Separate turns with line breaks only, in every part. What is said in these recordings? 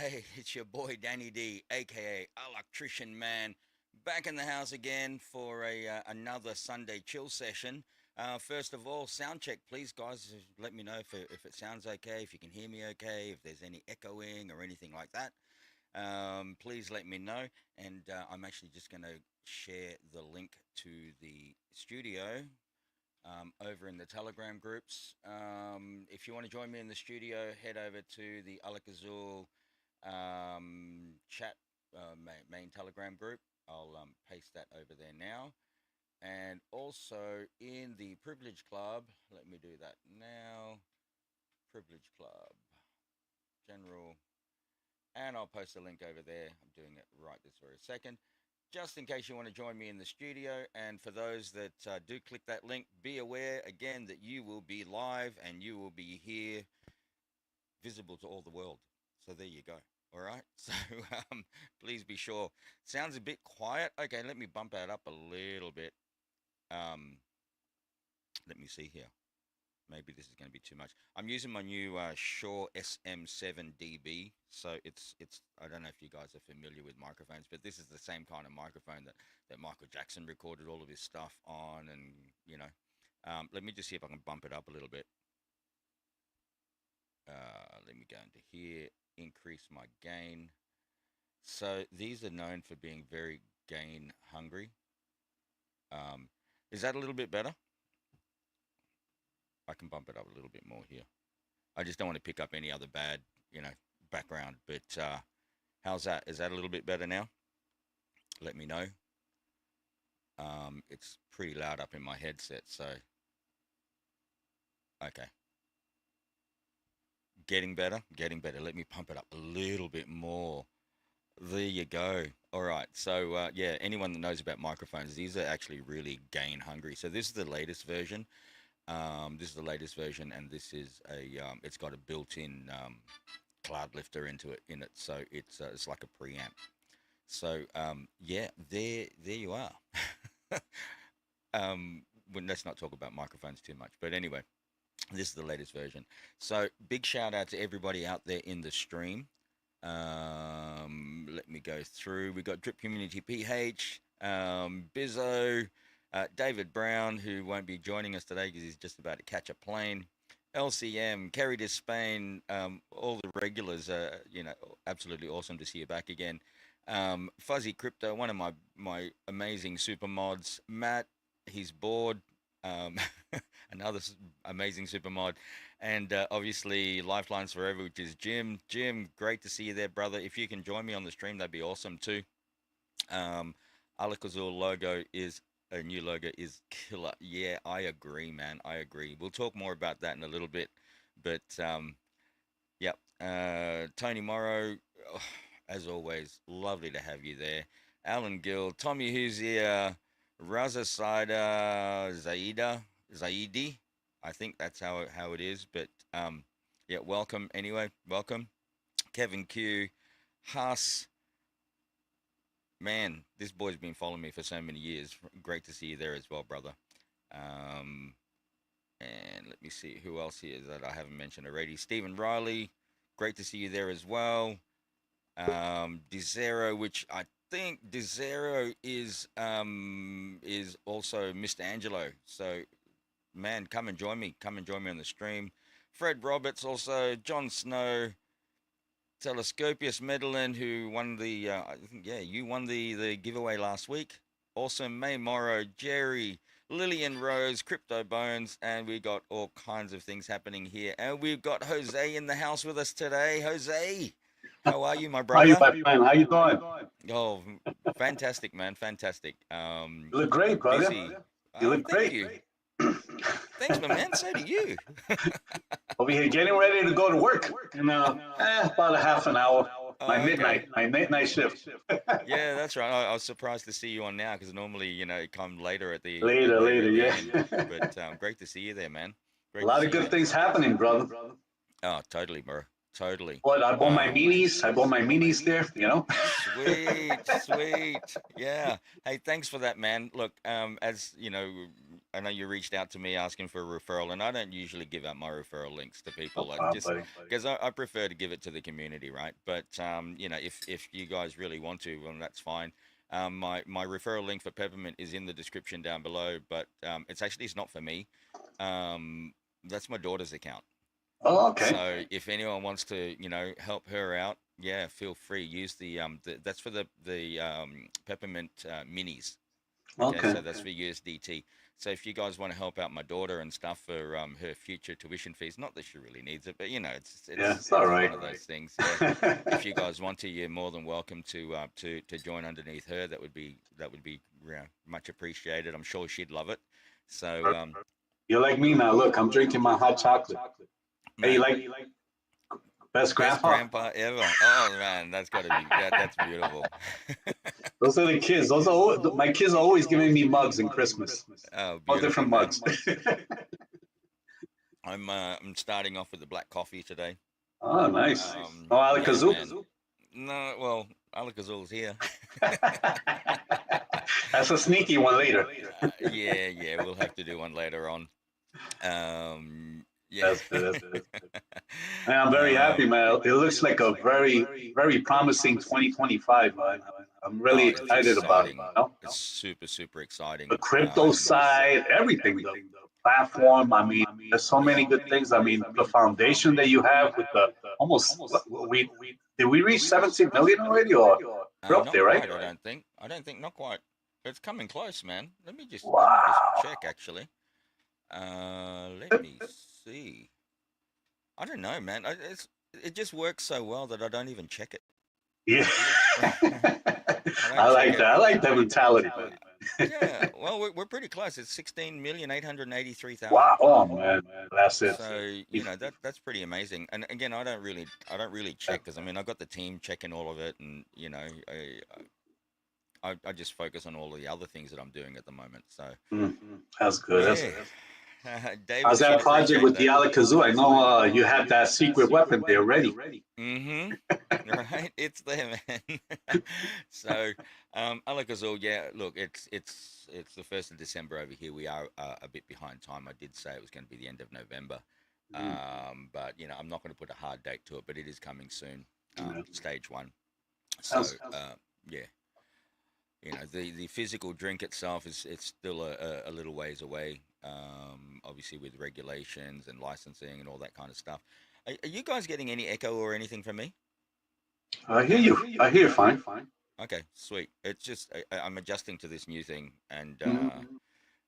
Hey, it's your boy Danny D, aka Alaktrician Man, back in the house again for another Sunday chill session. First of all, sound check, please, guys. Let me know if it sounds okay, if you can hear me okay, if there's any echoing or anything like that. Please let me know. And I'm actually just going to share the link to the studio over in the Telegram groups. If you want to join me in the studio, head over to the Alak-Azul chat main Telegram group. I'll paste that over there now. And also in the Privilege Club, let me do that now. Privilege Club, General, and I'll post a link over there. I'm doing it right this very second, just in case you want to join me in the studio. And for those that do click that link, be aware again that you will be live and you will be here, visible to all the world. So there you go. All right. So please be sure. Sounds a bit quiet. Okay, let me bump that up a little bit. Let me see here. Maybe this is going to be too much. I'm using my new Shure SM7DB. So it's I don't know if you guys are familiar with microphones, but this is the same kind of microphone that Michael Jackson recorded all of his stuff on. And, you know, let me just see if I can bump it up a little bit. Let me go into here, increase my gain. So these are known for being very gain hungry. Is that a little bit better? I can bump it up a little bit more here. I just don't want to pick up any other bad, background. But how's that? Is that a little bit better now? Let me know. It's pretty loud up in my headset, so okay. Getting better, getting better. Let me pump it up a little bit more. There you go. All right. So yeah, anyone that knows about microphones, these are actually really gain hungry. So this is the latest version. This is the latest version, and this is it's got a built-in cloud lifter into it so it's like a preamp. So yeah, there you are. Well, let's not talk about microphones too much, but anyway, this is the latest version. So big shout out to everybody out there in the stream. Let me go through. We got Drip Community PH, Bizzo, David Brown, who won't be joining us today because he's just about to catch a plane. LCM, Kerry to Spain, all the regulars, absolutely awesome to see you back again. Fuzzy Crypto, one of my amazing super mods. Matt, he's bored. Another amazing super mod. And obviously Lifelines Forever, which is Jim. Jim, great to see you there, brother. If you can join me on the stream, that'd be awesome too. Alak-Azul new logo is killer. Yeah, I agree, man. I agree. We'll talk more about that in a little bit. But yep. Tony Morrow, as always, lovely to have you there. Alan Gill, Tommy who's here, Raza Saida, Zaidi. I think that's how it is. But yeah, welcome anyway. Welcome. Kevin Q, Haas. Man, this boy's been following me for so many years. Great to see you there as well, brother. And let me see who else here that I haven't mentioned already. Stephen Riley, great to see you there as well. DeZero, which I think DeZero is also Mr. Angelo. So, man, come and join me. Come and join me on the stream. Fred Roberts also, John Snow, Telescopius Medellin, who won the, I think, yeah, you won the giveaway last week. Awesome. May Morrow, Jerry, Lillian Rose, Crypto Bones, and we got all kinds of things happening here. And we've got Jose in the house with us today. Jose, how are you, my brother?
How are you, my friend? How you doing?
Oh, fantastic, man. Fantastic.
You look great, brother.
Busy.
You look
thank
great.
you. Thanks, my man. So do you.
Over here, getting ready to go to work in about a half an hour. My midnight shift.
Yeah, that's right. I was surprised to see you on now because normally, it come later at the
Later, yeah.
But great to see you there, man. Great
a lot of good things happening, brother.
Oh, totally, bro. Totally.
What, I bought my minis. I bought my minis there,
Sweet, sweet. Yeah. Hey, thanks for that, man. Look, as you know, I know you reached out to me asking for a referral, and I don't usually give out my referral links to
No
people, like
problem,
just
buddy.
because I prefer to give it to the community, right? But you know, if you guys really want to, well, that's fine. My referral link for Peppermint is in the description down below, but it's not for me. That's my daughter's account.
Oh, okay.
So if anyone wants to, help her out, yeah, feel free. Use that's for the Peppermint minis. Okay,
Okay.
so that's for USDT. So if you guys want to help out my daughter and stuff for her future tuition fees, not that she really needs it, but it's
Yeah,
it's
it's all
it's
right.
one of those things. Yeah. If you guys want to, you're more than welcome to join underneath her. That would be much appreciated. I'm sure she'd love it. So
You're like me now. Look, I'm drinking my hot chocolate. Hey, you
man,
like best
best
grandpa?
grandpa ever. Oh man, that's got to be that's beautiful.
Those are the kids. Those are my kids are always giving me mugs in Christmas.
Oh,
All
beautiful,
different
man.
mugs.
I'm starting off with the black coffee today.
Oh, nice. Oh,
Yeah,
Alak-Azul.
man. No, well, Alak-Azul's here.
That's a sneaky one later.
Yeah, we'll have to do one later on. Yeah.
That's good. That's good. Man, I'm very happy, man. It looks like a very, very promising 2025, man. I'm really
Oh, it's
excited about it.
exciting. It's super, super
The
exciting.
crypto side, everything, the platform. I mean, there's so many good things. I mean, the foundation that you have with the almost we did we reach 17 million already, or we're up
Not
there, right?
quite, I don't think. Not quite. It's coming close, man. Let me just
Wow.
check actually. Let me see. I don't know, man. It just works so well that I don't even check it.
Yeah.
I don't
I
check
like
it.
that. I like that mentality, man.
Yeah, well, we're pretty close. It's 16,883,000.
Wow. Oh man, that's it.
So that's pretty amazing. And again, I don't really check because I mean I've got the team checking all of it, and I just focus on all the other things that I'm doing at the moment. So
That's good. That's
yeah,
good.
David
How's
should
that project
appreciate
with the
that.
Alakazoo? I know you had that secret weapon there ready.
Mm-hmm. Right, it's there, man. So, Alak-Azul, yeah. Look, it's the 1st of December over here. We are a bit behind time. I did say it was going to be the end of November, but I'm not going to put a hard date to it. But it is coming soon.
Yeah.
Stage one. So,
Sounds
yeah. The physical drink itself is it's still a little ways away. Obviously with regulations and licensing and all that kind of stuff. Are you guys getting any echo or anything from me?
I hear you. I hear you fine.
Okay, sweet. It's just I'm adjusting to this new thing, and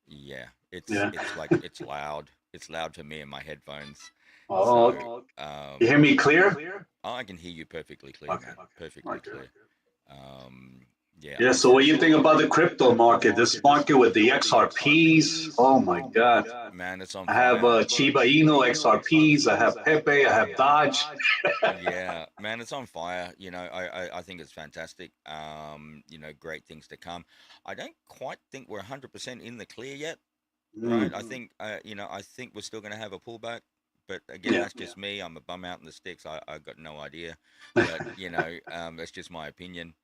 yeah,
Yeah.
it's like it's loud. It's loud to me in my headphones.
Oh, okay.
So
You hear me clear?
I can hear you perfectly clear,
Okay.
man. Perfectly
Okay.
clear. Yeah,
Yeah,
I'm
so what do you think about the crypto market? This market with the XRPs? Oh my God.
man, it's on
I have
fire.
Chiba Inu XRPs. I have Pepe. I have Dodge.
Yeah, man, it's on fire. I think it's fantastic. Great things to come. I don't quite think we're 100% in the clear yet, right? I think, I think we're still going to have a pullback. But again,
Yeah.
that's just me. I'm a bum out in the sticks. I got no idea. But, that's just my opinion.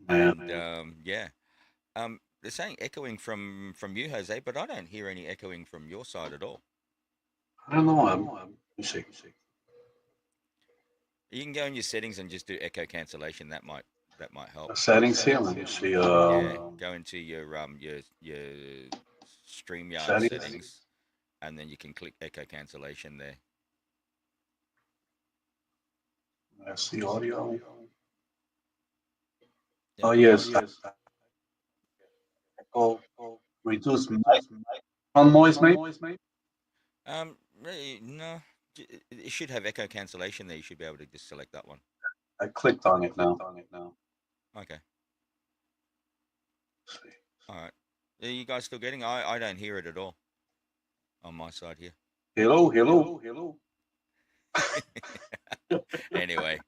Yeah.
And yeah, they're saying echoing from you, Jose, but I don't hear any echoing from your side at all.
I don't know. Let me see.
You can go in your settings and just do echo cancellation. That might help.
Settings here. Let me see.
Yeah, go into your StreamYard
Settings.
settings, and then you can click echo cancellation there.
I see audio.
Yep.
Oh yes. Echo. Reduce background noise, maybe.
No, it should have echo cancellation there. You should be able to just select that one.
I clicked on it now.
Okay. All right. Are you guys still getting? I don't hear it at all on my side here.
Hello.
Anyway,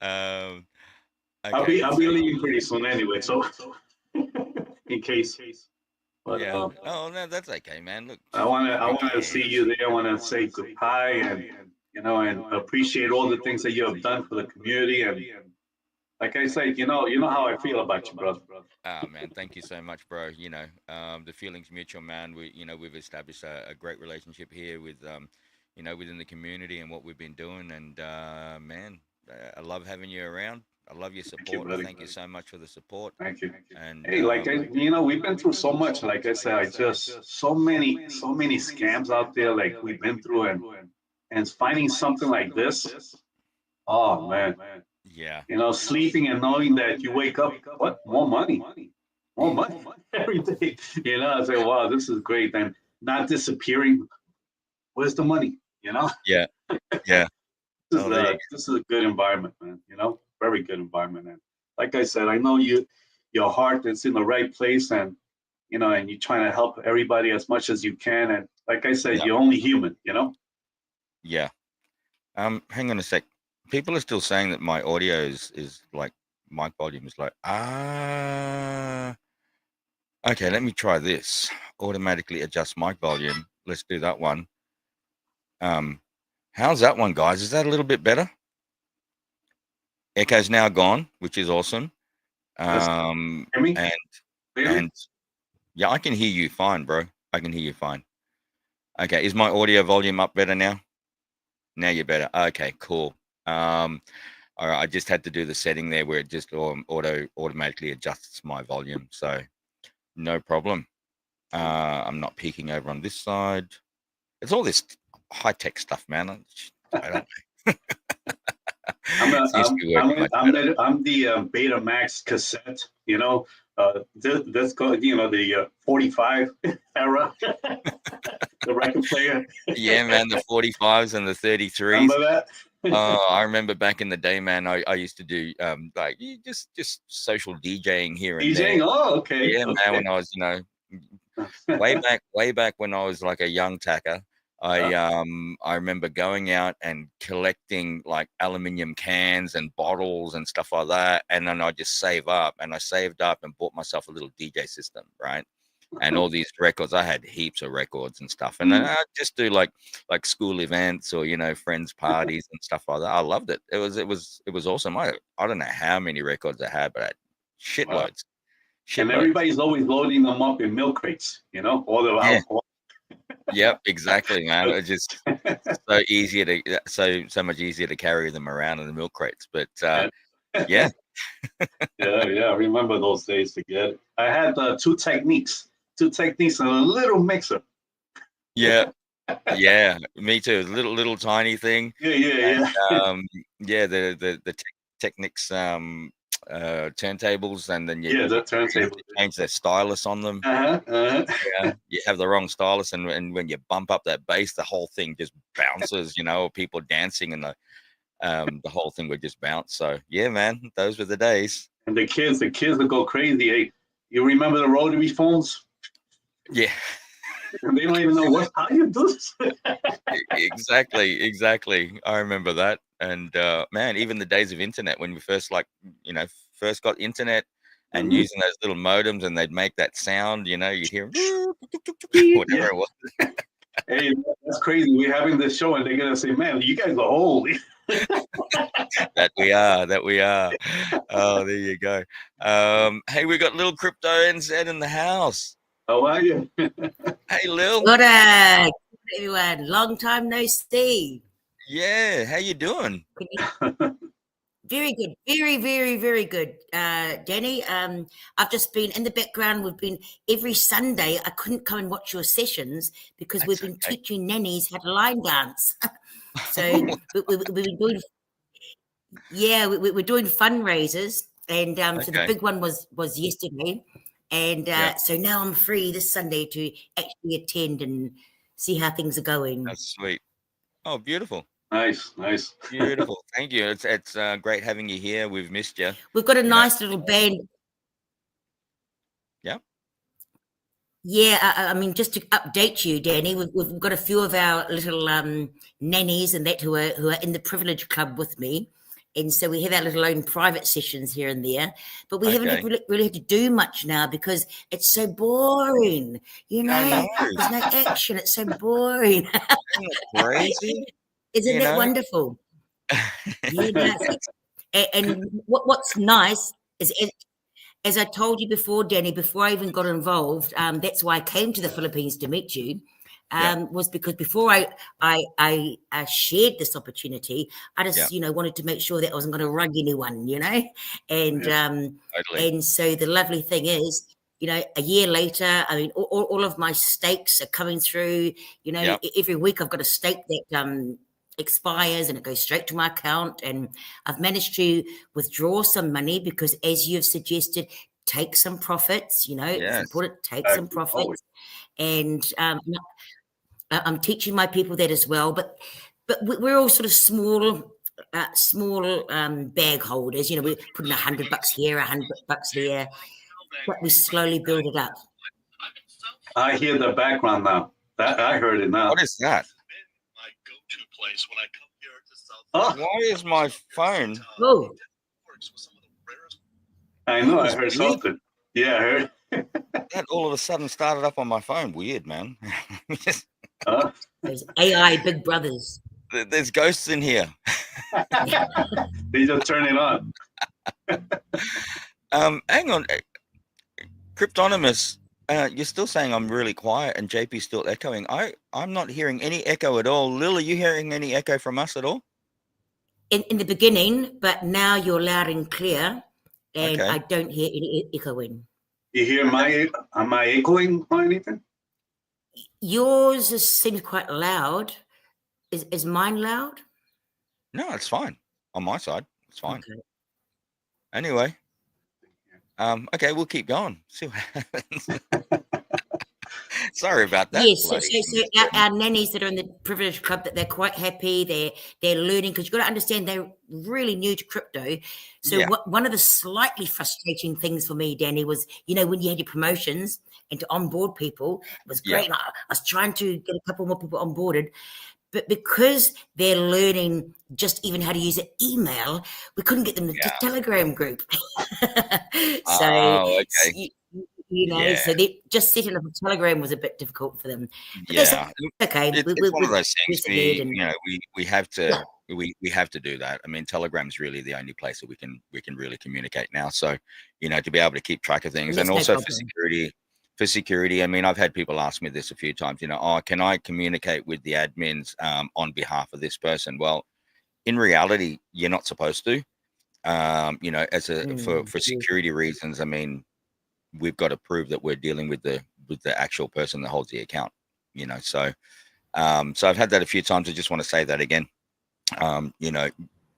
okay.
I'll be leaving pretty soon anyway, so in case. But
Yeah. Oh no, that's okay, man. Look,
I want to see you there. I want to say goodbye and and appreciate all the things that you have done for the community and like I said, you know how I feel about you, brother.
Ah, man, thank you so much, bro. The feeling's mutual, man. We've established a great relationship here with, within the community and what we've been doing. And man, I love having you around. I love your
Thank you,
support.
buddy.
Thank you so much for the support.
Thank you.
And
Hey, we've been through so much. Like I said, I just so many scams out there. Like we've been through, and finding something like this. Oh man,
yeah,
sleeping and knowing that you wake up, what more money every day. I say, wow, this is great, and not disappearing. Where's the money?
yeah, yeah. Oh, there you
This is a good environment, man. Very good environment. And like I said, I know your heart is in the right place, and and you're trying to help everybody as much as you can. And like I said,
Yeah.
you're only human.
Yeah. Hang on a sec. People are still saying that my audio is like mic volume is like Okay, let me try this. Automatically adjust mic volume. Let's do that one. How's that one, guys? Is that a little bit better? Echo's now gone, which is awesome.
Hear me?
And yeah, I can hear you fine, bro. I can hear you fine. Okay, is my audio volume up better now? Now you're better. Okay, cool. All right, I just had to do the setting there where it just automatically adjusts my volume, so no problem. I'm not peeking over on this side. It's all this high-tech stuff, man. I don't know.
I'm the Betamax cassette. Let's go. The 45 era, the record player.
Yeah, man, the 45s and the 33s.
Remember that?
I remember back in the day, man. I used to do just social DJing here and there.
Oh, okay.
Yeah,
okay.
man. When I was way back when I was like a young tacker, I remember going out and collecting like aluminium cans and bottles and stuff like that, and then I just save up, and I saved up and bought myself a little DJ system, right? And all these records, I had heaps of records and stuff, and then I just do like school events or friends parties and stuff like that. I loved it. It was awesome. I don't know how many records I had, but I had shitloads.
Wow. And everybody's always loading them up in milk crates, all the alcohol.
Yep, exactly, man. It's just so much easier to carry them around in the milk crates. But yeah.
I remember those days together. I had two techniques and a little mixer.
Yeah, me too. Little tiny thing.
Yeah.
The Technics turntables, and then you change the stylus on them. Yeah, you have the wrong stylus, and when you bump up that bass, the whole thing just bounces. People dancing, and the whole thing would just bounce. So yeah, man, those were the days.
And the kids would go crazy. Hey, you remember the rotary phones?
Yeah.
They don't even know how you do this.
Exactly. I remember that. And man, even the days of internet, when we first first got internet and using those little modems, and they'd make that sound, you'd hear whatever it was.
Hey, that's crazy. We're having this show, and they're gonna say, "Man, you guys are old."
That we are. Oh, there you go. Hey, we got Lil Crypto NZ in the house.
How are you?
Hey, Lil.
Good day, everyone. Long time no see.
Yeah, how you doing?
Very good. Very good, Danny. I've just been in the background. We've been every Sunday. I couldn't come and watch your sessions because we've been teaching nannies how to line dance. So we've been doing, we're doing fundraisers, and so the big one was yesterday, and so now I'm free this Sunday to actually attend and see how things are going.
That's sweet. Oh, beautiful.
Nice.
Beautiful. Thank you. It's great having you here. We've missed you.
We've got a nice little band.
Yeah.
Yeah, I mean, just to update you, Danny, we've got a few of our little nannies and that who are in the Privilege Club with me, and so we have our little own private sessions here and there. But we haven't really had to do much now because it's so boring. There's no action. It's so boring.
Isn't it crazy?
Isn't that wonderful? Yeah, And what's nice is, as I told you before, Danny, before I even got involved, that's why I came to the Philippines to meet you. Was because before I shared this opportunity, I just wanted to make sure that I wasn't going to rug anyone, and
Totally.
and so the lovely thing is, a year later, I mean, all of my stakes are coming through. Every week I've got a stake that expires and it goes straight to my account, and I've managed to withdraw some money because, as you've suggested, take some profits. It's important, take some profits, and I'm teaching my people that as well. But we're all sort of small bag holders. We're putting $100 here, $100 there, but we slowly build it up.
I hear the background now. I heard it now.
What is that? Why is my phone?
Oh,
I know. I heard something. Yeah, I heard.
That all of a sudden started up on my phone. Weird, man.
Those AI big brothers.
There's ghosts in here.
They just turn it on.
Hang on. Cryptonymous, you're still saying I'm really quiet and JP's still echoing. I'm not hearing any echo at all. Lil, are you hearing any echo from us at all?
In the beginning, but now you're loud and clear, and I don't hear any echoing.
You hear am I echoing or anything?
Yours seems quite loud. Is mine loud?
No, it's fine. On my side, it's fine.
Okay.
Anyway, okay, we'll keep going. See what happens. Sorry about that.
Yes, so our nannies that are in the Privilege Club, that they're quite happy. They're learning, because you've got to understand they're really new to crypto. So one of the slightly frustrating things for me, Danny, was when you had your promotions and to onboard people, it was great. I was trying to get a couple more people onboarded, but because they're learning just even how to use an email, we couldn't get them to the Telegram group. So so they just setting up a Telegram was a bit difficult for them. But that's okay.
It's one of those things. We have to we have to do that. I mean, Telegram's really the only place that we can really communicate now. So to be able to keep track of things, and also for security. For security, I mean, I've had people ask me this a few times. Can I communicate with the admins on behalf of this person? Well, in reality, you're not supposed to. For security reasons, I mean, we've got to prove that we're dealing with the actual person that holds the account. So I've had that a few times. I just want to say that again.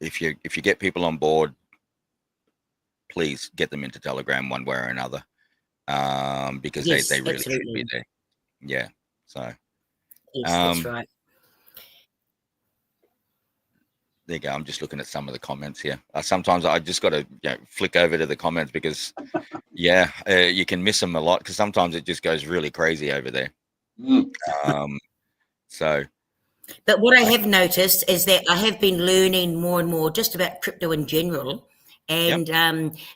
If you get people on board, please get them into Telegram one way or another. Because they really should be there. Yeah. So
that's right.
There you go. I'm just looking at some of the comments here. Sometimes I just got to flick over to the comments because you can miss them a lot, because sometimes it just goes really crazy over there.
But what I have noticed is that I have been learning more and more just about crypto in general. And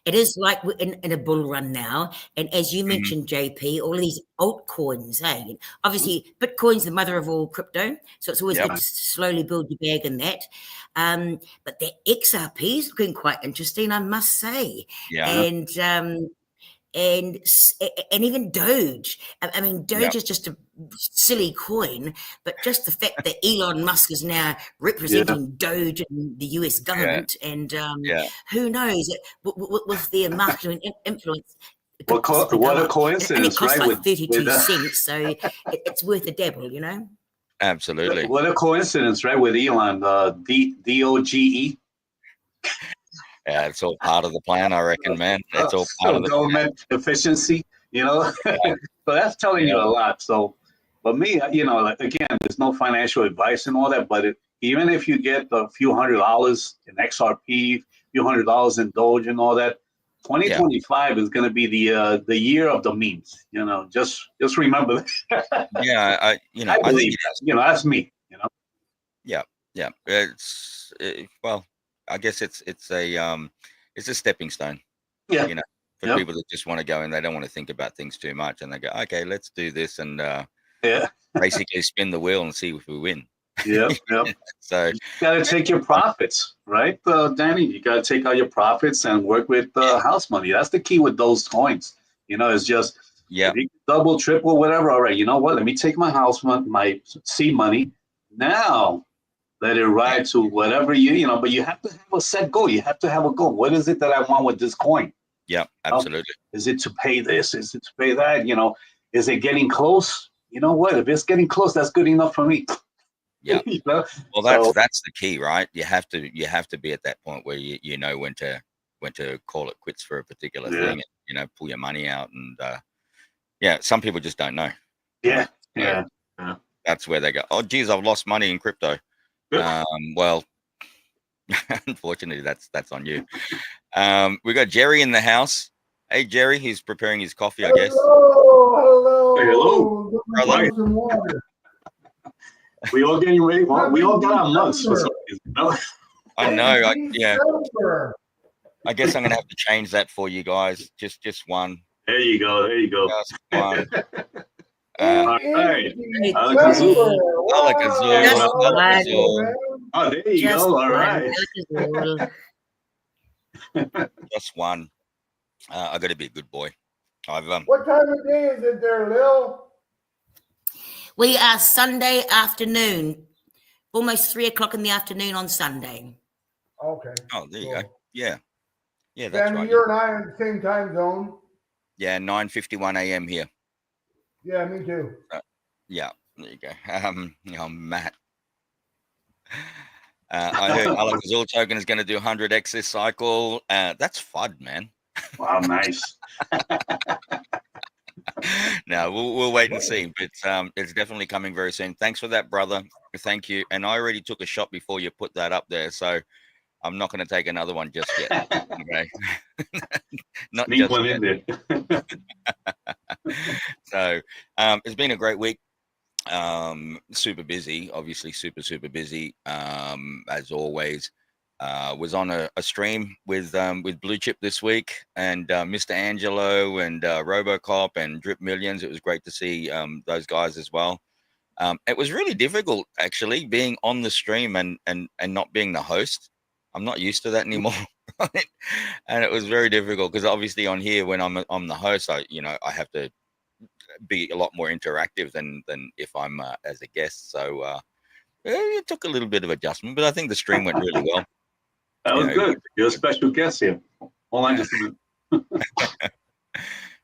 it is like we're in a bull run now. And as you mentioned, JP, all of these altcoins, obviously Bitcoin's the mother of all crypto. So it's always good to slowly build your bag in that. But the XRP is looking quite interesting, I must say. And even Doge. I mean, Doge is just a silly coin, but just the fact that Elon Musk is now representing Doge in the US government, and who knows, with their marketing influence.
What a coincidence,
and it costs
right?
like 32 cents, so it's worth a dabble,
Absolutely.
What a coincidence, right? With Elon, DOGE.
Yeah, it's all part of the plan, I reckon, man. It's all part of the
government efficiency, So that's telling you a lot. So, but me, again, there's no financial advice and all that. But even if you get a few $100 in XRP, few $100 in Doge and all that, 2025 is going to be the year of the memes. Just remember that.
I
believe that. That's me.
Yeah. It's well. I guess it's a stepping stone. For people that just want to go and they don't want to think about things too much, and they go, okay, let's do this and basically spin the wheel and see if we win.
Yeah, yeah.
So
You got to take your profits, right, Danny? You got to take out your profits and work with house money. That's the key with those coins. It's just if you double, triple, whatever. All right, you know what? Let me take my house money, my seed money. Now let it ride to whatever but you have to have a set goal. You have to have a goal. What is it that I want with this coin?
Yeah, absolutely.
Is it to pay this? Is it to pay that? Is it getting close? You know what? If it's getting close, that's good enough for me.
Yeah. Well, that's the key, right? You have to be at that point where you know when to call it quits for a particular thing, and, pull your money out, and some people just don't know.
Yeah,
right? So that's where they go, oh geez, I've lost money in crypto. Well, unfortunately, that's on you. We got Jerry in the house. Hey, Jerry, he's preparing his coffee, I guess.
Hello,
brother.
We all getting ready. We all got our mugs for some reason.
I know. I guess I'm gonna have to change that for you guys. Just one.
There you go.
Just one.
All right. Alak-Azul. Oh, there you go. All right.
Just one. I got to be a good boy.
What time of day is it there, Lil?
We are Sunday afternoon, almost 3:00 in the afternoon on Sunday.
Okay.
Oh, there you go. Yeah, that's right.
You and I are in the same time zone.
Yeah, 9:51 a.m. here.
Yeah, me too.
Yeah, there you go. Matt. I heard Alak-Azul token is going to do 100x this cycle. That's FUD, man.
Wow, nice.
No, we'll wait and see, but it's definitely coming very soon. Thanks for that, brother. Thank you. And I already took a shot before you put that up there, so I'm not going to take another one just yet. Okay, not
Sneak
just
one
yet.
in there.
So it's been a great week. Super busy, obviously super busy. As always. Was on a stream with Blue Chip this week, and Mr. Angelo and Robocop and Drip Millions. It was great to see those guys as well. It was really difficult actually being on the stream and not being the host. I'm not used to that anymore. Right? And it was very difficult because obviously on here when I'm the host, I have to be a lot more interactive than if I'm as a guest. So it took a little bit of adjustment, but I think the stream went really well.
That was good. You're a special guest here. Hold on just a minute.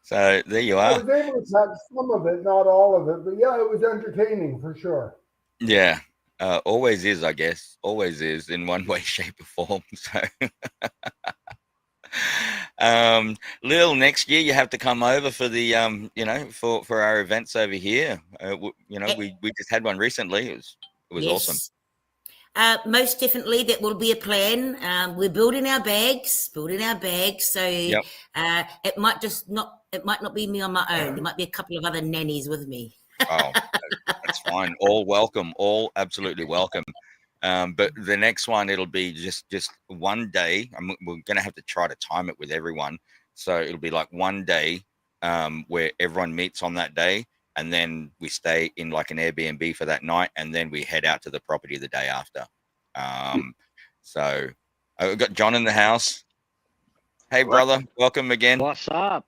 So there you are.
I was able to catch some of it, not all of it, but yeah, it was entertaining for sure.
Yeah, always is, I guess. Always is in one way, shape, or form. So, Lil, next year you have to come over for the for our events over here. We just had one recently. It was awesome.
Most definitely, that will be a plan. We're building our bags. So it might not be me on my own. There might be a couple of other nannies with me.
Oh, that's fine. All welcome. All absolutely welcome. But the next one, it'll be just one day. We're going to have to try to time it with everyone. So it'll be like one day where everyone meets on that day. And then we stay in like an Airbnb for that night, and then we head out to the property the day after. So we've got John in the house. Hey, brother, welcome again.
What's up?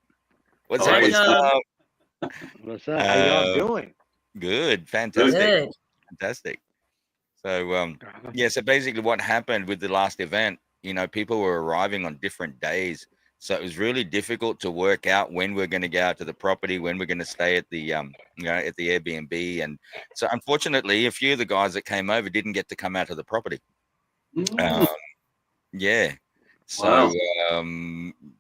What's up?
What's up? How y'all doing?
Good, fantastic,
Good.
fantastic. So so basically, what happened with the last event? People were arriving on different days. So it was really difficult to work out when we're going to go out to the property, when we're going to stay at the, at the Airbnb. And so unfortunately, a few of the guys that came over didn't get to come out to the property. Yeah. So,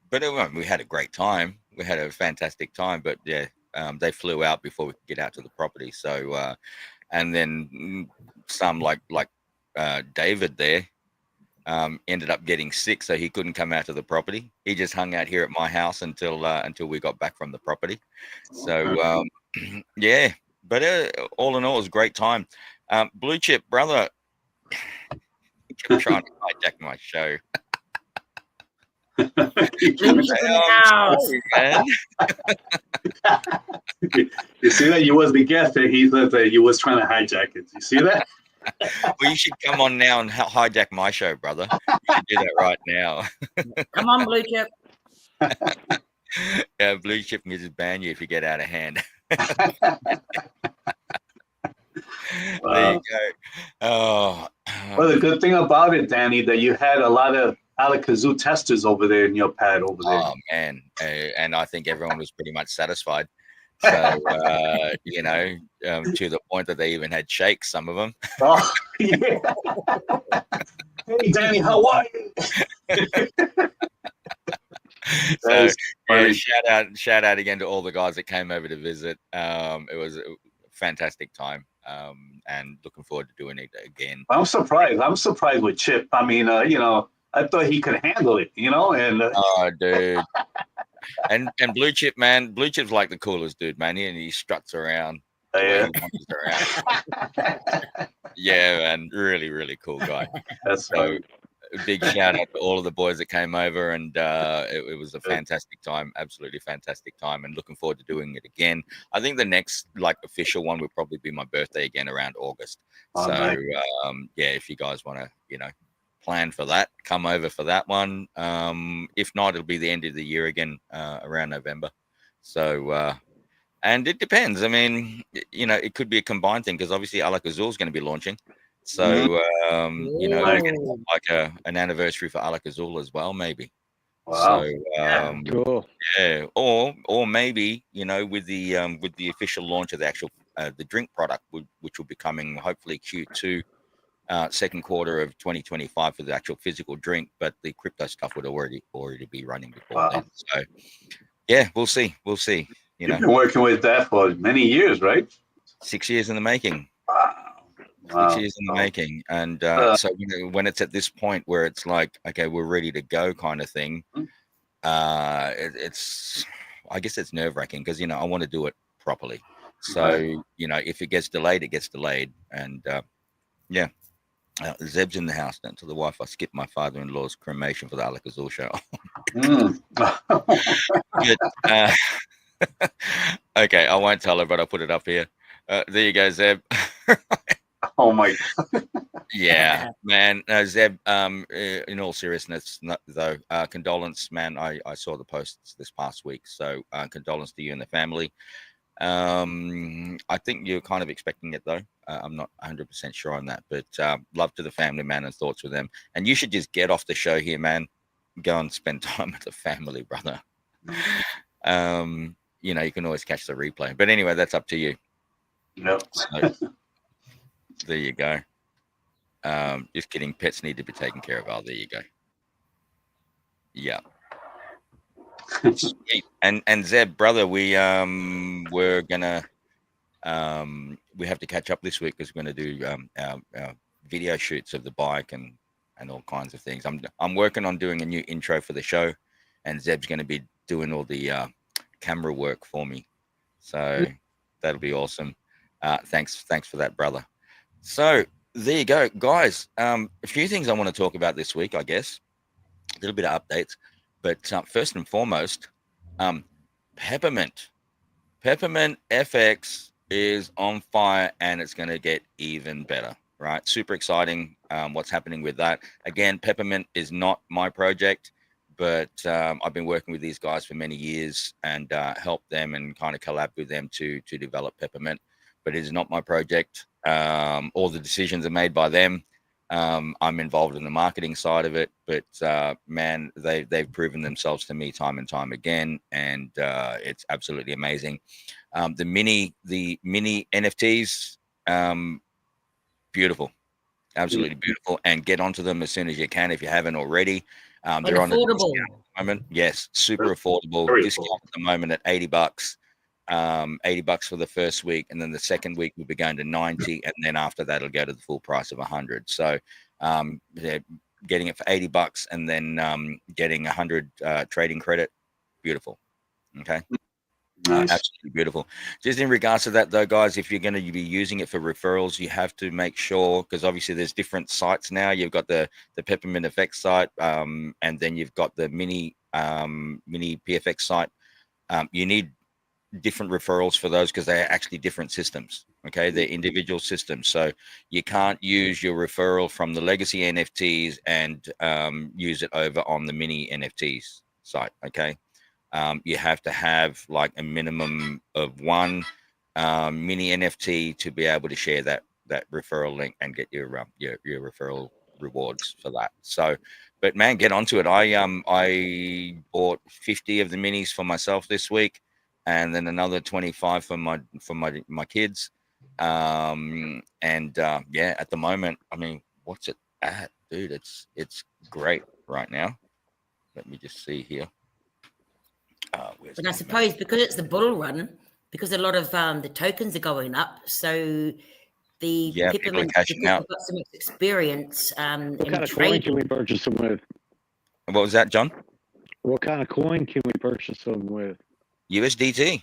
but we had a great time. We had a fantastic time, but they flew out before we could get out to the property. So, and then some like David there, ended up getting sick, so he couldn't come out to the property. He just hung out here at my house until we got back from the property. So but all in all, it was a great time. Blue Chip, brother, you kept trying to hijack my show.
Sorry,
man.
You see that? You was the guest, and he thought that you was trying to hijack it. You see that?
Well, you should come on now and hijack my show, brother. You should do that right now.
Come on, Blue Chip.
Yeah, Blue Chip can just ban you if you get out of hand. There you go. Oh,
Well, the good thing about it, Danny, that you had a lot of Alak-Azul testers over there in your pad over there.
oh man, and I think everyone was pretty much satisfied. So you know, to the point that they even had shakes. Some of them.
Oh, yeah. Hey, Danny, how are you?
So
funny.
shout out again to all the guys that came over to visit. It was a fantastic time, and looking forward to doing it again.
I'm surprised with Chip. I mean, you know, I thought he could handle it, you know, and
Oh, dude. And Blue Chip, man, Blue Chip's like the coolest dude, man. He struts around. The way
yeah.
he wanders around. Yeah, man, really, really cool guy.
That's
So
funny.
a big shout out to all of the boys that came over, and it was a fantastic time, absolutely fantastic time, and looking forward to doing it again. I think the next like official one will probably be my birthday again around August.
Oh,
So
nice.
yeah, if you guys want to, you know, plan for that, come over for that one. If not, it'll be the end of the year again around November. So and it depends. I mean, you know, it could be a combined thing because obviously Alak-Azul is going to be launching. So you know, we can have like an anniversary for Alak-Azul as well, maybe.
Wow.
So
Cool.
yeah, or maybe, you know, with the official launch of the actual the drink product, which will be coming hopefully Q2. Second quarter of 2025 for the actual physical drink, but the crypto stuff would already be running before then. So yeah, we'll see. You know,
You've been working with that for many years, right?
6 years in the making.
Wow.
6 years in the making, and so when it's at this point where it's like, okay, we're ready to go, kind of thing. It's I guess it's nerve wracking because, you know, I want to do it properly. So you know, if it gets delayed, it gets delayed, and yeah. Zeb's in the house. Don't tell the wife I skipped my father-in-law's cremation for the Alak-Azul Show. Good. Okay, I won't tell her, but I'll put it up here. There you go, Zeb.
Oh my.
Yeah, man. Zeb, in all seriousness, though, condolence, man. I saw the posts this past week, so condolence to you and the family. I think you're kind of expecting it, though. I'm not 100% sure on that, but love to the family, man, and thoughts with them. And you should just get off the show here, man. Go and spend time with the family, brother. You know, you can always catch the replay. But anyway, that's up to you.
Yep.
So, there you go. Just kidding. Pets need to be taken care of. Oh, there you go. Yeah. Sweet. And Zeb, brother, we're gonna we have to catch up this week because we're gonna do our video shoots of the bike and all kinds of things. I'm working on doing a new intro for the show, and Zeb's gonna be doing all the camera work for me. So that'll be awesome. Thanks for that, brother. So there you go, guys. A few things I want to talk about this week, I guess. A little bit of updates. But first and foremost, Peppermint FX is on fire, and it's going to get even better, right? Super exciting what's happening with that. Again, Peppermint is not my project, but I've been working with these guys for many years and helped them and kind of collab with them to develop Peppermint. But it is not my project. All the decisions are made by them. I'm involved in the marketing side of it, but man, they've proven themselves to me time and time again, and it's absolutely amazing. The mini NFTs, beautiful, absolutely beautiful, and get onto them as soon as you can if you haven't already. They're on a discount at the moment. Yes, super affordable. Discount at the moment at $80. $80 for the first week, and then the second week will be going to 90, and then after that it'll go to the full price of 100. So they're getting it for $80 and then getting 100 trading credit. Beautiful. Okay. Nice. Absolutely beautiful. Just in regards to that, though, guys, if you're going to be using it for referrals, you have to make sure, because obviously there's different sites now. You've got the PEPPERMINT FX site, and then you've got the mini PFX site. You need different referrals for those because they're actually different systems. Okay, they're individual systems, so you can't use your referral from the legacy NFTs and use it over on the mini NFTs site. Okay, you have to have like a minimum of one mini NFT to be able to share that referral link and get your referral rewards for that. So, but man, get onto it. I bought 50 of the minis for myself this week, and then another 25 for my kids. Yeah, at the moment, I mean, what's it at, dude? It's great right now. Let me just see here.
But I suppose because it's the bull run, because a lot of the tokens are going up, so the Peppermint, because they've got so much experience
what kind of coin can we purchase them with?
What was that, John?
What kind of coin can we purchase them with?
USDT.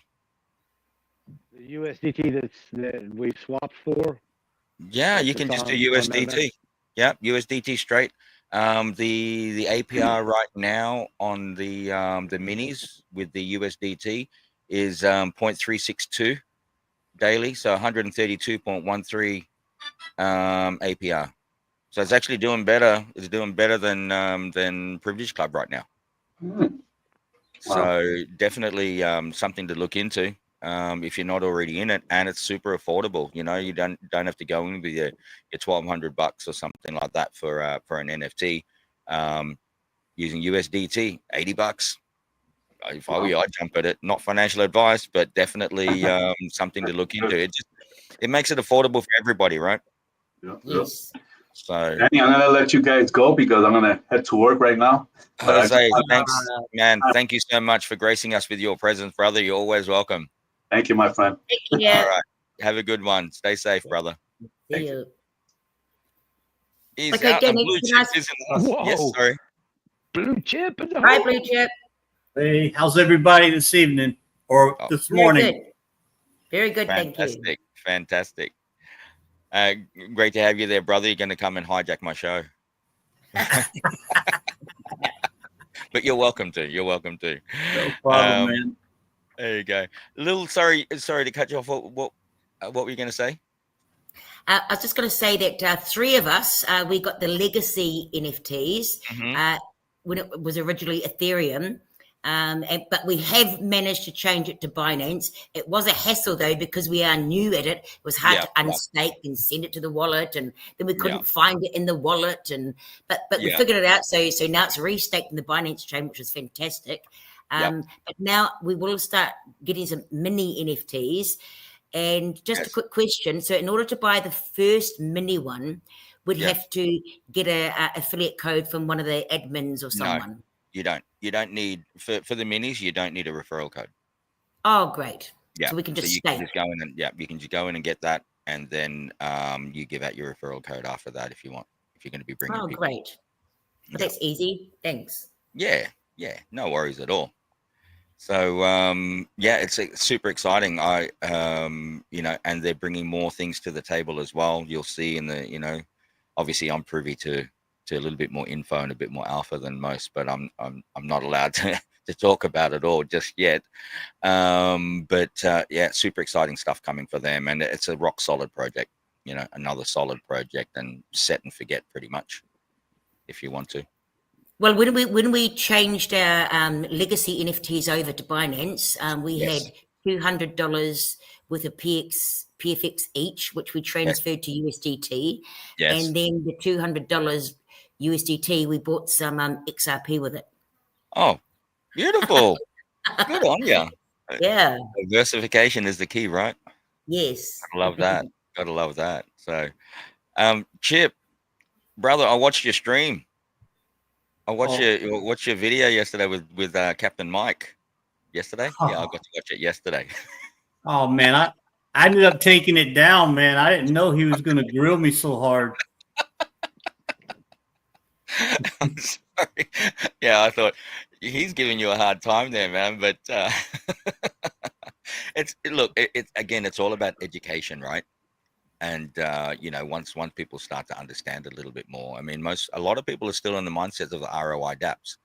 The USDT that we've swapped for?
Yeah, you can just do USDT. Yeah, USDT straight. The APR right now on the minis with the USDT is 0.362 daily, so 132.13 APR. So it's actually doing better. It's doing better than Privilege Club right now.
Wow.
So definitely something to look into if you're not already in it, and it's super affordable. You know, you don't have to go in with your $1,200 or something like that for an NFT. Using USDT, $80. If I were you, I'd jump at it. Not financial advice, but definitely something to look into. It makes it affordable for everybody, right?
Yes.
So,
Danny, I'm gonna let you guys go because I'm gonna head to work right now.
Jose, thanks, man. Thank you so much for gracing us with your presence, brother. You're always welcome.
Thank you, my friend.
Yeah.
All right. Have a good one. Stay safe, brother.
See you.
He's
Okay,
out
Danny,
Blue
can I-
Chip isn't us. Yes, sorry.
Blue Chip in the
Hi,
house.
Blue Chip.
Hey, how's everybody this evening or this
Very
morning?
good. Very good, thank you.
Fantastic. Fantastic. Great to have you there, brother. You're going to come and hijack my show. But you're welcome to. You're welcome to.
No problem, man.
There you go. Sorry to cut you off. What were you going to say?
I was just going to say that three of us, we got the legacy NFTs when it was originally Ethereum. But we have managed to change it to Binance. It was a hassle though, because we are new at it. It was hard to unstake and send it to the wallet, and then we couldn't find it in the wallet. But we figured it out. So now it's restaked in the Binance chain, which is fantastic. But now we will start getting some mini NFTs. And just a quick question. So in order to buy the first mini one, we'd have to get a affiliate code from one of the admins or someone.
No. You don't need for the minis. You don't need a referral code.
Oh, great!
Yeah,
so we can just
you can just go in and you can just go in and get that, and then you give out your referral code after that if you want. If you're going to be bringing.
Oh,
people.
Great! Well, that's easy. Thanks.
Yeah, no worries at all. So it's super exciting. And they're bringing more things to the table as well. You'll see in the obviously I'm privy to a little bit more info and a bit more alpha than most, but I'm not allowed to talk about it all just yet. Super exciting stuff coming for them, and it's a rock solid project. Another solid project, and set and forget pretty much, if you want to.
Well, when we changed our legacy NFTs over to Binance, we had $200 worth of PFX each, which we transferred to USDT, and then the $200 USDT, we bought some XRP with it.
Oh, beautiful. Good on you.
Yeah.
Diversification is the key, right?
Yes.
I love that. Gotta love that. So, Chip, brother, I watched your stream. I watched your video yesterday with Captain Mike. Yesterday? Yeah, I got to watch it yesterday.
Oh man, I ended up taking it down, man. I didn't know he was going to grill me so hard.
I'm sorry. Yeah, I thought he's giving you a hard time there, man. But it's all about education, right? And once people start to understand a little bit more, I mean, a lot of people are still in the mindset of the ROI DApps,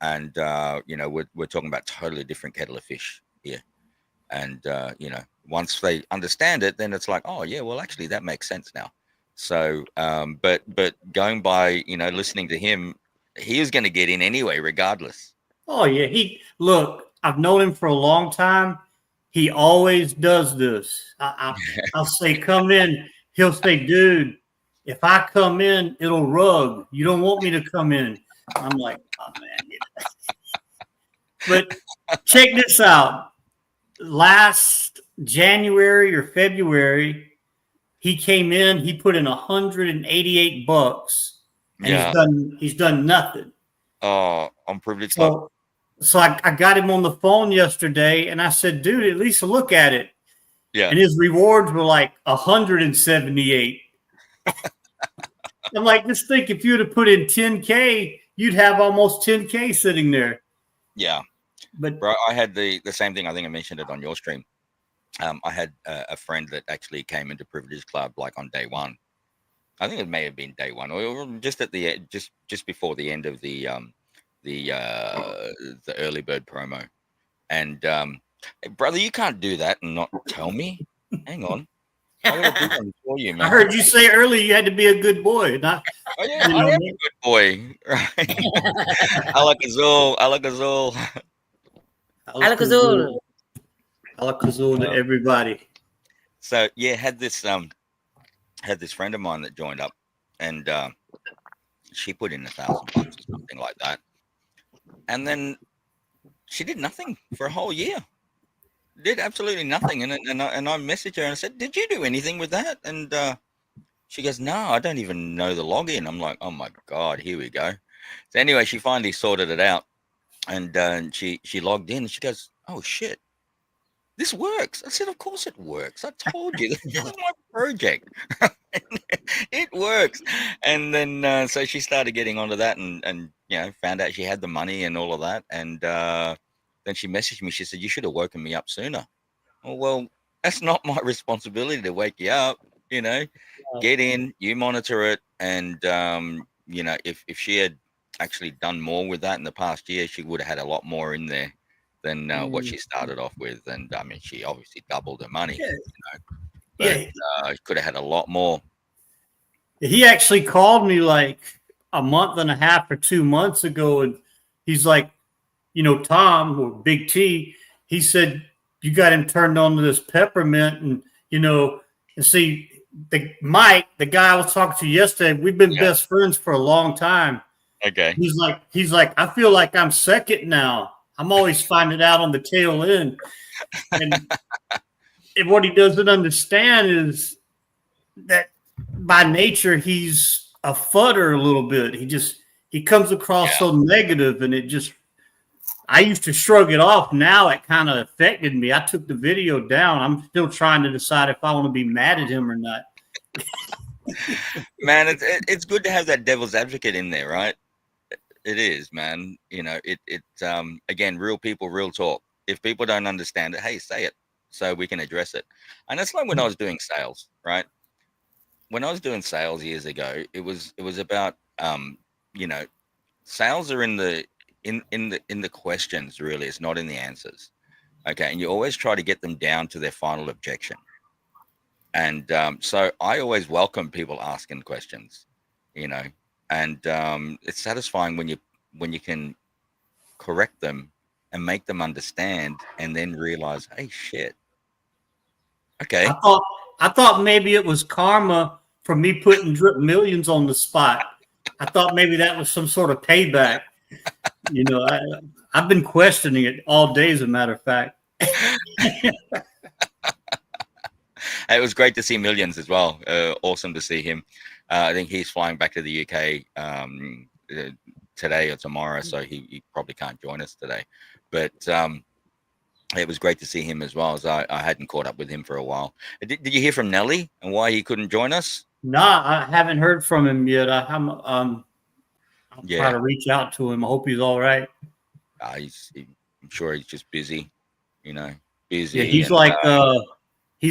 and we're talking about totally different kettle of fish here. And once they understand it, then it's like, oh yeah, well actually that makes sense now. So, but going by, listening to him, he was going to get in anyway, regardless.
Oh yeah, look. I've known him for a long time. He always does this. I'll say, come in. He'll say, dude, if I come in, it'll rug. You don't want me to come in. I'm like, oh man. But check this out. Last January or February, he came in. He put in $188, and he's done nothing.
Oh, on Privilege
So,
Club.
So I got him on the phone yesterday, and I said, dude, at least look at it.
Yeah.
And his rewards were like 178. I'm like, just think if you'd have put in 10K, you'd have almost 10K sitting there.
Yeah.
But
bro, I had the same thing. I think I mentioned it on your stream. I had a friend that actually came into Privilege Club like on day one. I think it may have been day one, or just at the just before the end of the early bird promo. And hey, brother, you can't do that and not tell me. Hang on. I gotta do something for you, man.
I heard you say earlier you had to be a good boy. Not,
oh yeah, I am a good boy. Right. Alak-Azul.
Alak-Azul to everybody.
So yeah, had this friend of mine that joined up, and she put in $1,000 or something like that, and then she did nothing for a whole year. Did absolutely nothing, and I messaged her and I said, "Did you do anything with that?" And she goes, "No, I don't even know the login." I'm like, "Oh my god, here we go." So anyway, she finally sorted it out, and she logged in, and she goes, "Oh shit, this works." I said, "Of course it works. I told you, this is my project. It works." And then so she started getting onto that, and found out she had the money and all of that, and then she messaged me. She said, "You should have woken me up sooner." Oh, well, that's not my responsibility to wake you up. Get in, you monitor it, and if she had actually done more with that in the past year, she would have had a lot more in there than what she started off with. And I mean, she obviously doubled her money. But could have had a lot more.
He actually called me like a month and a half or 2 months ago, and he's like, Tom, or Big T, he said, you got him turned on to this peppermint, and see, Mike, the guy I was talking to yesterday, we've been best friends for a long time.
Okay.
He's like, I feel like I'm second now. I'm always finding out on the tail end. And what he doesn't understand is that by nature, he's a fudder a little bit. He comes across so negative, and I used to shrug it off. Now it kind of affected me. I took the video down. I'm still trying to decide if I want to be mad at him or not.
Man, it's good to have that devil's advocate in there, right? It is, man. Again, real people, real talk. If people don't understand it, hey, say it so we can address it. And it's like when I was doing sales, right? When I was doing sales years ago, it was about sales are in the questions, really. It's not in the answers. Okay. And you always try to get them down to their final objection. And so I always welcome people asking questions, and it's satisfying when you can correct them and make them understand, and then realize, hey, shit. Okay.
I thought maybe it was karma for me putting Drip Millions on the spot. I thought maybe that was some sort of payback. I've been questioning it all day, as a matter of fact.
It was great to see Millions as well. Awesome to see him. I think he's flying back to the UK today or tomorrow, so he probably can't join us today. But it was great to see him as well, as I hadn't caught up with him for a while. Did you hear from Nelly and why he couldn't join us?
No, I haven't heard from him yet. I'll try to reach out to him. I hope he's all right.
I'm sure he's just busy, busy.
Yeah, he's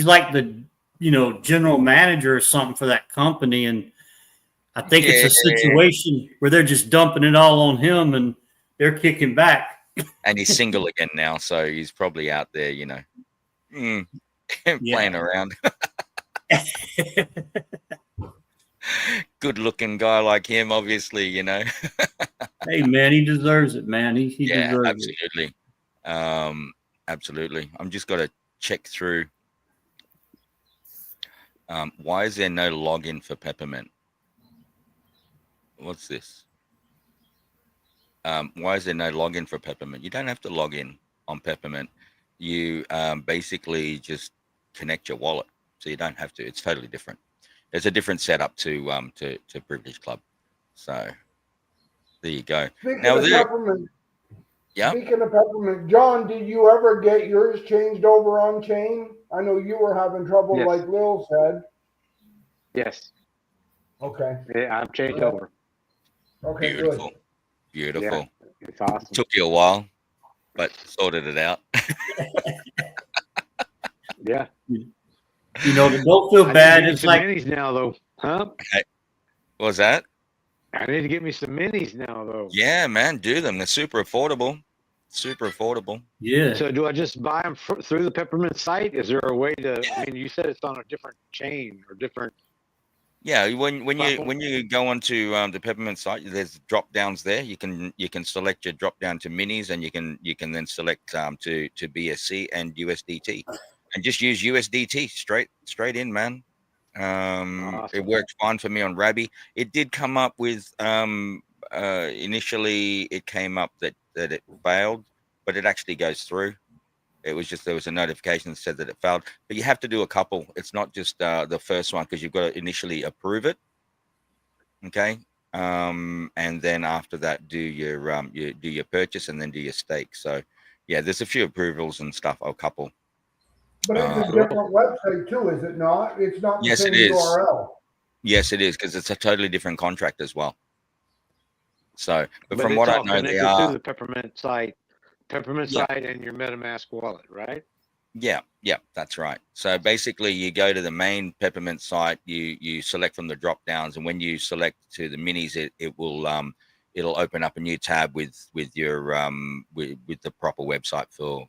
like the general manager or something for that company, and I think it's a situation where they're just dumping it all on him and they're kicking back.
And he's single again now, so he's probably out there, Playing around. Good looking guy like him, obviously, you know.
Hey man, he deserves it, man. He
Yeah,
deserves
absolutely. Absolutely. I'm just got to check through. Why is there no login for Peppermint? What's this? Why is there no login for Peppermint? You don't have to log in on Peppermint. You basically just connect your wallet, so you don't have to. It's totally different. It's a different setup to Privilege Club. So there you go.
Speaking
Now
of
there,
Peppermint,
yeah.
speaking of Peppermint, John, did you ever get yours changed over on chain? I know you were having trouble,
Yes.
like Lil said.
Yes.
Okay.
Yeah, I've changed over.
Okay,
Beautiful.
good.
Beautiful.
Yeah, it's awesome.
Took you a while, but sorted it out.
Yeah.
You know, don't feel
I
bad.
need
It's
some
like
minis now, though. Huh?
What was that?
I need to get me some minis now, though.
Yeah, man, do them. They're super affordable. Super affordable.
yeah.
So do I just buy them through the Peppermint site? Is there a way to? I mean, you said it's on a different chain or different.
Yeah, when
Platform?
you go onto the Peppermint site, there's drop downs there. You can select your drop down to minis, and you can then select to BSC and USDT, and just use USDT straight in, man. It
Awesome.
worked fine for me on Rabby. It did come up with initially it came up that it failed, but it actually goes through. It was just there was a notification that said that it failed, but you have to do a couple. It's not just the first one, because you've got to initially approve it. Okay. And then after that, do your purchase and then do your stake. So yeah, there's a few approvals and stuff, a couple.
But it's a different website too, is it not? It's not the
Yes,
same
it is.
URL.
Yes, it is, because it's a totally different contract as well. So, but from
it's
what I
all
know, they
connected
are.
to the Peppermint site,
Yeah.
site, and your MetaMask wallet, right?
Yeah, that's right. So basically, you go to the main Peppermint site, you select from the drop downs, and when you select to the minis, it will it'll open up a new tab with your with the proper website for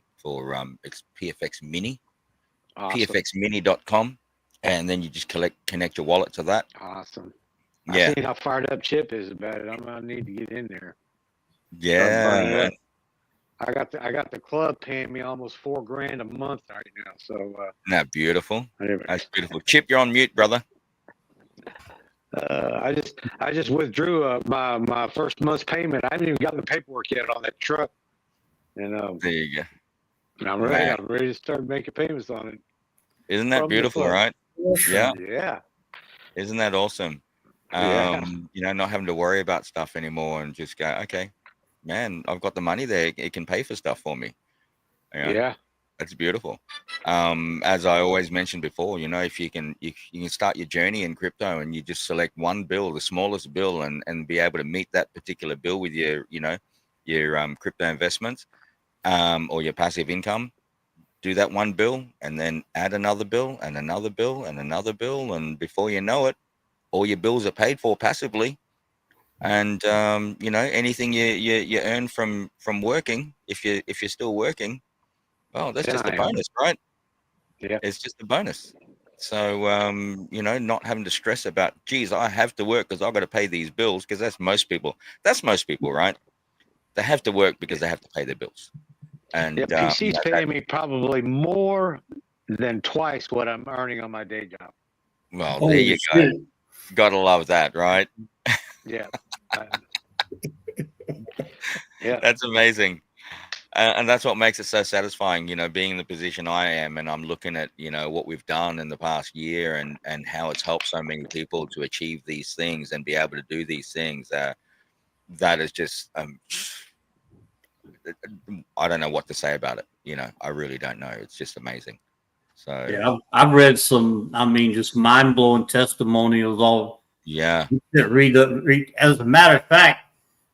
it's PFX Mini,
Awesome.
pfxmini.com, and then you just connect your wallet to that.
Awesome.
Yeah,
I see how fired up Chip is about it. I'm gonna need to get in there.
yeah.
I got the club paying me almost $4,000 a month right now. So
Isn't that beautiful?
anyway,
That's beautiful. Chip, you're on mute, brother.
I just withdrew my first month's payment. I haven't even gotten the paperwork yet on that truck, and
There you go.
I'm ready to start making payments on it.
Isn't that
From the
beautiful,
club.
right? Yeah.
Yeah.
Isn't that awesome?
Yeah.
You know, not having to worry about stuff anymore and just go, okay, man, I've got the money there. It can pay for stuff for me. You know,
Yeah.
that's beautiful. As I always mentioned before, you know, if you can start your journey in crypto and you just select one bill, the smallest bill, and be able to meet that particular bill with your, you know, your crypto investments or your passive income, do that one bill and then add another bill and another bill and another bill. And before you know it, all your bills are paid for passively. And you know, anything you earn from working, if you're still working, well, that's just a bonus, right?
Yeah.
It's just a bonus. So you know, not having to stress about, geez, I have to work because I've got to pay these bills, because that's most people, right? They have to work because they have to pay their bills. And
Yeah, PC's paying me probably more than twice what I'm earning on my day job.
well, there you go. Gotta love that, right?
Yeah. Yeah.
That's amazing. And that's what makes it so satisfying, you know, being in the position I am, and I'm looking at, you know, what we've done in the past year and how it's helped so many people to achieve these things and be able to do these things. That is just, I don't know what to say about it. You know, I really don't know. It's just amazing. So
yeah, I've read some, I mean, just mind blowing testimonials. All
yeah.
Read. As a matter of fact,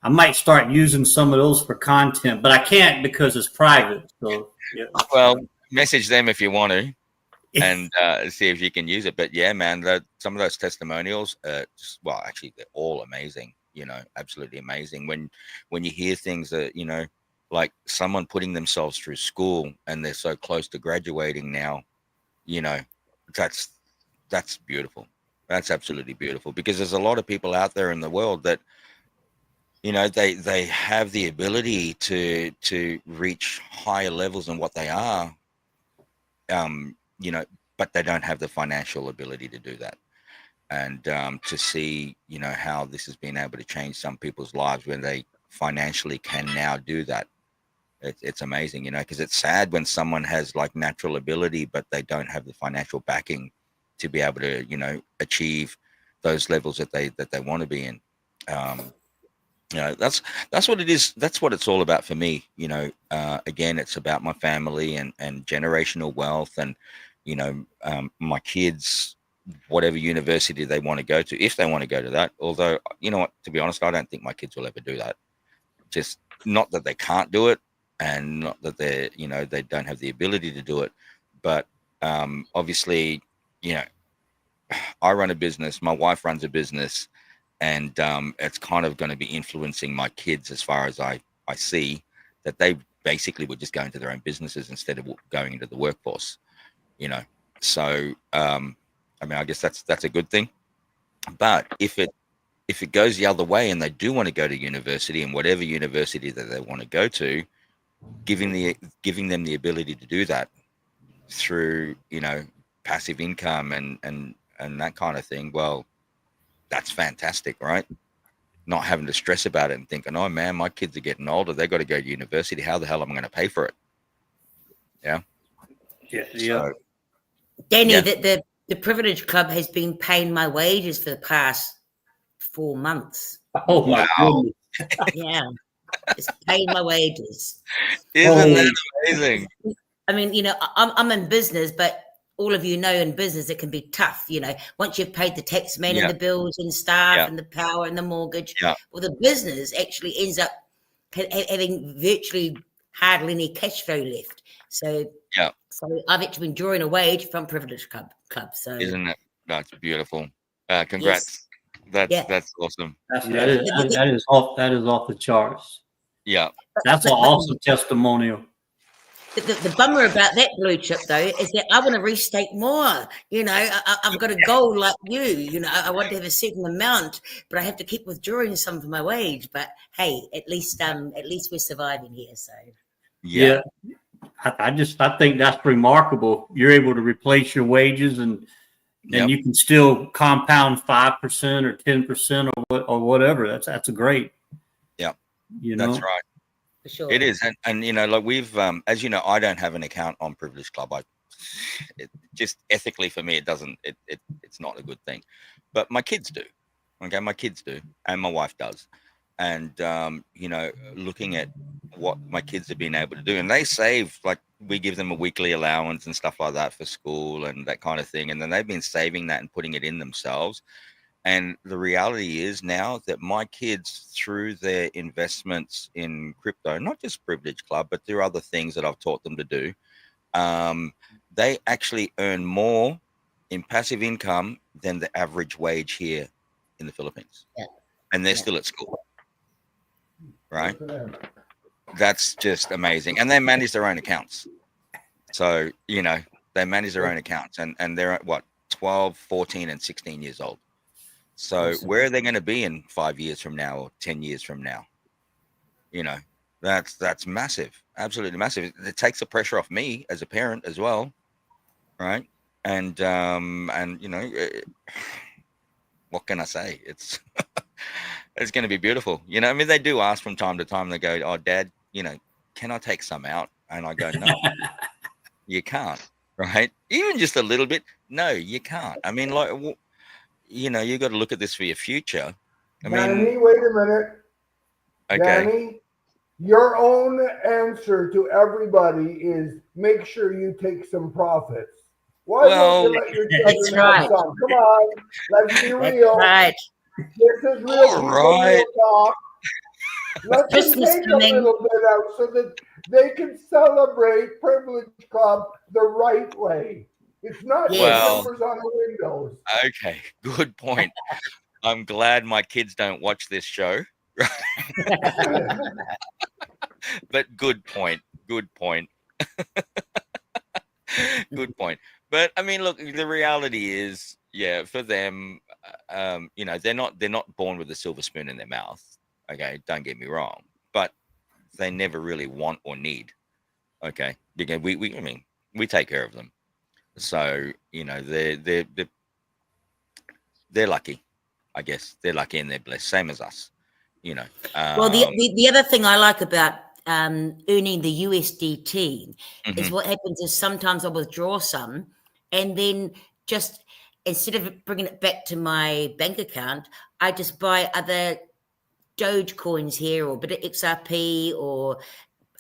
I might start using some of those for content, but I can't because it's private. So yeah.
Well, message them if you want to, and see if you can use it. But yeah, man, some of those testimonials, well, actually, they're all amazing. You know, absolutely amazing. When you hear things that, you know, like someone putting themselves through school and they're so close to graduating now, you know, that's beautiful. That's absolutely beautiful, because there's a lot of people out there in the world that, you know, they have the ability to reach higher levels than what they are, you know, but they don't have the financial ability to do that. And to see, you know, how this has been able to change some people's lives when they financially can now do that. It's amazing, you know, because it's sad when someone has like natural ability, but they don't have the financial backing to be able to, you know, achieve those levels that they want to be in. You know, that's what it is. That's what it's all about for me. You know, again, it's about my family and generational wealth, and, you know, my kids, whatever university they want to go to, if they want to go to that. Although, you know what, to be honest, I don't think my kids will ever do that. Just not that they can't do it, and not that they're, you know, they don't have the ability to do it, but obviously, you know, I run a business, my wife runs a business, and it's kind of going to be influencing my kids as far as I see that they basically would just go into their own businesses instead of going into the workforce, you know. So I mean, I guess that's a good thing. But if it goes the other way and they do want to go to university, and whatever university that they want to go to, giving them the ability to do that through, you know, passive income and that kind of thing, well, that's fantastic, right? Not having to stress about it and thinking, oh man, my kids are getting older, they got to go to university, how the hell am I going to pay for it? Yeah.
Yeah.
Danny,
Yeah.
the Privilege Club has been paying my wages for the past 4 months.
Oh my goodness.
Yeah, it's paying my wages.
Isn't that amazing?
I mean, you know, I'm in business, but all of you know, in business it can be tough. You know, once you've paid the tax man and the bills and staff and the power and the mortgage, well, the business actually ends up having virtually hardly any cash flow left. So so I've actually been drawing a wage from Privilege Club. So
isn't it? That's beautiful. Congrats.
Yes.
That's awesome.
That is off the charts.
Yeah.
That's an awesome testimonial.
The bummer about that blue chip, though, is that I want to restate more. You know, I've got a goal like you. You know, I want to have a certain amount, but I have to keep withdrawing some for my wage. But hey, at least we're surviving here. So
yeah. I think that's remarkable. You're able to replace your wages, and you can still compound 5% or 10% or whatever. That's a great.
Yeah,
you know,
that's right.
For sure.
It is, and you know, like we've, as you know, I don't have an account on Privilege Club. It just ethically for me, it's not a good thing, but my kids do. Okay, my kids do, and my wife does, and you know, looking at what my kids have been able to do, and they save, like we give them a weekly allowance and stuff like that for school and that kind of thing, and then they've been saving that and putting it in themselves. And the reality is now that my kids, through their investments in crypto, not just Privilege Club, but through other things that I've taught them to do, they actually earn more in passive income than the average wage here in the Philippines.
Yeah.
And they're still at school, right? That's just amazing. And they manage their own accounts. So, you know, they manage their own accounts, and they're at what, 12, 14, and 16 years old. So where are they going to be in 5 years from now or 10 years from now? You know, that's massive, absolutely massive. It takes the pressure off me as a parent as well, right? And you know, what can I say? It's it's going to be beautiful. You know, I mean, they do ask from time to time. They go, "Oh, Dad, you know, can I take some out?" And I go, "No, you can't." Right? Even just a little bit. No, you can't. I mean, like. You know, you got to look at this for your future. I mean,
Danny, wait a minute.
Okay.
Danny, your own answer to everybody is make sure you take some profits. Why don't you let your children have some? Come on, let's be real.
Right.
This is real real talk. Let them take a little bit out so that they can celebrate Privilege Club the right way. It's not just numbers on the windows.
Okay, good point. I'm glad my kids don't watch this show. But good point. Good point. Good point. But I mean, look, the reality is, yeah, for them, you know, they're not born with a silver spoon in their mouth. Okay, don't get me wrong, but they never really want or need. Okay, because I mean, we take care of them. So you know, they're lucky. I guess they're lucky and they're blessed, same as us. You know.
Well, the other thing I like about earning the USDT is
Mhm.
what happens is sometimes I withdraw some, and then just instead of bringing it back to my bank account, I just buy other Doge coins here, or a bit of XRP, or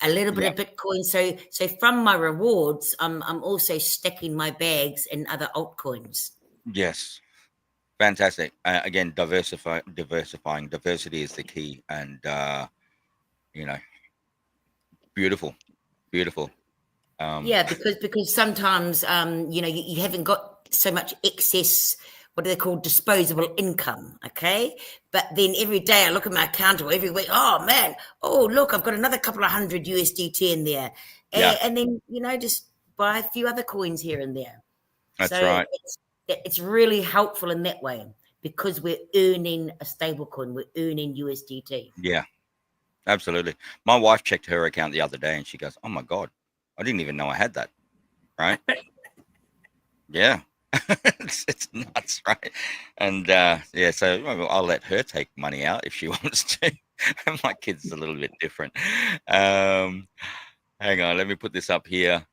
a little bit
Yeah.
of Bitcoin. So from my rewards, I'm also stacking my bags in other altcoins.
Yes. Fantastic. Again, diversifying. Diversity is the key, and you know, beautiful.
Yeah, because sometimes you know, you haven't got so much excess, what do they call, disposable income, okay? But then every day I look at my account, or every week, oh man, oh look, I've got another couple of hundred USDT in there.
Yeah.
And then, you know, just buy a few other coins here and there.
That's
So
right.
it's really helpful in that way, because we're earning a stable coin, we're earning USDT.
Yeah, absolutely. My wife checked her account the other day and she goes, "Oh my God, I didn't even know I had that." Right? Yeah. It's nuts, right? And yeah, so I'll let her take money out if she wants to. My kid's a little bit different. Hang on, let me put this up here.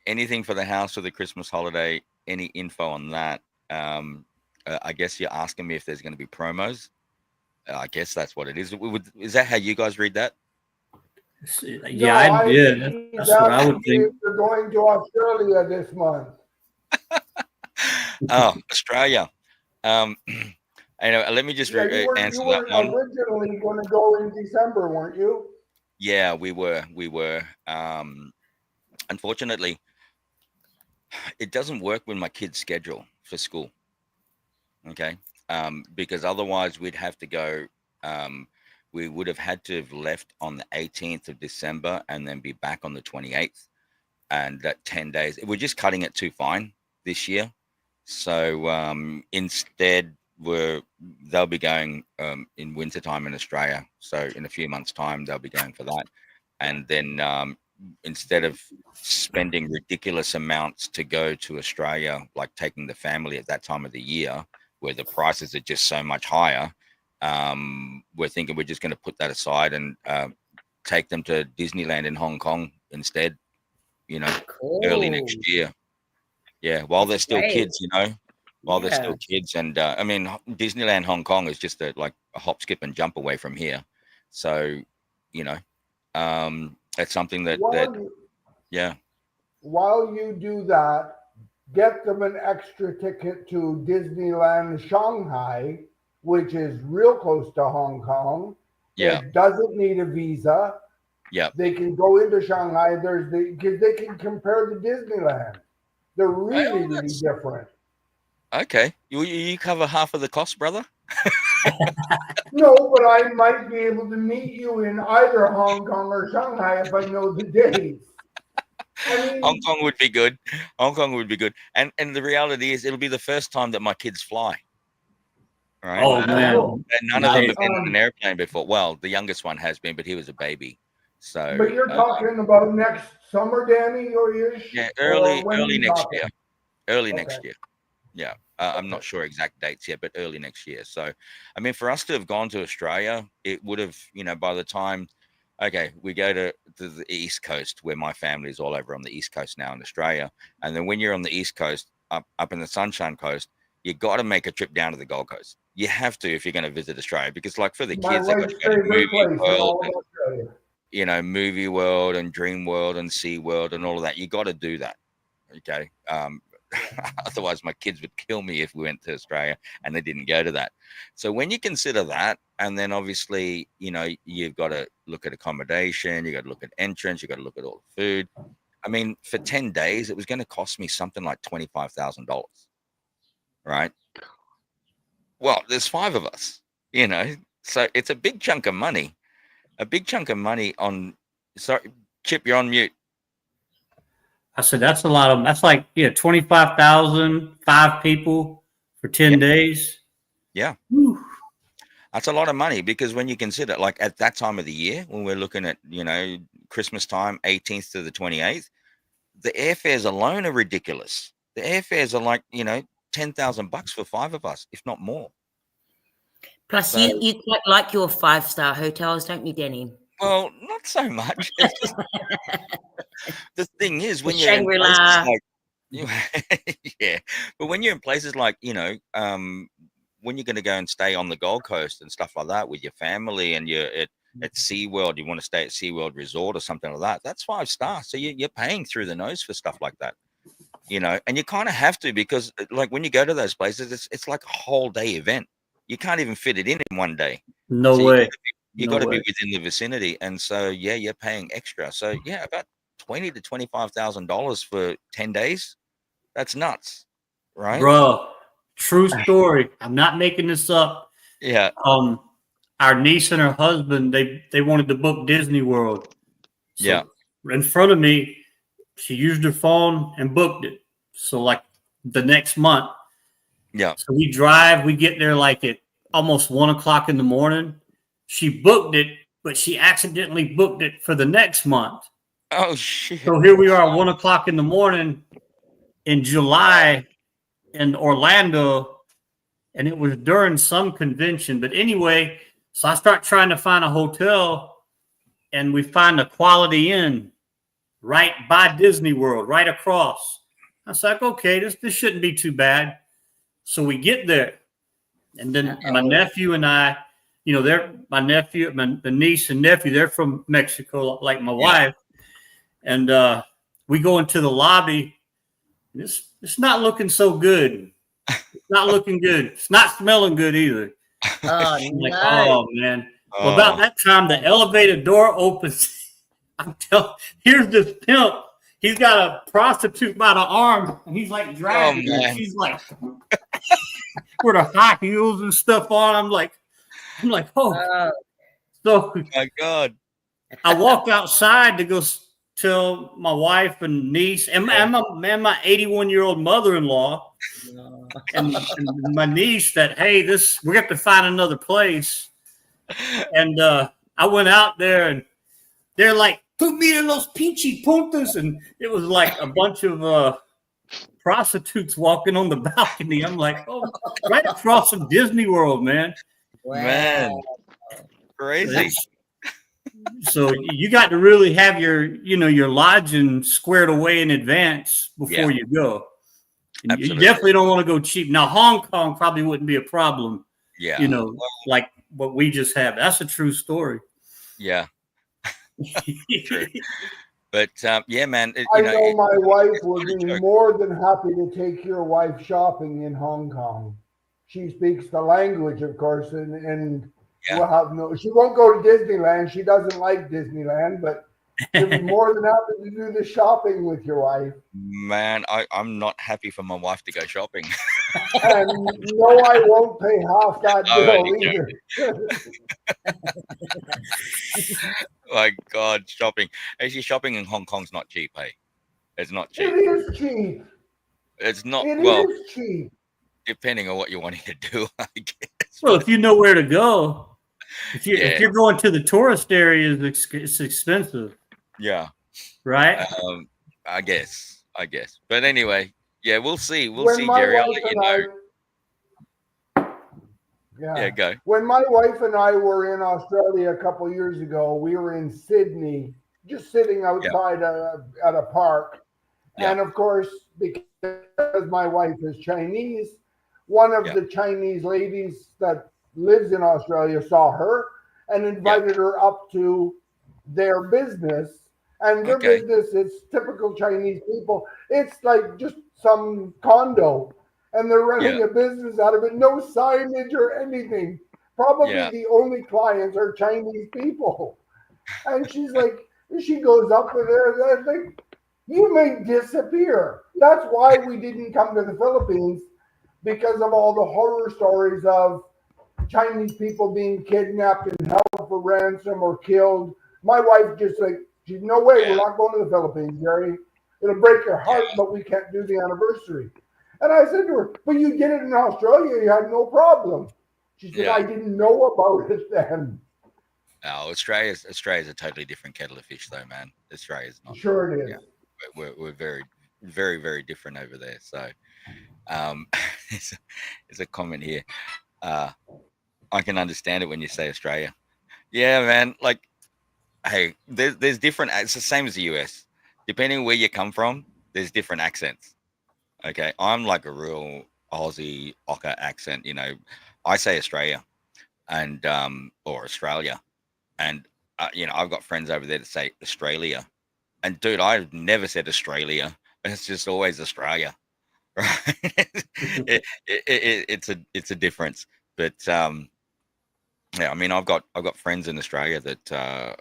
Anything for the house for the Christmas holiday? Any info on that? I guess you're asking me if there's going to be promos. I guess that's what it is. Is that how you guys read that?
Yeah, I did. That's what I would think.
You're going to Australia this month.
Oh, Australia. Let me just
Yeah,
answer
you were
that one.
originally going to go in December, weren't you?
Yeah, we were. Unfortunately, it doesn't work with my kid's schedule for school. Okay. Because otherwise we'd have to go. We would have had to have left on the 18th of December and then be back on the 28th. And that 10 days, we're just cutting it too fine this year. So instead, they'll be going in wintertime in Australia. So in a few months' time, they'll be going for that. And then instead of spending ridiculous amounts to go to Australia, like taking the family at that time of the year, where the prices are just so much higher, we're thinking we're just going to put that aside and take them to Disneyland in Hong Kong instead, you know, early next year. Yeah, while they're still kids, you know, while they're still kids. And I mean, Disneyland Hong Kong is just like a hop, skip, and jump away from here. So, you know, it's something that yeah.
While you do that, get them an extra ticket to Disneyland Shanghai, which is real close to Hong Kong.
Yeah.
It doesn't need a visa.
Yeah.
They can go into Shanghai. Because they can compare to Disneyland. They're really, really different.
Okay. You cover half of the cost, brother?
No, but I might be able to meet you in either Hong Kong or Shanghai if I know the dates. I mean,
Hong Kong would be good. Hong Kong would be good. And the reality is it'll be the first time that my kids fly. Right?
Oh, man.
And none of them have been in an airplane before. Well, the youngest one has been, but he was a baby. So
but you're talking about next summer, Danny, or
yeah, early next year. Early next year. Yeah. I'm not sure exact dates yet, but early next year. So, I mean, for us to have gone to Australia, it would have, you know, by the time, okay, we go to the East Coast, where my family is all over on the East Coast now in Australia. And then when you're on the East Coast, up in the Sunshine Coast, you got to make a trip down to the Gold Coast. You have to if you're going to visit Australia, because like for the kids, they got to go to Movie World, and, you know, Movie World and Dream World and Sea World and all of that. You got to do that. Okay. Otherwise my kids would kill me if we went to Australia and they didn't go to that. So when you consider that, and then obviously, you know, you've got to look at accommodation, you got to look at entrance, you got to look at all the food. I mean, for 10 days, it was going to cost me something like $25,000. Right. Well, there's 5 of us, you know, so it's a big chunk of money. a big chunk of money on. Sorry, Chip, you're on mute.
I said that's a lot of. That's like 25,000, 5 people for 10 days.
Yeah.
Whew.
That's a lot of money, because when you consider, like, at that time of the year, when we're looking at, Christmas time, 18th to the 28th, the airfares alone are ridiculous. The airfares are like, $10,000 for 5 of us, if not more.
Plus,
So,
you quite like your 5-star hotels, don't you, Denny?
well, not so much. It's just the thing is, when you're in
Shangri-La.
places like, yeah, but when you're in places like, when you're going to go and stay on the Gold Coast and stuff like that with your family, and you're at SeaWorld, you want to stay at SeaWorld Resort or something like that, that's 5 stars. So you're paying through the nose for stuff like that, and you kind of have to, because like when you go to those places, it's like a whole day event. You can't even fit it in one day.
No
So
way.
You got to be within the vicinity. And so, yeah, you're paying extra. So yeah, about $20,000 to $25,000 for 10 days. That's nuts. Right.
Bro, true story. I'm not making this up.
Yeah.
Our niece and her husband, they wanted to book Disney World. So
yeah.
In front of me, she used her phone and booked it. So like the next month.
Yeah.
So we get there like at almost 1 o'clock in the morning. She booked it, but she accidentally booked it for the next month.
Oh shit.
So here we are at 1 o'clock in the morning in July in Orlando, and it was during some convention. But anyway, so I start trying to find a hotel, and we find a Quality Inn right by Disney World, right across. I was like, okay, this shouldn't be too bad. So we get there, and then my nephew and I, the niece and nephew, they're from Mexico, like my wife, and we go into the lobby. It's not looking so good. It's not looking good. It's not smelling good either.
Oh,
like,
no.
oh man. Well, about that time, the elevator door opens. I'm telling. Here's this pimp. He's got a prostitute by the arm, and he's like dragging her. She's like with her high heels and stuff on. I'm like, oh. So,
oh my God.
I walk outside to go tell my wife and niece and my 81-year-old mother-in-law and my niece that, hey, we have to find another place. And I went out there, and they're like, put me in those peachy puntas, and it was like a bunch of prostitutes walking on the balcony. I'm like, oh, right across from Disney World, man.
Wow.
Man, crazy.
So you got to really have your lodging squared away in advance before you go. And you definitely don't want to go cheap. Now, Hong Kong probably wouldn't be a problem.
Yeah.
Like what we just have. That's a true story.
Yeah. True. But yeah, man.
I know my wife would be more than happy to take your wife shopping in Hong Kong. She speaks the language, of course, and we'll have she won't go to Disneyland. She doesn't like Disneyland, but she'll be more than happy to do the shopping with your wife.
Man, I'm not happy for my wife to go shopping.
And no, I won't pay half that bill either.
My God, shopping. Actually, shopping in Hong Kong's not cheap, hey? It's not cheap.
It is cheap.
It's not.
It
well,
is cheap.
Depending on what you're wanting to do, I guess.
Well, if you know where to go, if you're going to the tourist areas, it's expensive.
Yeah.
Right.
I guess. But anyway, yeah, we'll see. We'll see, Jerry. I'll let you know. Yeah, go.
When my wife and I were in Australia a couple of years ago, we were in Sydney, just sitting outside at a park. And of course, because my wife is Chinese, one of the Chinese ladies that lives in Australia saw her and invited her up to their business. And their business is typical Chinese people. It's like just some condo. And they're running a business out of it. No signage or anything. Probably the only clients are Chinese people. And she's like, she goes up to there. Like, you may disappear. That's why we didn't come to the Philippines, because of all the horror stories of Chinese people being kidnapped and held for ransom or killed. My wife just like, she's no way, we're not going to the Philippines, Jerry. It'll break your heart, but we can't do the anniversary. And I said to her, but you did it in Australia, you had no problem. She said, I didn't know about it then.
Oh, Australia's a totally different kettle of fish, though, man. Australia's not.
Sure it is.
Yeah, we're very, very, very different over there. So, there's a comment here. I can understand it when you say Australia. Yeah, man. Like, hey, there's different. It's the same as the US. Depending on where you come from, there's different accents. Okay, I'm like a real Aussie Ocker accent. You know, I say Australia, and or Australia, and you know, I've got friends over there that say Australia, and dude, I've never said Australia. It's just always Australia, right? It's a difference, but yeah, I mean, I've got friends in Australia that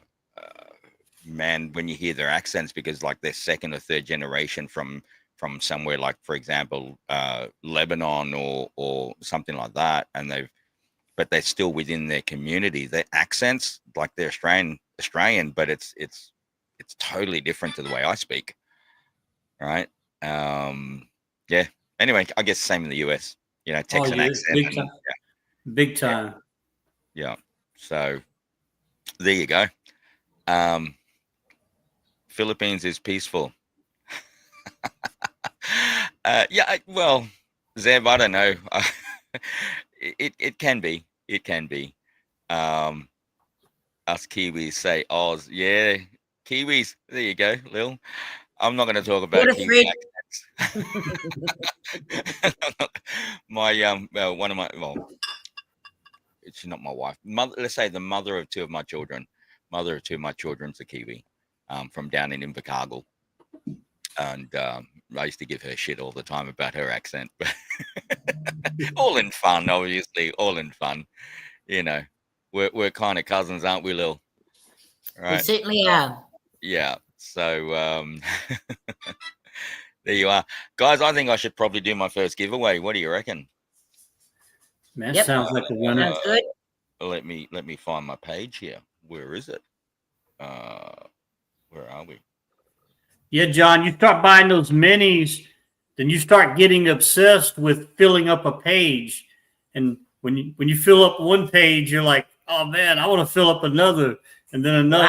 man, when you hear their accents, because like they're second or third generation from somewhere like, for example, Lebanon or something like that, and but they're still within their community. Their accents, like they're Australian, but it's totally different to the way I speak, right? Yeah. Anyway, I guess same in the US. You know, Texan accent.
Big time. Big time.
Yeah. So there you go. Philippines is peaceful. Yeah, well, Zeb, I don't know. It can be. It can be. Us Kiwis say Oz. Yeah, Kiwis. There you go, Lil. I'm not going to talk about Kiwi accents. She's not my wife. Let's say the mother of two of my children. Mother of two of my children's a Kiwi, from down in Invercargill. And I used to give her shit all the time about her accent, but all in fun, obviously, all in fun. You know, we're kind of cousins, aren't we, Lil? Right?
We certainly are.
Yeah. So there you are, guys. I think I should probably do my first giveaway. What do you reckon?
Man, sounds like a winner.
Sounds good.
Let me find my page here. Where is it? Where are we?
Yeah, John, you start buying those minis, then you start getting obsessed with filling up a page. And when you fill up one page, you're like, oh man, I want to fill up another, and then another.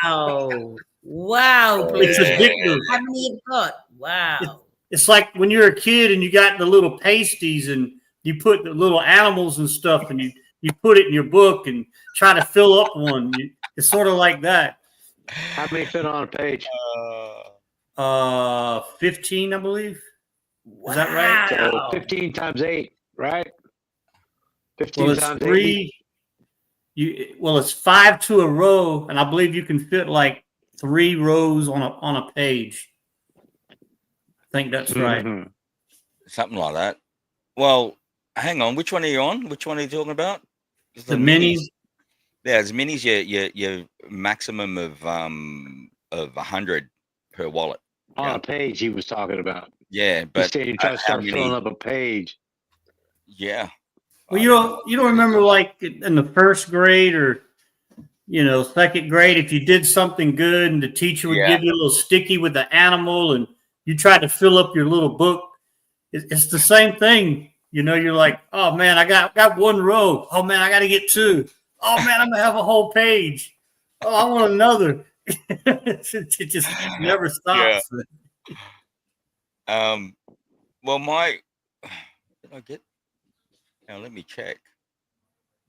Wow. Wow.
It's addictive.
How many you got? Wow.
It's like when you're a kid and you got the little pasties and you put the little animals and stuff, and you put it in your book and try to fill up one. It's sort of like that.
How many fit on a page?
15, I believe. Is that right?
So 15 times 8, right? 15
Well,
times
3. It's 5 to a row, and I believe you can fit like 3 rows on a page. I think that's right.
Something like that. Well, hang on. Which one are you on? Which one are you talking about?
The minis.
Yeah, as minis, your maximum of 100 per wallet.
On a page he was talking about.
Yeah, but
you try to start filling up a page.
Yeah.
Well, you don't remember, like in the first grade or second grade, if you did something good and the teacher would give you a little sticky with the animal and you tried to fill up your little book. It's the same thing. You're like, oh man, I got 1 row. Oh man, I got to get 2. Oh man, I'm gonna have a whole page. Oh, I want another. It just never stops.
Yeah. Well, did I get? Now let me check.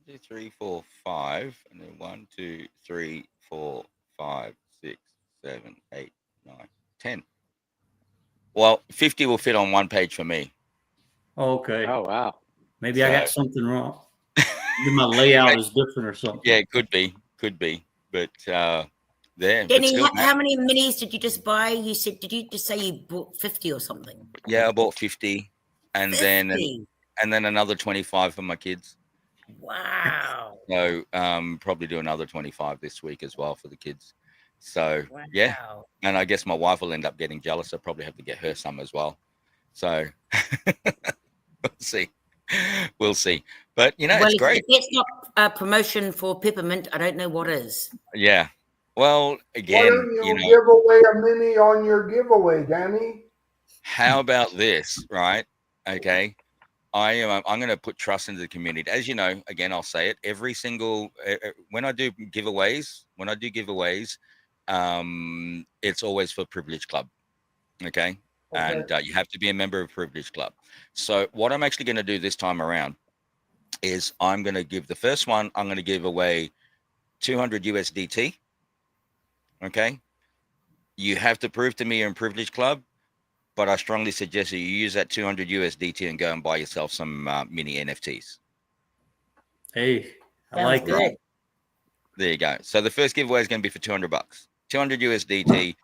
2, 3, 4, 5, and then 1, 2, 3, 4, 5, 6, 7, 8, 9, 10. Well, 50 will fit on 1 page for me.
Okay.
Oh wow.
Maybe I got something wrong. Maybe my layout is different or something.
Yeah, it could be. But there.
Denny, how many minis did you just buy? You said, did you just say you bought 50 or something?
Yeah, I bought 50, and
50?
then another 25 for my kids.
Wow.
So probably do another 25 this week as well for the kids. So yeah, and I guess my wife will end up getting jealous. I'll probably have to get her some as well. So we'll see. We'll see. But, you know,
Well,
it's great.
if that's not a promotion for Peppermint, I don't know what is.
Yeah. Well,
Why
again,
don't
you
you
know,
give away a mini on your giveaway, Danny?
how about this, right? Okay. I'm going to put trust into the community. As you know, again, I'll say it every single, when I do giveaways, it's always for Privilege Club. Okay. And you have to be a member of Privilege Club. So what I'm actually going to do this time around is I'm going to give the first one, I'm going to give away 200 USDT. Okay. You have to prove to me you're in Privilege Club, but I strongly suggest that you use that 200 USDT and go and buy yourself some mini NFTs.
Hey, I
Sounds
like
good.
it.
There you go. So the first giveaway is going to be for $200, 200 USDT.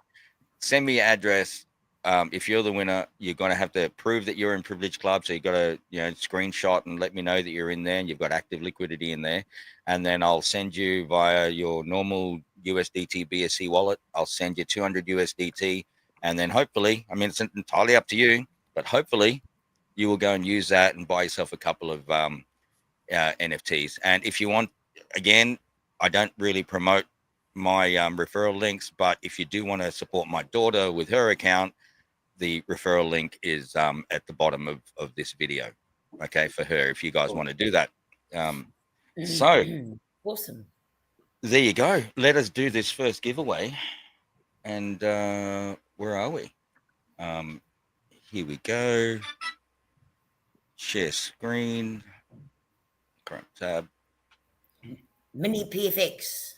Send me your address. If you're the winner, you're going to have to prove that you're in Privilege Club. So you got to, screenshot and let me know that you're in there and you've got active liquidity in there. And then I'll send you via your normal USDT BSC wallet. I'll send you 200 USDT. And then hopefully, I mean, it's entirely up to you, but hopefully you will go and use that and buy yourself a couple of NFTs. And if you want, again, I don't really promote my referral links, but if you do want to support my daughter with her account, the referral link is at the bottom of this video. Okay, for her, if you guys want to do that. So
Awesome.
there you go. Let us do this first giveaway. And where are we? Here we go. Share screen. Current tab.
Mini PFX.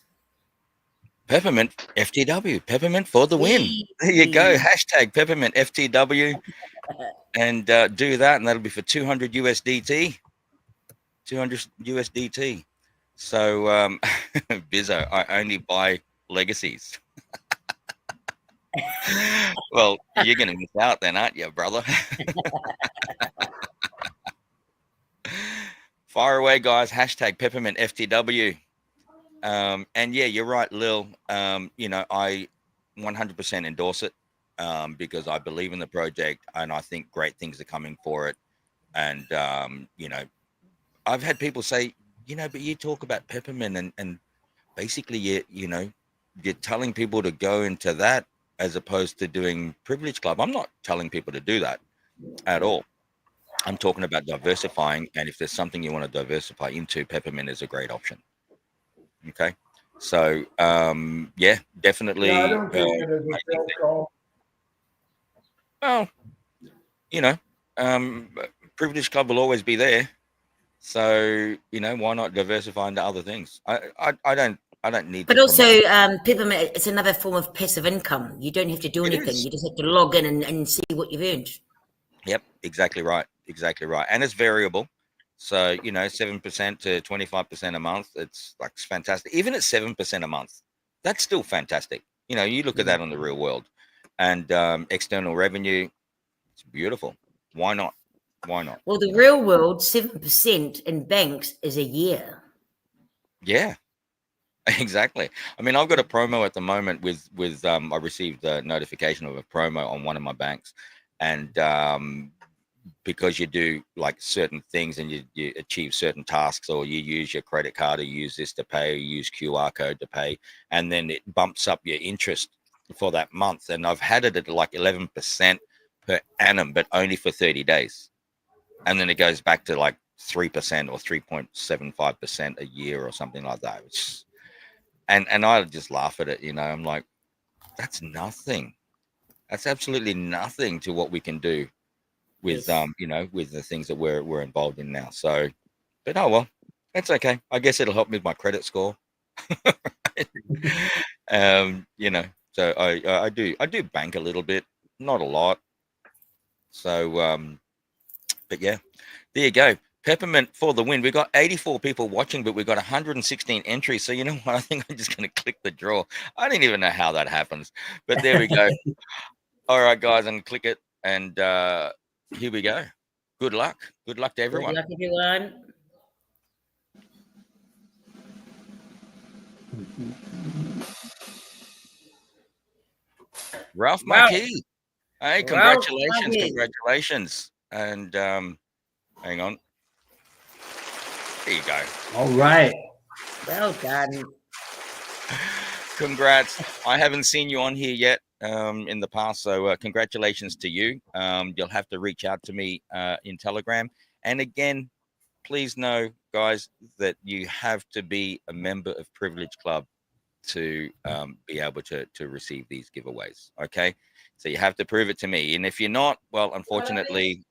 Peppermint FTW. Peppermint for the win. There you go. Hashtag Peppermint FTW. And do that, and that'll be for 200 USDT. 200 USDT. So, Bizzo, I only buy legacies. Well, you're going to miss out then, aren't you, brother? Fire away, guys. Hashtag Peppermint FTW. And yeah, you're right, Lil. I 100% endorse it because I believe in the project and I think great things are coming for it. And, I've had people say, but you talk about Peppermint and basically, you're telling people to go into that as opposed to doing Privilege Club. I'm not telling people to do that at all. I'm talking about diversifying. And if there's something you want to diversify into, Peppermint is a great option. Okay. So, yeah, definitely.
Yeah, I don't take it as a sales call.
Well, Privilege Club will always be there. So, why not diversify into other things? I don't need.
But also, Peppermint, it's another form of passive income. You don't have to do anything. You just have to log in and see what you've earned.
Yep, exactly right. Exactly right. And it's variable. So, 7% to 25% a month, it's like fantastic. Even at 7% a month, that's still fantastic. You look at that on the real world and external revenue, it's beautiful. Why not? Why not?
Well, the real world, 7% in banks is a year.
Yeah, exactly. I mean, I've got a promo at the moment with I received a notification of a promo on one of my banks, and because you do like certain things and you achieve certain tasks, or you use your credit card, or use this to pay, or use QR code to pay, and then it bumps up your interest for that month. And I've had it at like 11% per annum, but only for 30 days. And then it goes back to like 3% or 3.75% a year or something like that. And I just laugh at it, I'm like, that's nothing. That's absolutely nothing to what we can do with with the things that we're involved in now. So, but oh well, that's okay. I guess it'll help me with my credit score. So I do bank a little bit, not a lot. So but yeah, there you go. Peppermint for the win. We got 84 people watching, but we got 116 entries. So you know what? I think I'm just going to click the draw. I don't even know how that happens, but there we go. All right, guys, and click it, and here we go. Good luck. Good luck to everyone.
Good luck, everyone.
Ralph Marquis. Hey, congratulations. Congratulations. And hang on. There you go.
All right.
Well done.
Congrats. I haven't seen you on here yet in the past, so congratulations to you. You'll have to reach out to me in Telegram. And again, please know, guys, that you have to be a member of Privilege Club to be able to receive these giveaways. Okay, so you have to prove it to me. And if you're not, well, unfortunately,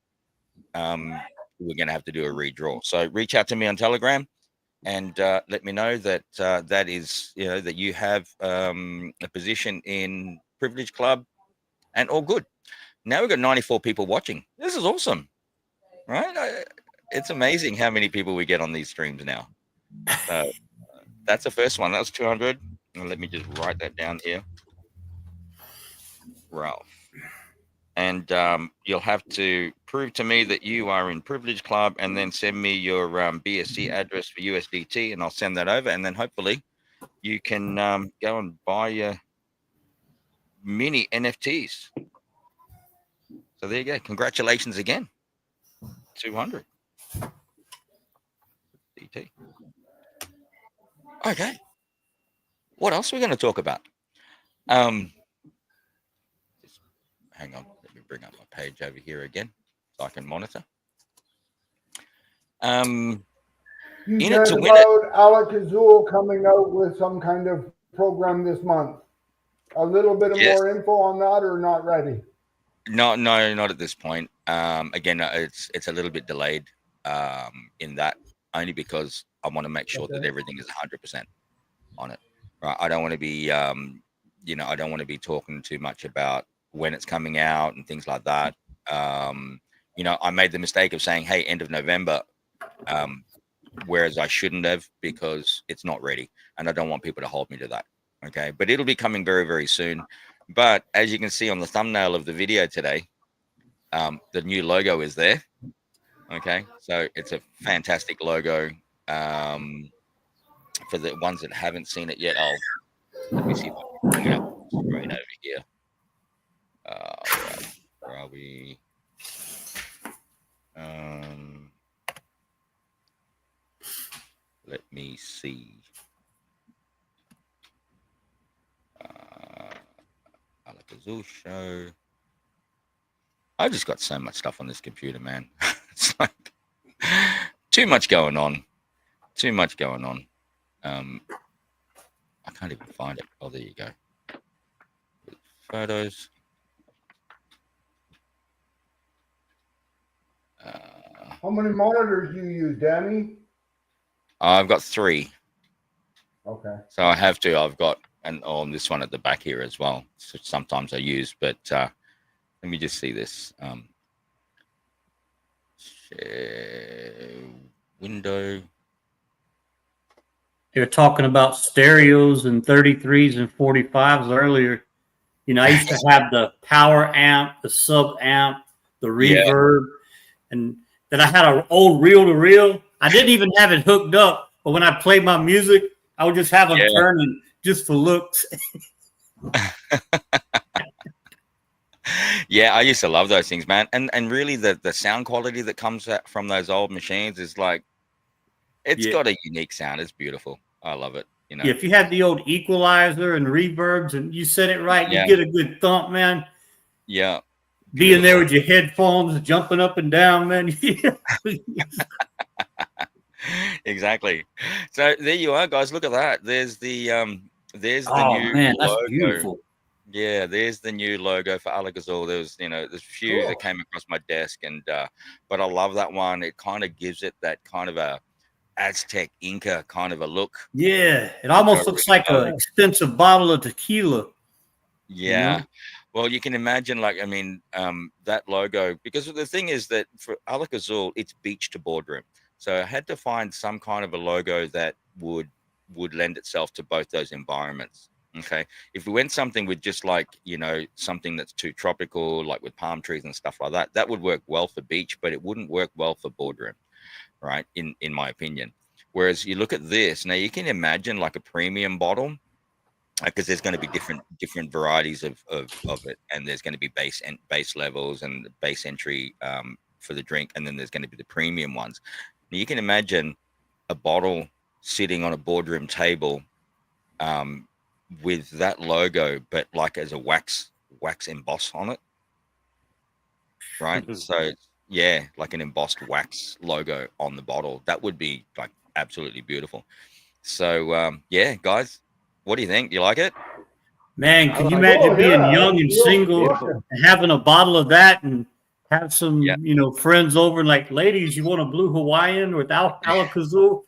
we're going to have to do a redraw. So reach out to me on Telegram and let me know that that is, that you have a position in Privilege Club, and all good. Now we've got 94 people watching. This is awesome, right? It's amazing how many people we get on these streams now. So that's the first one. That was 200. And let me just write that down here. Ralph. And you'll have to prove to me that you are in Privilege Club, and then send me your BSC address for USDT, and I'll send that over. And then hopefully you can go and buy your mini NFTs. So there you go. Congratulations again. 200. DT. Okay. What else are we going to talk about? Just hang on. Let me bring up my page over here again so I can monitor.
You
In it
said
to win it.
about Alak-Azul coming out with some kind of program this month. A little bit of
Yes.
more info on that, or not ready?
No, not at this point. Again, it's a little bit delayed in that, only because I want to make sure that everything is 100% on it. Right? I don't want to be, I don't want to be talking too much about when it's coming out and things like that. I made the mistake of saying, hey, end of November, whereas I shouldn't have, because it's not ready, and I don't want people to hold me to that. Okay, but it'll be coming very, very soon. But as you can see on the thumbnail of the video today, the new logo is there. Okay, so it's a fantastic logo. For the ones that haven't seen it yet, let me see if I can bring it up straight over here. Where are we? Let me see. Alak-Azul Show. I just got so much stuff on this computer, man. It's like too much going on. Too much going on. I can't even find it. Oh, there you go. Photos.
How many monitors do you use, Danny?
I've got 3.
Okay.
So I have to. I've got on this one at the back here as well. So sometimes I use, but let me just see this. Share window.
They were talking about stereos and 33s and 45s earlier. I used to have the power amp, the sub amp, the reverb, and then I had an old reel-to-reel. I didn't even have it hooked up, but when I played my music, I would just have them turning just for looks.
Yeah, I used to love those things, man. And really the sound quality that comes from those old machines is like, it's got a unique sound. It's beautiful. I love it.
Yeah, if you had the old equalizer and reverbs and you said it right, you get a good thump, man.
Yeah.
Being there with your headphones, jumping up and down, man.
Exactly. So there you are, guys. Look at that. There's the new
man, that's
logo.
beautiful.
Yeah, there's the new logo for Alak-Azul. There's a few that came across my desk, and but I love that one. It kind of gives it that kind of a Aztec Inca kind of a look.
Yeah, it almost looks like an expensive bottle of tequila.
Yeah. Well, you can imagine, like, I mean, that logo, because the thing is that for Alak-Azul, it's beach to boardroom. So I had to find some kind of a logo that would lend itself to both those environments. Okay. If we went something with just like, something that's too tropical, like with palm trees and stuff like that, that would work well for beach, but it wouldn't work well for boardroom, right? In my opinion. Whereas you look at this, now you can imagine like a premium bottle, because there's going to be different varieties of it, and there's going to be base levels and base entry for the drink, and then there's going to be the premium ones. Now you can imagine a bottle sitting on a boardroom table with that logo, but like as a wax emboss on it, right? So yeah, like an embossed wax logo on the bottle. That would be like absolutely beautiful. So yeah, guys, what do you think? Do you like it?
Man, can you
like it.
imagine being
yeah,
young and
it's
single
beautiful.
and having a bottle of that and have some,
Yeah.
you know, friends over and like, ladies, you want a blue Hawaiian without Alak-Azul?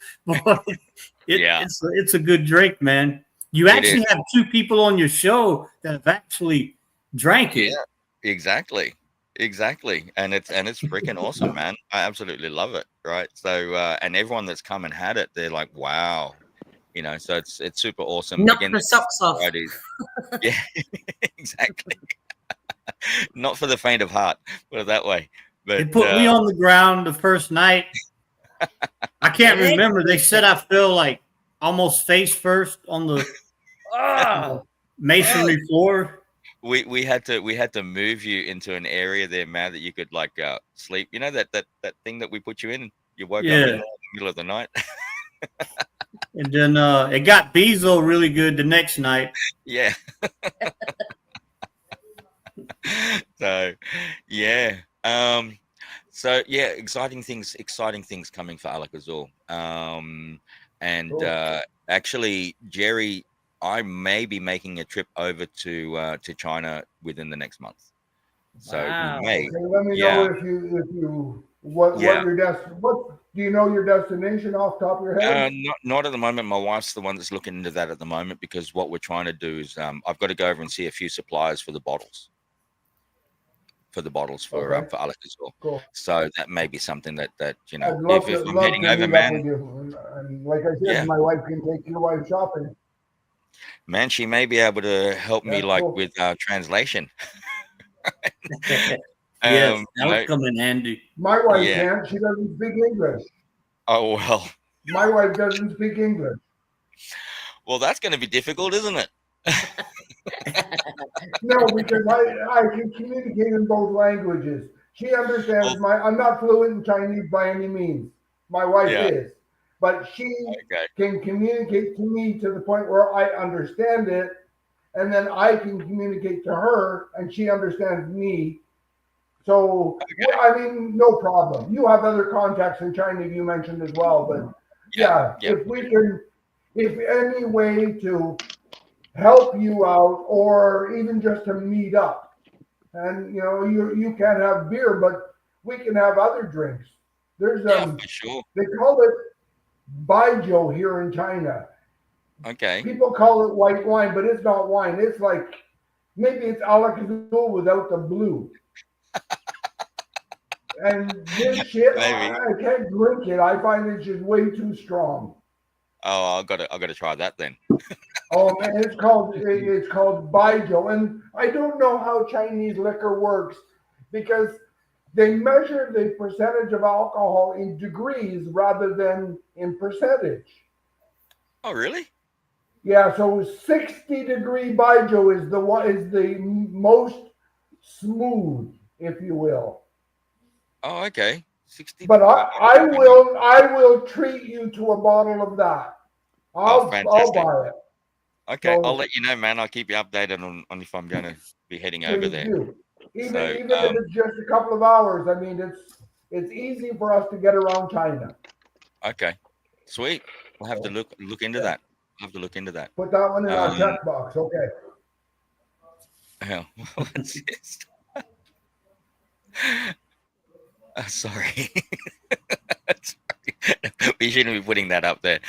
Yeah.
It's a good drink, man. You actually have two people on your show that have actually drank it.
Yeah, exactly. And it's freaking awesome, man. I absolutely love it. Right. So and everyone that's come and had it, they're like, wow. You know, so it's super awesome.
Knock
Again,
the socks off.
yeah, exactly. Not for the faint of heart, put it that way. But
They put me on the ground the first night. I can't remember. They said I fell like almost face first on the masonry floor.
We had to move you into an area there, man, that you could like sleep. You know that thing that we put you in. You woke up in the middle of the night.
And then it got Bezo really good the next night.
Yeah. So yeah. So yeah, exciting things coming for Alak-Azul. Actually, Jerry, I may be making a trip over to China within the next month. So
Wow.
we may.
Okay, let me know if you what your what do you know your destination off the top of your head?
Not at the moment. My wife's the one that's looking into that at the moment, because what we're trying to do is I've got to go over and see a few suppliers for the bottles. For Alak-Azul.
Cool.
So that may be something that you know,
I'd love
if
to,
I'm
love
heading
to
over,
meet
man.
up with you. And like I said,
Yeah.
my wife can take your wife shopping.
Man, she may be able to help me
That's
like
cool.
with translation.
Yes, that would come in handy.
My wife can't. She doesn't speak English.
Oh well.
My wife doesn't speak English.
Well, that's going to be difficult, isn't it?
No, because I can communicate in both languages. She understands I'm not fluent in Chinese by any means. My wife is. But she can communicate to me to the point where I understand it, and then I can communicate to her, and she understands me. So, I mean, no problem. You have other contacts in China you mentioned as well, but if we can, if any way to help you out, or even just to meet up, and you know, you can't have beer, but we can have other drinks. There's
for sure.
They call it baijiu here in China.
Okay.
People call it white wine, but it's not wine. It's like, maybe it's Alak-Azul without the blue. And this shit, I can't drink it. I find it's just way too strong.
Oh, I got to try that then.
Oh man, it's called baijiu, and I don't know how Chinese liquor works, because they measure the percentage of alcohol in degrees rather than in percentage.
Oh, really?
Yeah, so 60-degree baijiu is the most smooth, if you will.
Oh, okay. 60.
But I will treat you to a bottle of that. I'll buy it.
Okay, so, I'll let you know, man. I'll keep you updated on if I'm going to be heading over there.
Even if it's just a couple of hours. I mean, it's easy for us to get around China.
Okay, sweet. We'll have to look into that. I'll have to look into that.
Put that one in our checkbox. Okay.
Hell, what's this? Sorry. We shouldn't be putting that up there.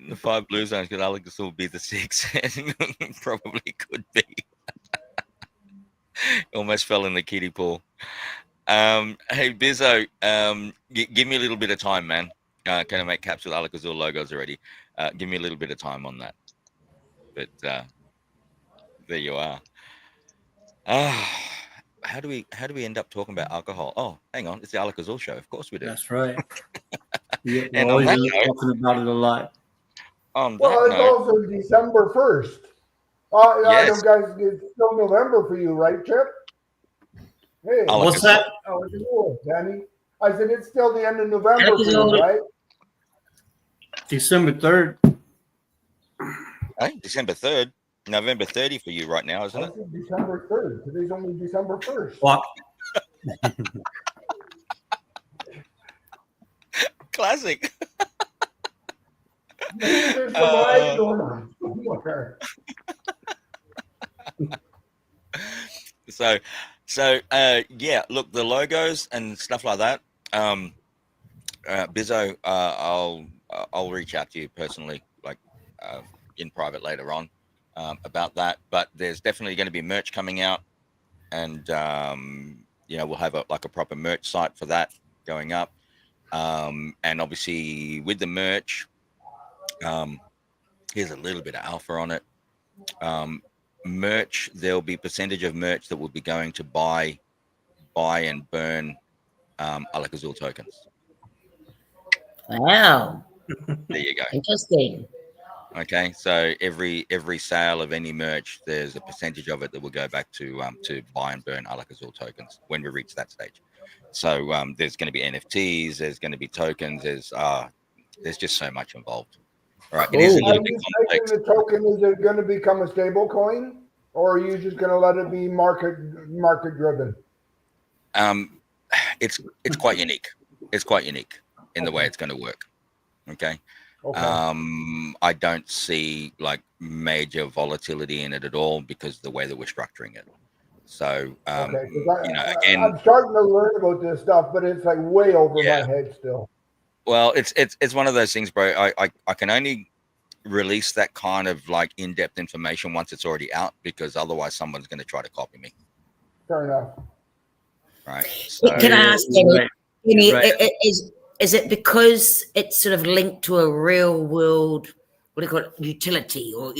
The 5 blue zones could Alak-Azul be the 6. Probably could be. Almost fell in the kiddie pool. Hey Bizzo, give me a little bit of time, man. Can I make caps with Alak-Azul logos already? Give me a little bit of time on that. But there you are. How do we end up talking about alcohol? Oh, hang on, it's the Alak-Azul Show. Of course we do.
That's right. We're
and
always talking about it a lot.
Well, it's also December 1st. I know, guys, it's still November for you, right, Chip? Hey,
what's that?
How is it going, Danny? I said it's still the end of November for you, right?
December 3rd.
Hey, December 3rd, November 30 for you right now, isn't it?
December 3rd. Today's only December 1st.
What?
Classic.
Maybe there's some light going on somewhere.
So yeah, look, the logos and stuff like that. Bizzo, I'll reach out to you personally, like in private later on, about that. But there's definitely going to be merch coming out, and you know, we'll have a proper merch site for that going up. And obviously with the merch, here's a little bit of alpha on it. Merch, there'll be percentage of merch that will be going to buy and burn Alak-Azul tokens.
Wow.
There you go.
Interesting.
Okay, so every sale of any merch, there's a percentage of it that will go back to buy and burn Alak-Azul tokens when we reach that stage. So there's going to be NFTs, there's going to be tokens, there's just so much involved. All right, it is a little bit complex.
The token, is it going to become a stable coin, or are you just going to let it be market driven?
It's quite unique. It's quite unique in the way it's going to work. Okay. I don't see like major volatility in it at all because of the way that we're structuring it. So you know, again,
I'm starting to learn about this stuff, but it's like way over my head still.
Well, it's one of those things, bro. I can only release that kind of like in-depth information once it's already out, because otherwise someone's going to try to copy me.
Fair enough.
Right. So,
can I ask Jenny, is it because it's sort of linked to a real world, what do you call it, utility, or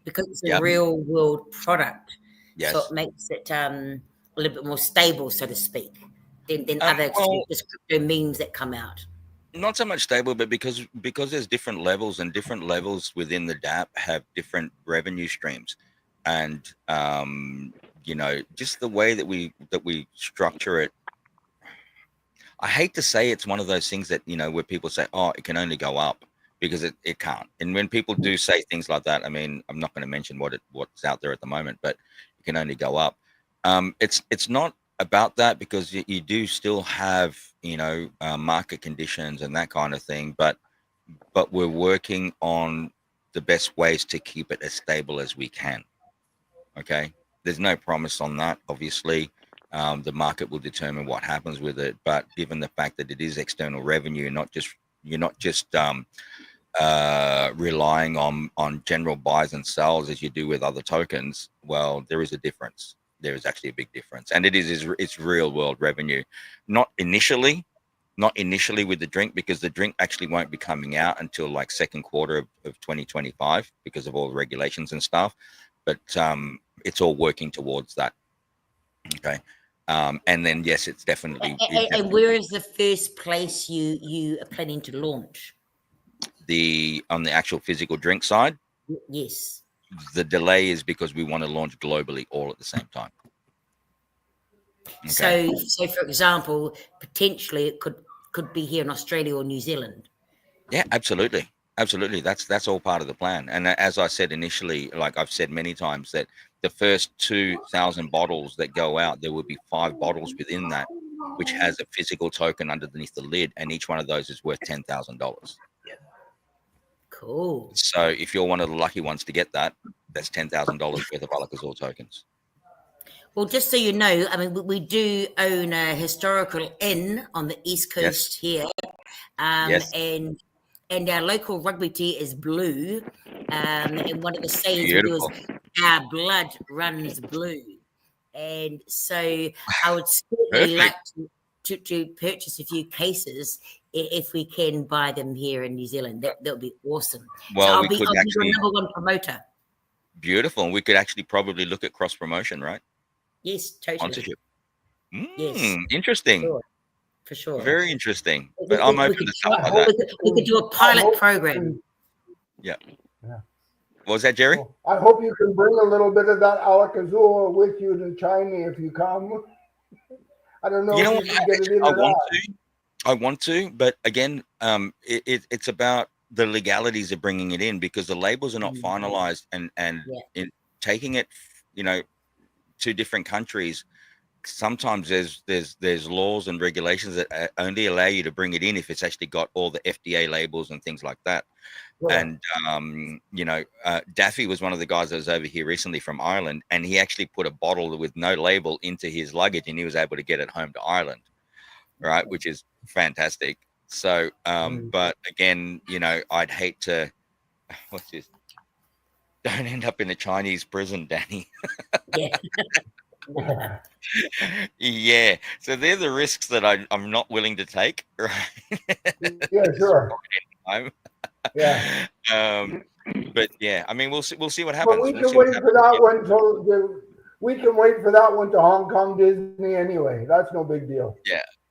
because it's a real world product?
Yes.
So it makes it a little bit more stable, so to speak, than other just crypto memes that come out.
Not so much stable, but because there's different levels, and different levels within the DApp have different revenue streams, and you know, just the way that we structure it. I hate to say it's one of those things that, you know, where people say, oh, it can only go up, because it can't. And when people do say things like that, I mean, I'm not going to mention what's out there at the moment, but it can only go up. It's not about that, because you do still have, you know, market conditions and that kind of thing, but we're working on the best ways to keep it as stable as we can. Okay, there's no promise on that, obviously. The market will determine what happens with it, but given the fact that it is external revenue, you're not just relying on general buys and sells as you do with other tokens. Well, there is a difference. There is actually a big difference, and it's real world revenue. Not initially with the drink, because the drink actually won't be coming out until like second quarter of 2025 because of all the regulations and stuff. But it's all working towards that. Okay. And then yes, it's definitely.
And where is the first place you are planning to launch?
On the actual physical drink side?
Yes.
The delay is because we want to launch globally all at the same time. Okay.
So for example, potentially it could be here in Australia or New Zealand.
Yeah, absolutely. That's all part of the plan. And as I said initially, like I've said many times, that the first 2,000 bottles that go out, there will be 5 bottles within that which has a physical token underneath the lid, and each one of those is worth $10,000.
Cool.
So if you're one of the lucky ones to get that, that's $10,000 worth of Alak-Azul tokens.
Well, just so you know, I mean, we do own a historical inn on the East Coast here. And our local rugby tee is blue. And one of the sayings we do is, our blood runs blue. And so I would certainly like to purchase a few cases if we can buy them here in New Zealand. That would be awesome.
Well,
so I'll be your number one promoter.
Beautiful. And we could actually probably look at cross promotion, right?
Yes, totally.
Sponsorship.
Yes.
Interesting.
For sure.
Very interesting. But I'm open to stuff like that.
We could do a pilot program.
Yeah. What was that, Jerry?
I hope you can bring a little bit of that Alak-Azul with you to China if you come. I don't know if you can get it in or not.
I want to, but again, it's about the legalities of bringing it in, because the labels are not finalized, and in taking it, you know, to different countries. Sometimes there's laws and regulations that only allow you to bring it in if it's actually got all the FDA labels and things like that. And you know, Daffy was one of the guys that was over here recently from Ireland, and he actually put a bottle with no label into his luggage, and he was able to get it home to Ireland, right? Which is fantastic. So, but again, you know, I'd hate to, what's this? Don't end up in a Chinese prison, Danny. Yeah. So they're the risks that I'm not willing to take, right?
Yeah, sure.
Yeah. But yeah, I mean, we'll see what happens.
But we can wait for that one till we can wait for that one to Hong Kong Disney anyway. That's no big deal.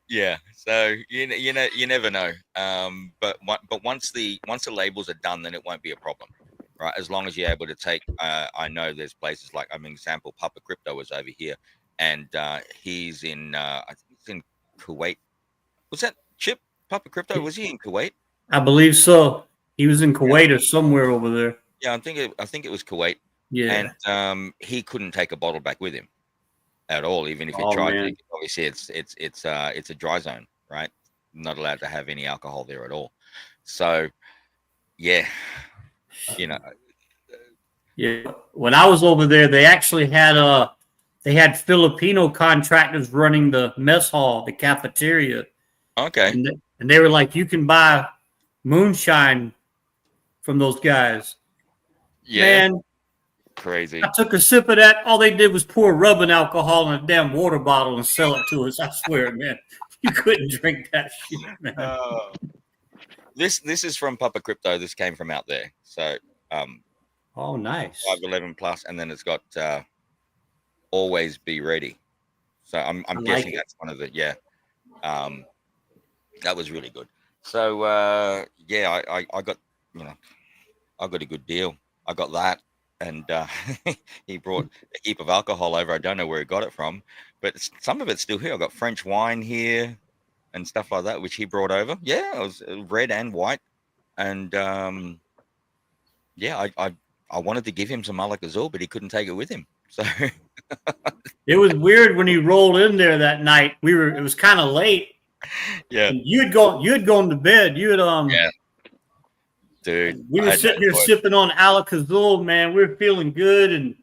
Yeah. So you never know. But once the labels are done, then it won't be a problem, right? As long as you're able to take. I know there's places like, I mean, example, Papa Crypto was over here, and he's in I think he's in Kuwait. Was that Chip? Papa Crypto, was he in Kuwait?
I believe so. He was in Kuwait or somewhere over there.
Yeah, I think it was Kuwait.
Yeah.
And he couldn't take a bottle back with him at all, even if he tried to. Obviously, it's a dry zone, right? Not allowed to have any alcohol there at all. So, yeah, you know.
Yeah. When I was over there, they actually had Filipino contractors running the mess hall, the cafeteria.
Okay.
And they were like, you can buy moonshine from those guys.
Yeah.
Man,
crazy.
I took a sip of that. All they did was pour rubbing alcohol in a damn water bottle and sell it to us. I swear, man. You couldn't drink that shit, man.
This is from Papa Crypto. This came from out there. So
oh, nice.
511 plus, and then it's got always be ready. So I'm guessing that's one of the that was really good. So yeah, I got, you know, I got a good deal. I got that, and he brought a heap of alcohol over. I don't know where he got it from, but some of it's still here. I got French wine here and stuff like that, which he brought over. Yeah, it was red and white, and yeah, I wanted to give him some Alak-Azul, but he couldn't take it with him. So
it was weird when he rolled in there that night. It was kind of late.
Yeah.
And you had gone to bed. You had
yeah. Dude.
We were sitting here sipping on Alak-Azul, man. We were feeling good, and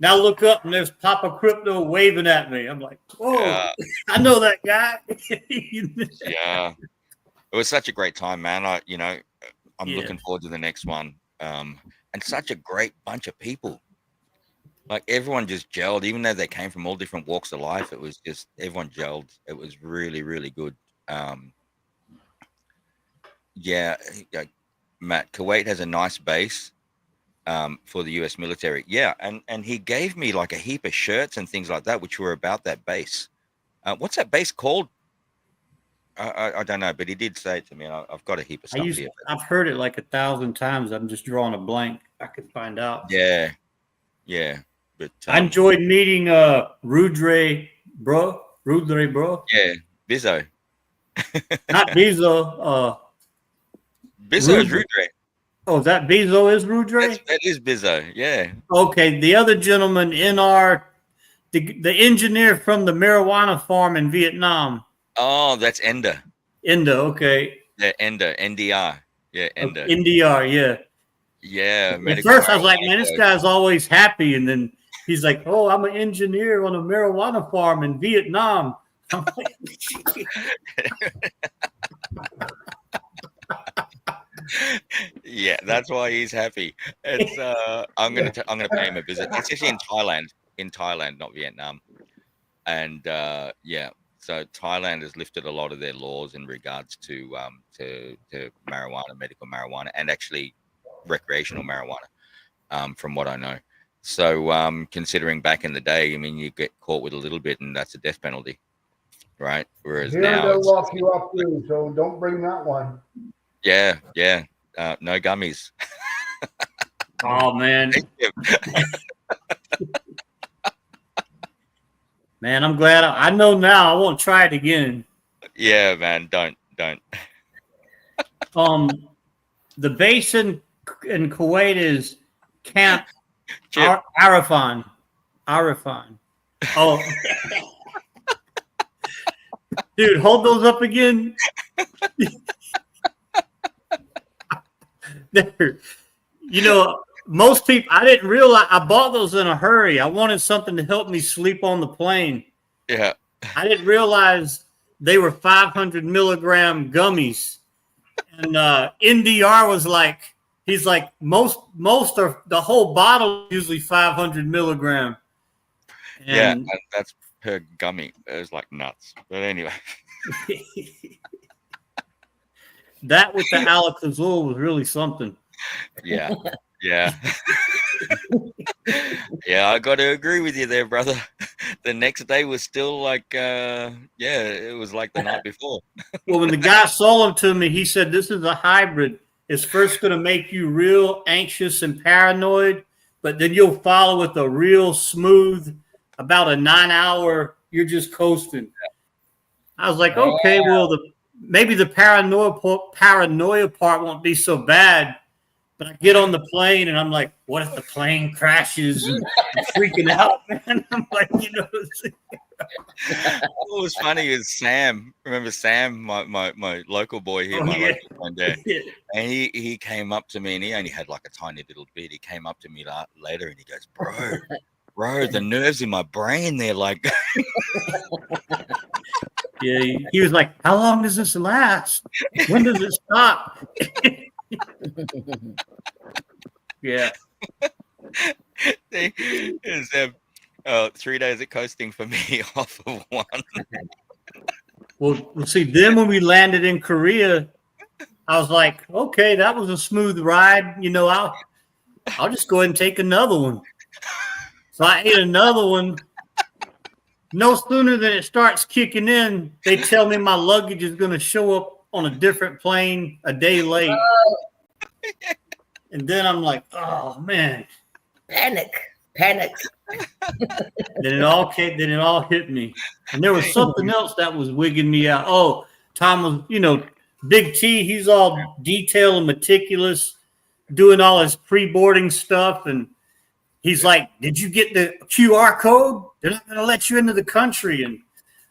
now look up and there's Papa Crypto waving at me. I'm like, oh, I know that guy.
Yeah. It was such a great time, man. I'm looking forward to the next one. And such a great bunch of people. Like, everyone just gelled, even though they came from all different walks of life. It was just, everyone gelled. It was really, really good. Yeah, Matt, Kuwait has a nice base for the US military. Yeah, and he gave me like a heap of shirts and things like that, which were about that base. What's that base called? I don't know, but he did say it to me. I've got a heap of stuff here.
I've heard it like 1,000 times. I'm just drawing a blank. I could find out.
Yeah. But
I enjoyed meeting Rudre bro.
Yeah, Bizzo.
Not Bizzo.
Bizzo is Rudre.
Oh, that Bizzo is Rudre?
That is Bizzo, yeah.
Okay, the other gentleman in the engineer from the marijuana farm in Vietnam.
Oh, that's Enda.
Enda, okay.
Yeah, Enda, NDR. Yeah, Enda.
NDR, yeah.
Yeah.
At first, I was like, man, this guy's always happy. And then he's like, oh, I'm an engineer on a marijuana farm in Vietnam. I'm like,
yeah, that's why he's happy. It's I'm gonna pay him a visit. It's actually in Thailand, not Vietnam. And yeah, so Thailand has lifted a lot of their laws in regards to marijuana, medical marijuana, and actually recreational marijuana, from what I know. So considering back in the day, I mean, you get caught with a little bit and that's a death penalty, right? Whereas
here
now
they'll lock you up too, so don't bring that one.
Yeah. No gummies.
oh, man. Man, I'm glad I know now. I won't try it again.
Yeah, man, don't.
The base in Kuwait is Camp
Chip.
Arifan. Oh, dude, hold those up again. There. You know, most people, I didn't realize I bought those in a hurry. I wanted something to help me sleep on the plane.
Yeah.
I didn't realize they were 500 milligram gummies. And NDR was like, he's like, most of the whole bottle is usually 500 milligram.
And and that's per gummy. It was like nuts. But anyway.
That with the Alak-Azul was really something.
Yeah. Yeah. Yeah, I got to agree with you there, brother. The next day was still like, it was like the night before.
Well, when the guy sold them to me, he said, this is a hybrid. It's first going to make you real anxious and paranoid, but then you'll follow with a real smooth, about a 9-hour, you're just coasting. I was like, okay, well, maybe the paranoia part won't be so bad. But I get on the plane and I'm like, what if the plane crashes? And I'm freaking out, man. I'm like, you know.
What was funny is Sam. Remember Sam, my local boy here, local friend there. And he came up to me and he only had like a tiny little bit. He came up to me later and he goes, bro, the nerves in my brain, they're like.
Yeah, he was like, how long does this last? When does it stop? Yeah.
3 days of coasting for me off of one.
Well, see, then when we landed in Korea, I was like, okay, that was a smooth ride. You know, I'll just go ahead and take another one. So I ate another one. No sooner than it starts kicking in, they tell me my luggage is going to show up on a different plane a day late. And then I'm like, oh man,
Panic.
Then it all hit me. And there was something else that was wigging me out. Oh, Tom was, Big T, he's all detailed and meticulous, doing all his pre-boarding stuff. And he's like, did you get the QR code? They're not going to let you into the country. And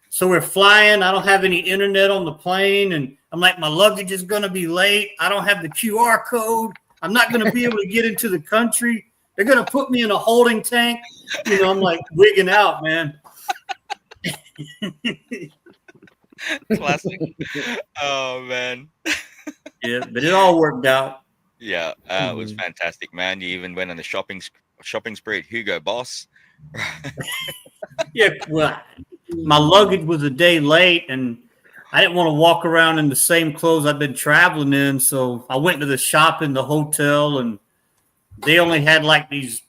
so we're flying. I don't have any internet on the plane. And I'm like, my luggage is going to be late. I don't have the QR code. I'm not going to be able to get into the country. They're going to put me in a holding tank. I'm like wigging out, man.
Classic. Oh, man.
Yeah, but it all worked out.
Yeah, it was fantastic, man. You even went on a shopping spree at Hugo Boss.
Yeah, well, my luggage was a day late, and I didn't want to walk around in the same clothes I've been traveling in, so I went to the shop in the hotel, and they only had like these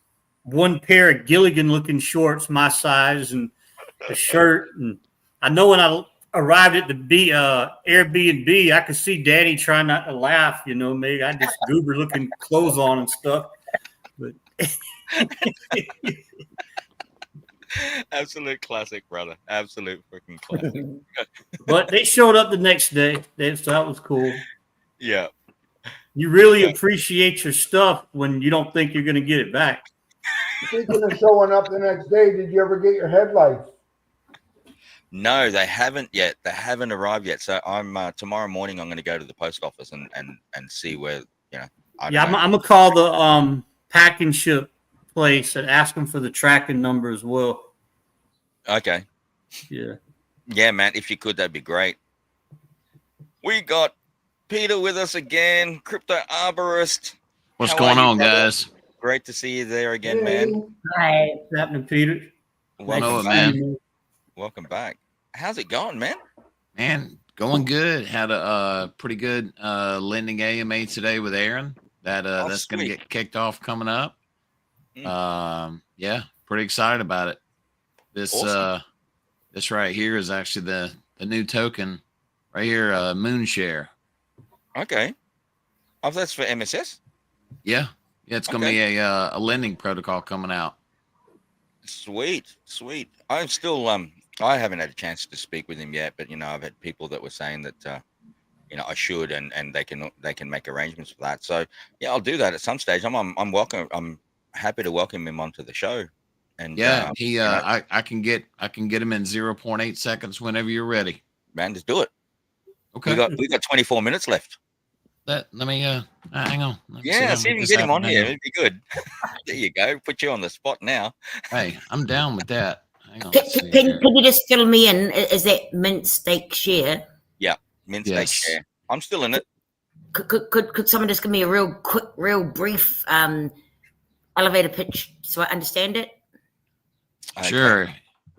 one pair of Gilligan-looking shorts, my size, and a shirt. And I know when I arrived at the Airbnb, I could see Daddy trying not to laugh. Maybe I just goober-looking clothes on and stuff. But
Absolute classic, brother. Absolute freaking classic.
But they showed up the next day. So that was cool.
Yeah.
You really appreciate your stuff when you don't think you're going to get it back.
Speaking of showing up the next day, did you ever get your headlights?
No, they haven't yet. They haven't arrived yet. So I'm tomorrow morning. I'm going to go to the post office and see where I'm gonna
call the pack and ship place and ask them for the tracking number as well.
Okay. Yeah, man. If you could, that'd be great. We got Peter with us again, crypto arborist.
What's going on, guys?
Great to see you there again, man.
Hi.
What's happening, Peter?
Welcome back. Welcome back. How's it going, man?
Man, going good. Had a pretty good lending AMA today with Aaron. That's going to get kicked off coming up. Yeah, pretty excited about it. This this right here is actually the new token right here, Moonshare.
Okay. Oh, that's for MSS?
Yeah, it's going to be a lending protocol coming out.
Sweet. I'm still I haven't had a chance to speak with him yet, but I've had people that were saying that I should, and they can make arrangements for that. So yeah, I'll do that at some stage. I'm welcome. I'm happy to welcome him onto the show. And
yeah, he I can get him in 0.8 seconds whenever you're ready.
Man, just do it.
Okay.
We got 24 minutes left.
Let me hang on.
Yeah, see if you can get him on here. It'd be good. There you go. Put you on the spot now.
Hey, I'm down with that. Hang on.
Can you just fill me in? Is that mint stake share?
Yeah, mint stake share. I'm still in it.
Could someone just give me a real quick, real brief elevator pitch so I understand it?
Okay.
Sure.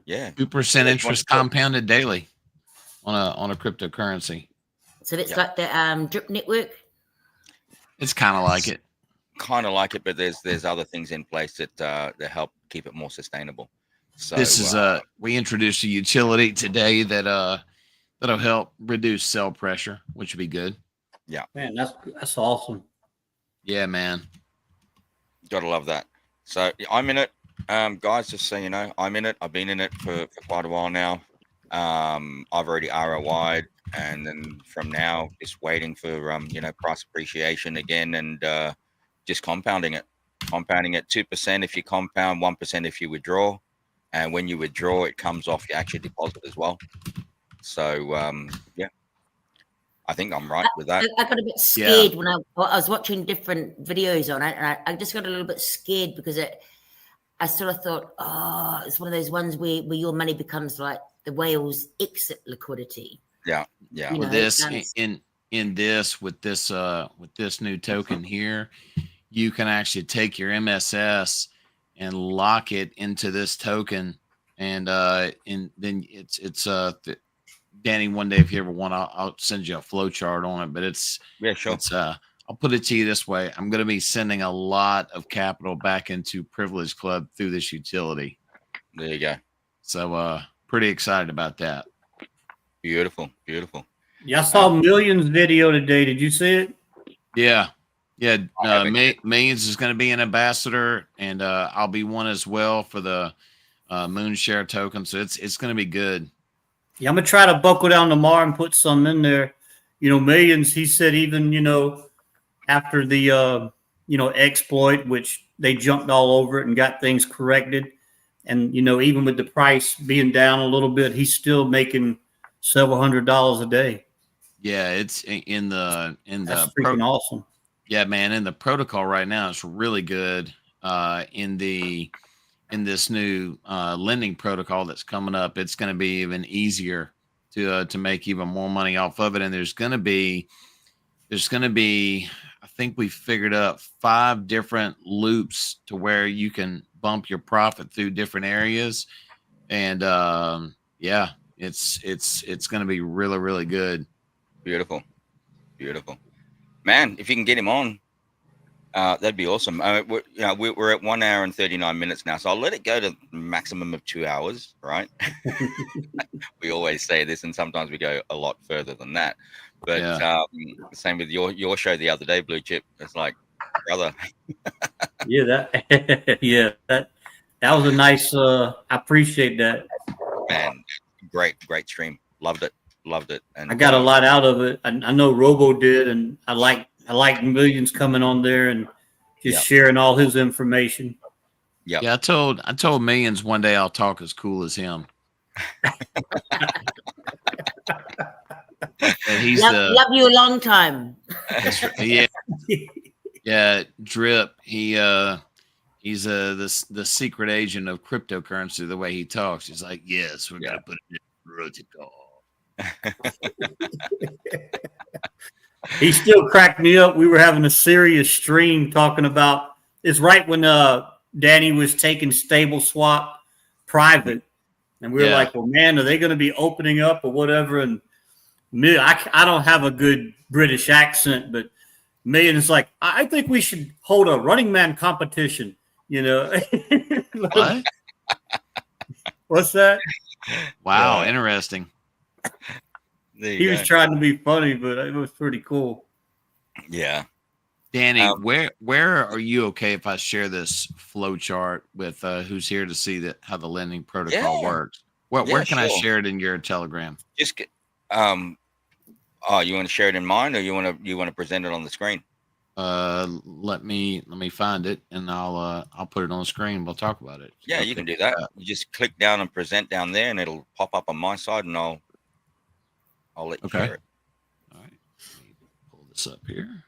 Yeah.
2% interest compounded daily on a cryptocurrency.
So that's like the drip network.
It's kind of like it.
Kind of like it, but there's other things in place that help keep it more sustainable. So
this is we introduced a utility today that'll help reduce cell pressure, which would be good.
Yeah,
man, that's awesome.
Yeah, man,
gotta love that. So I'm in it, guys. Just so you know, I'm in it. I've been in it for quite a while now. I've already ROI'd, and then from now, just waiting for price appreciation again, and just compounding it 2% if you compound, 1% if you withdraw, and when you withdraw, it comes off your actual deposit as well. So yeah, I think I'm right with that.
I got a bit scared when I was watching different videos on it, and I just got a little bit scared because I sort of thought, oh, it's one of those ones where your money becomes like the whale's exit liquidity.
Yeah.
With this with this new token here, you can actually take your MSS and lock it into this token, and then it's Danny, one day if you ever want, I'll send you a flow chart on it. But it's sure. I'll put it to you this way: I'm going to be sending a lot of capital back into Privilege Club through this utility.
There you go.
So pretty excited about that.
Beautiful.
Yeah, I saw Millions video today. Did you see it?
Yeah. Millions is going to be an ambassador, and I'll be one as well for the Moonshare token. So it's going to be good.
Yeah, I'm gonna try to buckle down tomorrow and put some in there. Millions. He said even after the exploit, which they jumped all over it and got things corrected, and even with the price being down a little bit, he's still making several $100s a day.
Yeah, it's in the
That's freaking awesome.
Yeah, man, in the protocol right now, it's really good. In this new lending protocol that's coming up, it's going to be even easier to make even more money off of it. And there's going to be, I think we figured out 5 different loops to where you can bump your profit through different areas. And yeah, it's going to be really, really good.
Beautiful. Man, if you can get him on, that'd be awesome. We're at 1 hour and 39 minutes now, so I'll let it go to a maximum of 2 hours, right? We always say this, and sometimes we go a lot further than that. But same with your show the other day, Blue Chip. It's like, brother.
that was a nice. I appreciate that.
Man, great stream. Loved it. And
I got a lot out of it. I know Robo did, and I like Millions coming on there and just sharing all his information.
Yeah.
I told Millions one day I'll talk as cool as him. And
love you a long time.
Yeah. Drip. He's the secret agent of cryptocurrency. The way he talks, he's like, yes, we're gonna put it in protocol.
He still cracked me up. We were having a serious stream talking about it's right when Danny was taking Stable Swap private, and we were like, well, man, are they going to be opening up or whatever? And me, I don't have a good British accent, but Million is like, I think we should hold a Running Man competition.
What?
What's that?
Wow, interesting.
He was trying to be funny, but it was pretty cool.
Yeah.
Danny, where are you okay if I share this flow chart with who's here to see how the lending protocol works? Where can I share it in your Telegram?
Just Oh, you want to share it in mine, or you want to present it on the screen?
Let me find it, and I'll put it on the screen. We'll talk about it.
Yeah, you can do that. You just click down and present down there, and it'll pop up on my side, and I'll let you share it.
All right. Let me pull this up here.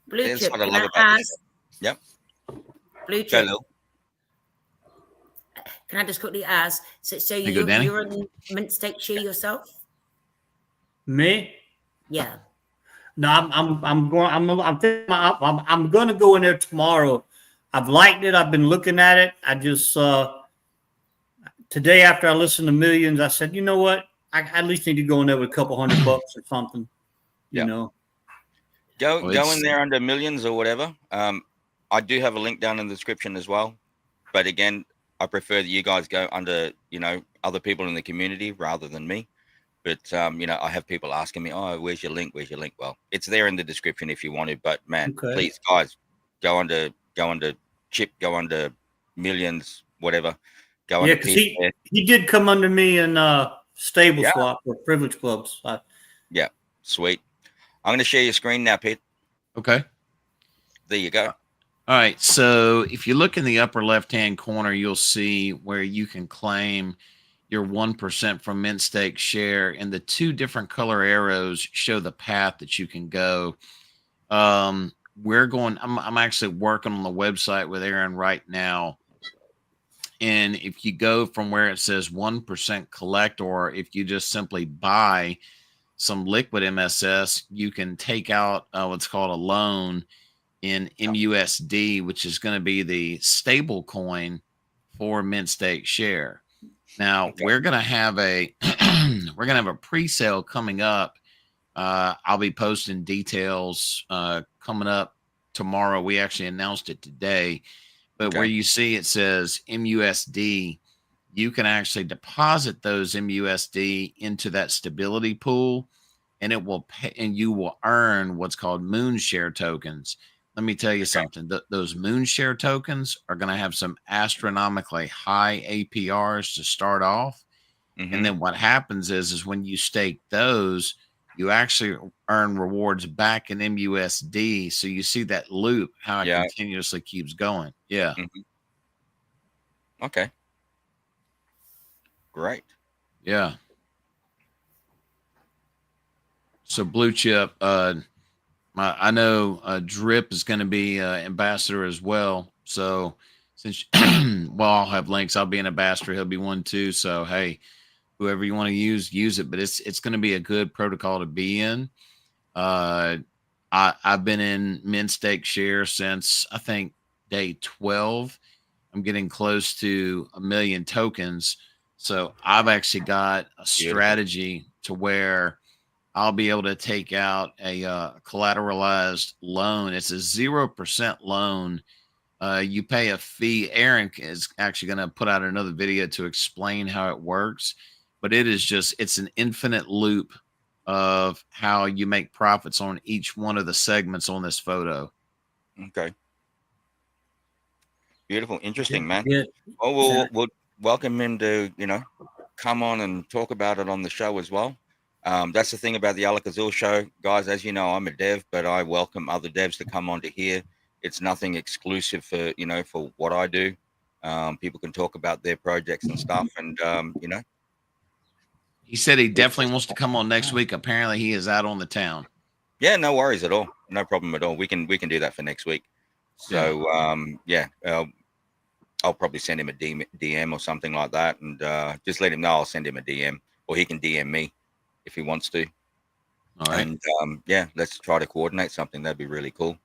Blue chip, can I ask?
Yep.
Blue chip. Can I just quickly ask? So you're on mint stake share yourself?
Me?
Yeah.
No, I'm going to go in there tomorrow. I've liked it. I've been looking at it. I just today after I listened to Millions, I said, you know what? I at least need to go in there with a couple $100 or something. You know.
Go in there under Millions or whatever. I do have a link down in the description as well. But again, I prefer that you guys go under, other people in the community rather than me. But, I have people asking me, oh, where's your link? Where's your link? Well, it's there in the description if you want to. But, man, please, guys, go under Chip, go under Millions, whatever. Go under
because he did come under me in Stable Swap or Privilege Clubs.
Yeah, sweet. I'm going to share your screen now, Pete.
Okay.
There you go.
All right. So if you look in the upper left-hand corner, you'll see where you can claim your 1% from mint stake share, and the two different color arrows show the path that you can go. I'm actually working on the website with Aaron right now. And if you go from where it says 1% collect, or if you just simply buy some liquid MSS, you can take out what's called a loan in MUSD, which is going to be the stable coin for mint stake share. Now we're going to have a pre-sale coming up. I'll be posting details coming up tomorrow. We actually announced it today, but where you see it says MUSD, you can actually deposit those MUSD into that stability pool, and it will pay, and you will earn what's called moon share tokens. Let me tell you something. Those moon share tokens are going to have some astronomically high APRs to start off. Mm-hmm. And then what happens is when you stake those, you actually earn rewards back in MUSD. So you see that loop, how it continuously keeps going. Yeah.
Mm-hmm. Okay. Great.
Yeah. So blue chip, I know Drip is going to be ambassador as well. So since, I'll have links. I'll be an ambassador. He'll be one too. So, hey, whoever you want to use it. But it's going to be a good protocol to be in. I've been in mint stake share since, I think, day 12. I'm getting close to 1 million tokens. So I've actually got a strategy to where I'll be able to take out a collateralized loan. It's a 0% loan. You pay a fee. Aaron is actually going to put out another video to explain how it works, but it's an infinite loop of how you make profits on each one of the segments on this photo.
Okay. Beautiful. Interesting, man.
Yeah.
Oh, we'll welcome him to, come on and talk about it on the show as well. That's the thing about the Alak-Azul Show, guys. As you know, I'm a dev, but I welcome other devs to come on to here. It's nothing exclusive for for what I do. People can talk about their projects and stuff, and
He said he definitely wants to come on next week. Apparently, he is out on the town.
Yeah, no worries at all. No problem at all. We can do that for next week. So I'll probably send him a DM or something like that, and just let him know I'll send him a DM, or he can DM me if he wants to.
All right.
And let's try to coordinate something. That'd be really cool.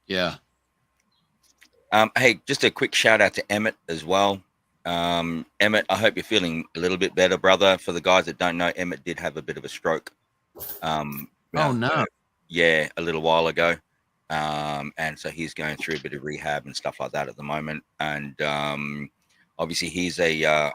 Yeah.
Hey, just a quick shout out to Emmett as well. Emmett, I hope you're feeling a little bit better, brother. For the guys that don't know, Emmett did have a bit of a stroke.
Oh no.
Yeah, a little while ago. And so he's going through a bit of rehab and stuff like that at the moment. And obviously he's a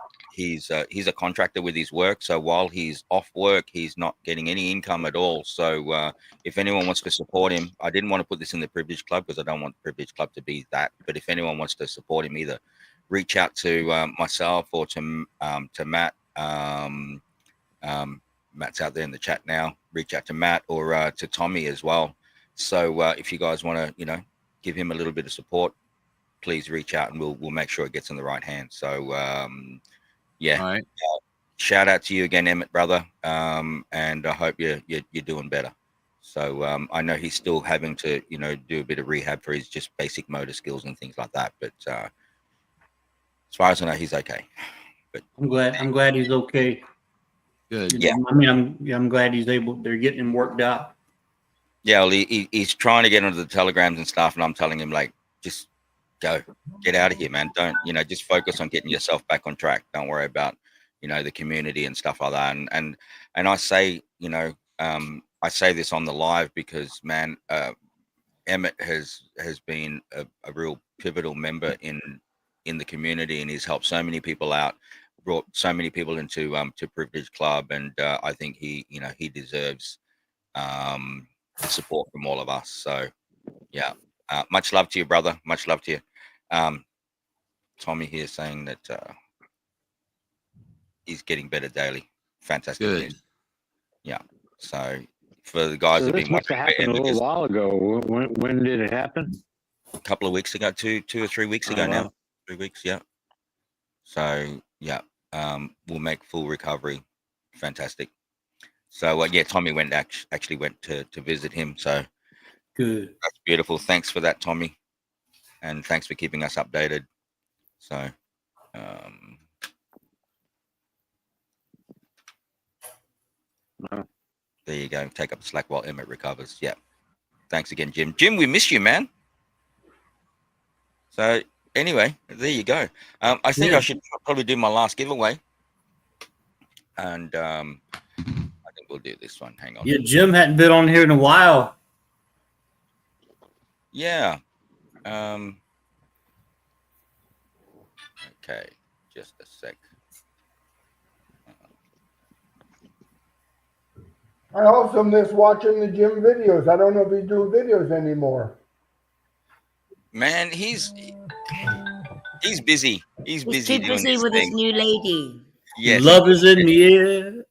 contractor with his work. So while he's off work, he's not getting any income at all. So if anyone wants to support him, I didn't want to put this in the Privilege Club because I don't want the Privilege Club to be that. But if anyone wants to support him, either reach out to myself or to Matt. Matt's out there in the chat now. Reach out to Matt or to Tommy as well. So if you guys want to, you know, give him a little bit of support, please reach out and we'll make sure it gets in the right hands. So yeah.
All right.
Shout out to you again, Emmett, brother. And I hope you're doing better. So I know he's still having to, you know, do a bit of rehab for his just basic motor skills and things like that. But as far as I know, he's okay. But
I'm glad he's okay.
Good.
Yeah.
I mean, I'm glad they're getting him worked out.
yeah, well, he's trying to get onto the telegrams and stuff, and I'm telling him, like, just get out of here, man. Don't, you know, just focus on getting yourself back on track. Don't worry about, you know, the community and stuff like that. And I say, you know, I say this on the live because, man, Emmett has been a real pivotal member in the community, and he's helped so many people out, brought so many people into to Privilege Club, and I think he deserves the support from all of us. So yeah, much love to you, brother. Much love to you. Tommy here saying that he's getting better daily. Fantastic news. Yeah. So for the guys
So
that have
this
been
must have
watching,
happened a little while ago. When did it happen?
a couple of weeks ago, two or 3 weeks ago now. 3 weeks, yeah. So yeah, we'll make full recovery. Fantastic. So yeah, Tommy actually went to visit him. So
Good.
that's beautiful. Thanks for that, Tommy, and thanks for keeping us updated. So there you go. Take up the slack while Emmett recovers. Yeah. Thanks again, Jim. Jim, we miss you, man. So anyway, there you go. I think I should probably do my last giveaway. And I think we'll do this one. Hang on.
Yeah, Jim hadn't been on here in a while.
Yeah. Okay. Just a sec.
I also miss watching the Jim videos. I don't know if he do videos anymore.
Man, he's busy. He's busy
too
doing
busy
his
with
thing.
his new lady.
Yes.
Love is in the air.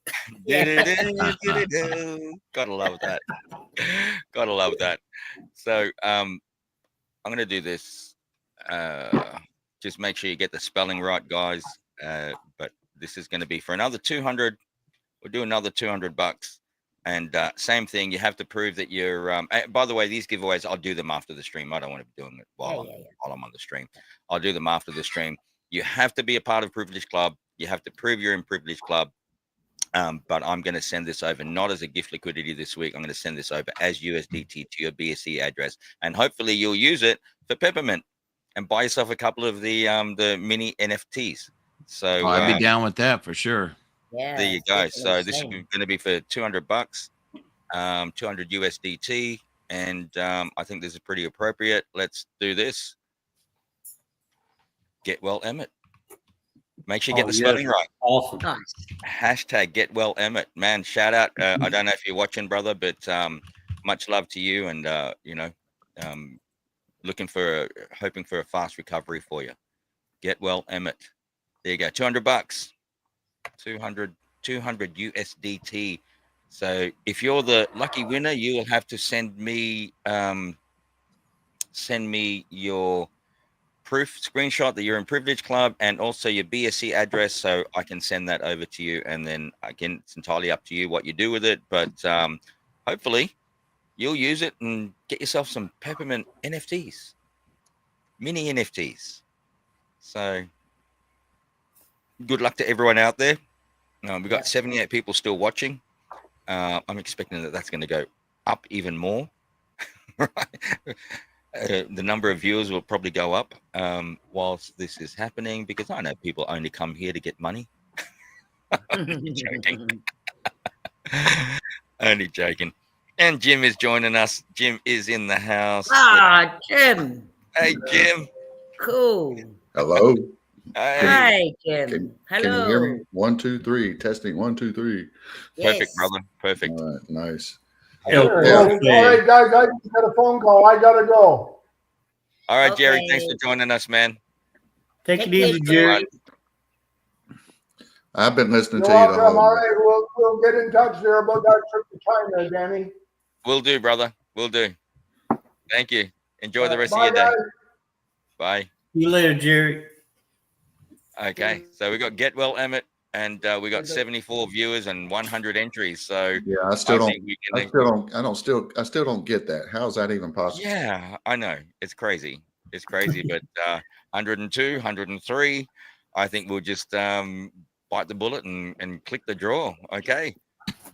Gotta love that. Gotta love that. So I'm gonna do this. Just make sure you get the spelling right, guys. But this is gonna be for another 200. We'll do another $200. And same thing, you have to prove that you're by the way, these giveaways, I'll do them after the stream. I don't want to be doing it while I'm on the stream. I'll do them after the stream. You have to be a part of Privilege Club. You have to prove you're in Privilege Club. But I'm going to send this over not as a gift liquidity this week. I'm going to send this over as USDT to your BSC address, and hopefully you'll use it for Peppermint and buy yourself a couple of the mini NFTs. So
I'd be down with that for sure.
Yeah,
there you go. So this is going to be for $200, 200 USDT, and I think this is pretty appropriate. Let's do this. Get well, Emmett. Make sure you get the spelling right.
Awesome.
Hashtag get well, Emmett. Man, shout out. I don't know if you're watching, brother, but much love to you, and you know, hoping for a fast recovery for you. Get well, Emmett. There you go. $200. 200 USDT. So if you're the lucky winner, you will have to send me your proof screenshot that you're in Privilege Club, and also your BSC address, so I can send that over to you. And then again, it's entirely up to you what you do with it, but hopefully you'll use it and get yourself some Peppermint NFTs, mini NFTs. So good luck to everyone out there. We've got 78 people still watching. I'm expecting that that's going to go up even more. Right? The number of viewers will probably go up whilst this is happening, because I know people only come here to get money. Only joking. Only joking. And Jim is joining us. Jim is in the house.
Ah, Jim.
Hey, Jim.
Cool.
Hello.
Hi, Jim. Hello.
Can you hear me? 1, 2, 3. Testing. 1, 2, 3.
Perfect,
Yes.
brother. Perfect.
All right. Nice.
All right, guys, I just got a phone call. I gotta go.
All right, Jerry.
Okay.
Thanks for joining us, man.
Take it easy, Jerry.
I've been listening
You're
to you the
welcome.
whole
All right, we'll get in touch there about that trip to China, Danny.
Will do, brother. Will do. Thank you. Enjoy the rest of
Bye,
your day.
guys.
Bye.
See you later, Jerry.
Okay, so we got Get Well Emmett, and we got 74 viewers and 100 entries. So
yeah, I still
think we can.
I still don't get that. How is that even possible?
Yeah, I know. It's crazy. It's crazy, but 102, 103. I think we'll just bite the bullet and click the draw. Okay.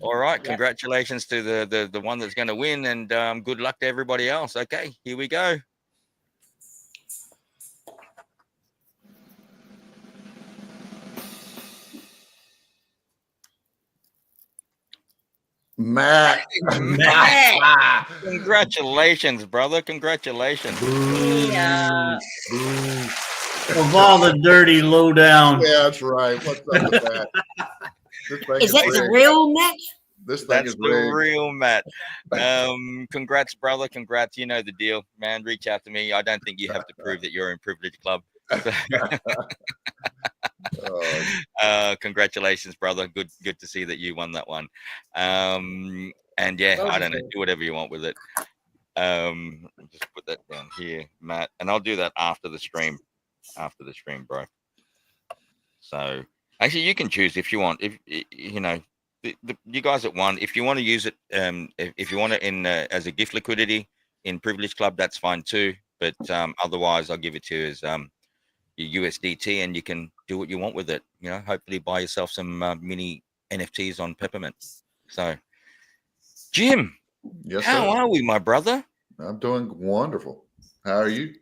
All right. Congratulations to the one that's going to win, and good luck to everybody else. Okay, here we go.
Matt.
Congratulations, brother. Congratulations.
Yeah.
Of all the dirty lowdown.
Yeah, that's right. What's up with that?
Is that the real match?
This thing
That's
is
the
rigged.
real Matt. Congrats, brother. Congrats. You know the deal, man. Reach out to me. I don't think you have to prove that you're in Privilege Club. Congratulations, brother. Good to see that you won that one. And yeah, I don't know. Do whatever you want with it. Just put that down here, Matt, and I'll do that after the stream. After the stream, bro. So actually, you can choose if you want. If you know. You guys at one, if you want to use it, if you want it in as a gift liquidity in Privilege Club, that's fine too. But otherwise, I'll give it to you as your USDT, and you can do what you want with it. You know, hopefully buy yourself some mini NFTs on Peppermint. So, Jim,
Yes,
how
sir.
are we, my brother?
I'm doing wonderful. How are you?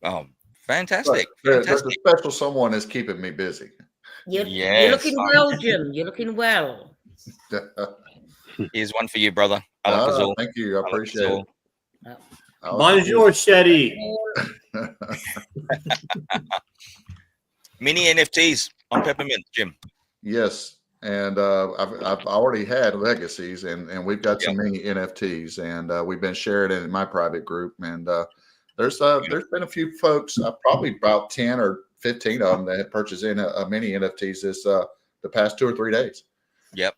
Oh, fantastic!
There's a
Fantastic.
special someone that's keeping me busy.
You're
Yes,
looking well, Jim. You're looking well.
Here's one for you, brother. Alak-Azul.
Thank you. I appreciate it.
Bonjour, Shetty.
Mini NFTs on Peppermint, Jim.
Yes, and I've already had legacies, and we've got some mini NFTs, and we've been sharing it in my private group. And there's been a few folks, probably about 10 or 15 of them that have purchased in a mini NFTs this the past 2 or 3 days.
Yep.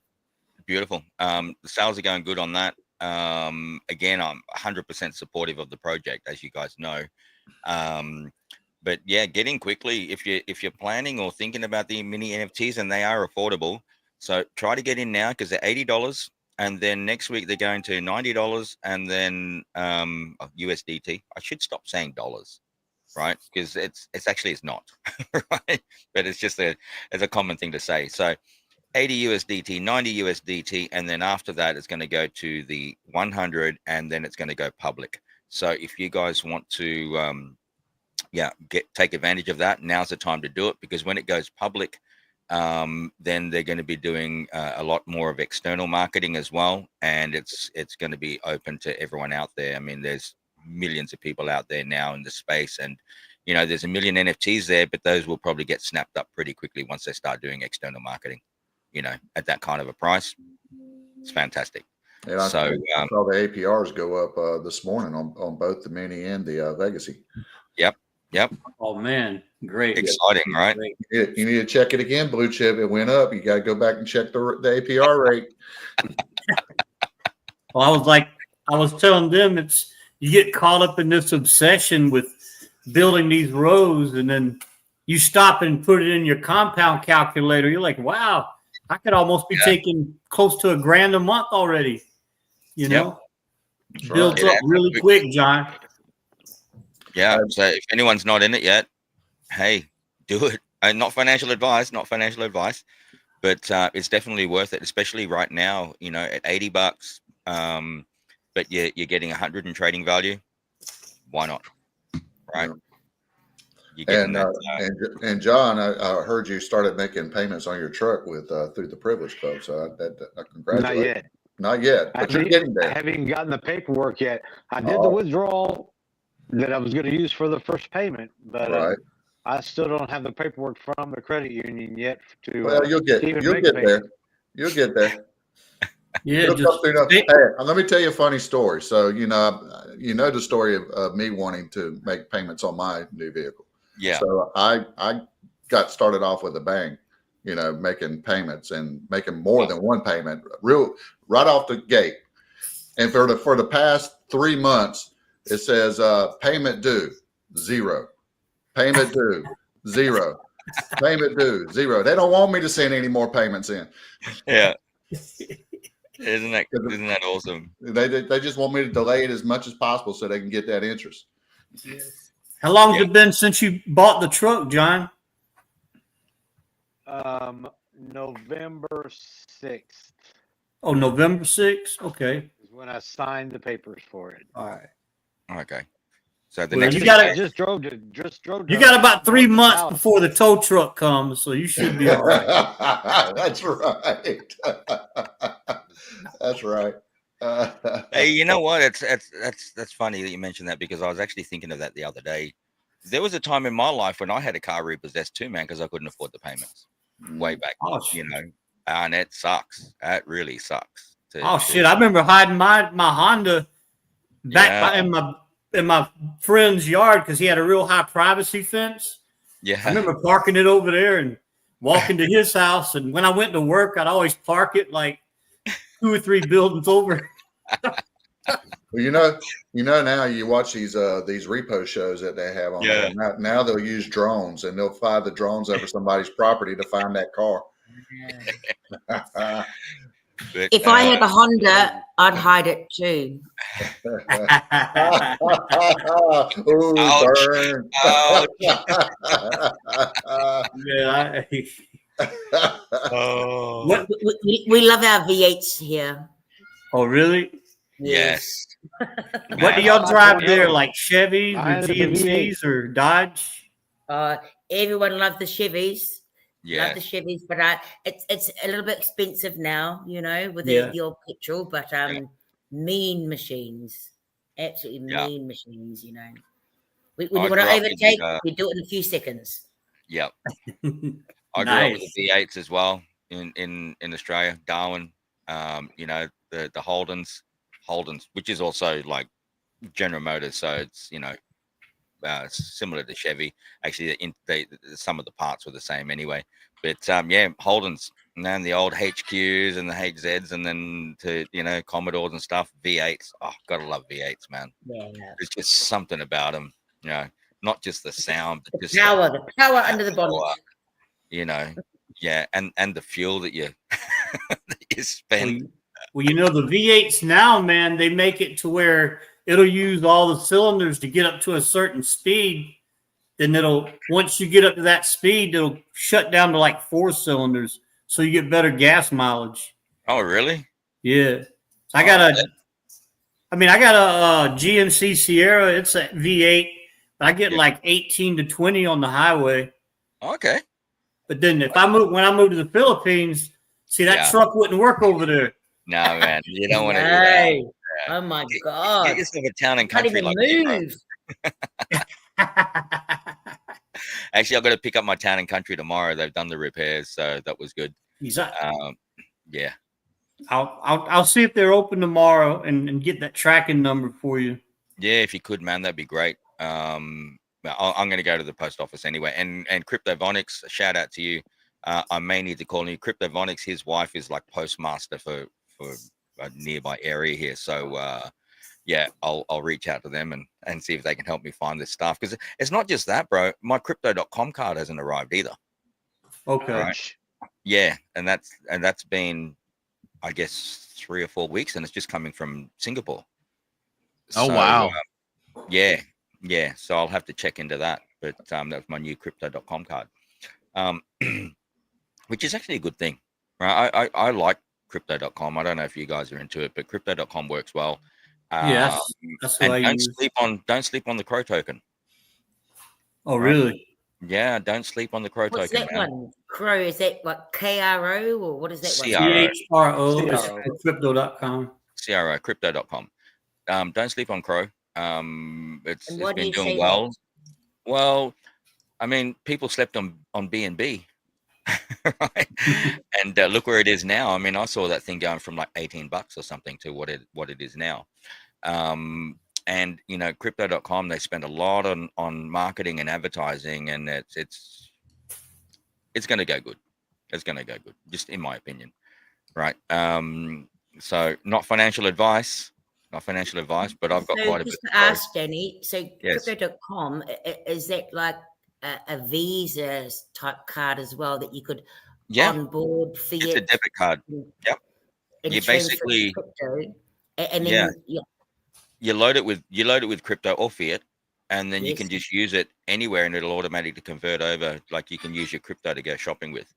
Beautiful. The sales are going good on that. Again, I'm 100% supportive of the project, as you guys know. But yeah, get in quickly if you're planning or thinking about the mini NFTs, and they are affordable. So try to get in now because they're $80, and then next week they're going to $90, and then USDT. I should stop saying dollars, right? Because it's not, right? But it's just it's a common thing to say. So 80 USDT, 90 USDT, and then after that, it's going to go to the 100, and then it's going to go public. So if you guys want to, take advantage of that, now's the time to do it, because when it goes public, then they're going to be doing a lot more of external marketing as well, and it's going to be open to everyone out there. I mean, there's millions of people out there now in the space, and you know, there's a million NFTs there, but those will probably get snapped up pretty quickly once they start doing external marketing. You know, at that kind of a price, it's fantastic.
And I saw the APRs go up this morning on both the mini and the legacy.
Yep.
Oh man, great!
Exciting, right?
You need to check it again, Blue Chip. It went up. You got to go back and check the APR rate.
Well, I was telling them, it's you get caught up in this obsession with building these rows, and then you stop and put it in your compound calculator. You're like, wow. I could almost be taking close to $1,000 a month already. You know, builds up really quick, John.
Yeah. So if anyone's not in it yet, hey, do it. Not financial advice, but it's definitely worth it, especially right now. You know, at $80, but you're getting 100 in trading value. Why not? Right.
And John, I heard you started making payments on your truck with through the Privilege Club. So I congratulate. Not yet. But you're getting there.
I haven't even gotten the paperwork yet. I did the withdrawal that I was going to use for the first payment, but I still don't have the paperwork from the credit union yet.
Well, you'll get there. You'll get there.
Yeah.
Hey, let me tell you a funny story. So you know the story of me wanting to make payments on my new vehicle.
Yeah.
So I got started off with a bang, making payments and making more than one payment right off the gate. And for the past 3 months, it says payment due, 0. Payment due, 0. Payment due, 0. They don't want me to send any more payments in.
Yeah. Isn't that awesome?
They just want me to delay it as much as possible so they can get that interest.
Yes. How long has it been since you bought the truck, John?
November 6th.
Oh, November 6th? Okay.
Is when I signed the papers for it.
All right.
Okay. So the
Well,
next
you
thing
gotta-
Just drove to.
You got about 3 months before the tow truck comes, so you should be all right.
That's right. That's right.
Hey, you know what? That's funny that you mentioned that, because I was actually thinking of that the other day. There was a time in my life when I had a car repossessed too, man, because I couldn't afford the payments way back.
Oh,
And it sucks. It really sucks.
Shit! I remember hiding my Honda back in my friend's yard because he had a real high privacy fence.
Yeah.
I remember parking it over there and walking to his house. And when I went to work, I'd always park it like 2 or 3 buildings over.
Well, now you watch these repo shows that they have on there. Now they'll use drones, and they'll fly the drones over somebody's property to find that car.
If I had a Honda, I'd hide it too.
Ooh, burn.
Yeah.
Oh.
We love our V8s here.
Oh, really?
Yes.
What do y'all drive there? Like Chevys or GMCs or Dodge?
Everyone loves the Chevys.
Yeah.
Love the Chevys, but it's a little bit expensive now, with the old petrol. But mean machines, absolutely mean machines. When you want to overtake, you do it in a few seconds.
Yep. I grew up with the V8s as well in Australia, Darwin. The Holdens, which is also like General Motors, so it's similar to Chevy. Actually, some of the parts were the same anyway. But Holdens, and then the old HQs and the HZs, and then to Commodores and stuff. V8s, gotta love V8s, man. Yeah, there's just something about them, not just the sound, but just
the power under the bonnet.
And the fuel that you spend.
Well, the V8s now, man, they make it to where it'll use all the cylinders to get up to a certain speed. Then once you get up to that speed, it'll shut down to like 4 cylinders, so you get better gas mileage.
Oh, really?
Yeah. I got a GMC Sierra. It's a V8, but I get like 18 to 20 on the highway.
Okay.
But then when I moved to the Philippines, that truck wouldn't work over there.
No, man, you don't want to do that. Yeah.
Oh my God!
Get yourself a town and country like
move.
Actually, I've got to pick up my town and country tomorrow. They've done the repairs, so that was good. Yeah.
I'll see if they're open tomorrow and get that tracking number for you.
Yeah, if you could, man, that'd be great. I'm going to go to the post office anyway. And Cryptovonics, shout out to you. I may need to call you. Cryptovonics, his wife is like postmaster for a nearby area here. So I'll reach out to them and see if they can help me find this stuff, because it's not just that, bro. My crypto.com card hasn't arrived either.
Okay.
Right? Yeah, and that's been, I guess, 3 or 4 weeks, and it's just coming from Singapore.
Oh, wow.
Yeah. So I'll have to check into that. But that was my new crypto.com card, which is actually a good thing, right? I like crypto.com. I don't know if you guys are into it, but crypto.com works well.
Yes, that's what I use.
Don't sleep on the Crow token.
Oh, really?
Yeah, don't sleep on the Crow
What's
token.
That one? Crow, is that like KRO or what is that
one? CHRO, crypto.com.
CRO, crypto.com. Don't sleep on Crow. It's been doing well. Well, I mean, people slept on BNB. Right? And look where it is now. I mean, I saw that thing going from like $18 or something to what it is now. And you know, crypto.com, they spend a lot on marketing and advertising, and it's going to go good. It's going to go good, just in my opinion, right? So not financial advice, but I've got quite a bit.
Just to ask, Danny, so
Yes.
crypto.com, is that like a Visa type card as well that you could onboard fiat?
It's a debit card. Yep. You basically
crypto, and then
you load it with crypto or fiat, and then you can just use it anywhere, and it'll automatically convert over. Like you can use your crypto to go shopping with.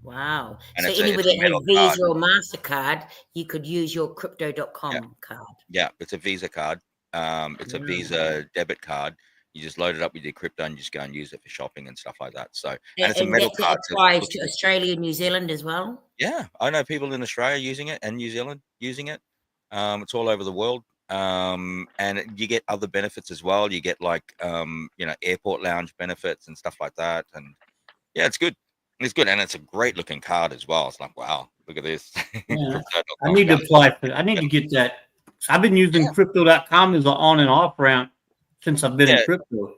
Wow.
And
so anybody that has Visa or MasterCard, you could use your crypto.com card.
Yeah, it's a Visa card. It's a Visa debit card. You just load it up with your crypto and just go and use it for shopping and stuff like that. So, and it's a metal card.
That applies to Australia and New Zealand as well?
Yeah, I know people in Australia using it and New Zealand using it. It's all over the world. And you get other benefits as well. You get like, you know, airport lounge benefits and stuff like that. And yeah, it's good. It's good, and it's a great looking card as well. It's like, wow, look at this.
Yeah. I need to apply for it. I need to get that. I've been using crypto.com as an on and off ramp since I've been in crypto.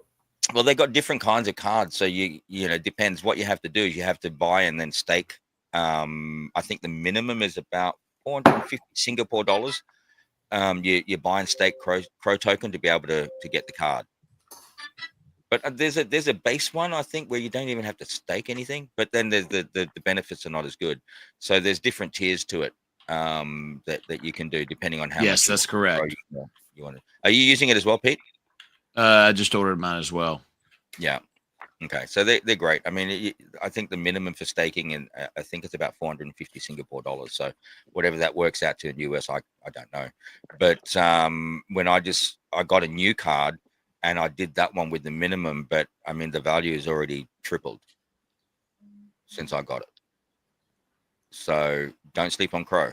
Well, they got different kinds of cards. So you know, depends. What you have to do is you have to buy and then stake. I think the minimum is about 450 Singapore dollars. You buy and stake Crow token to be able to get the card. But there's a base one, I think, where you don't even have to stake anything. But then there's the benefits are not as good. So there's different tiers to it that you can do depending on how.
Yes, that's correct.
You want it. Are you using it as well, Pete?
I just ordered mine as well.
Yeah. Okay. So they're great. I mean, I think the minimum for staking, and I think it's about 450 Singapore dollars. So whatever that works out to in US, I don't know. But when I got a new card. And I did that one with the minimum, but I mean, the value is already tripled since I got it. So don't sleep on Crow.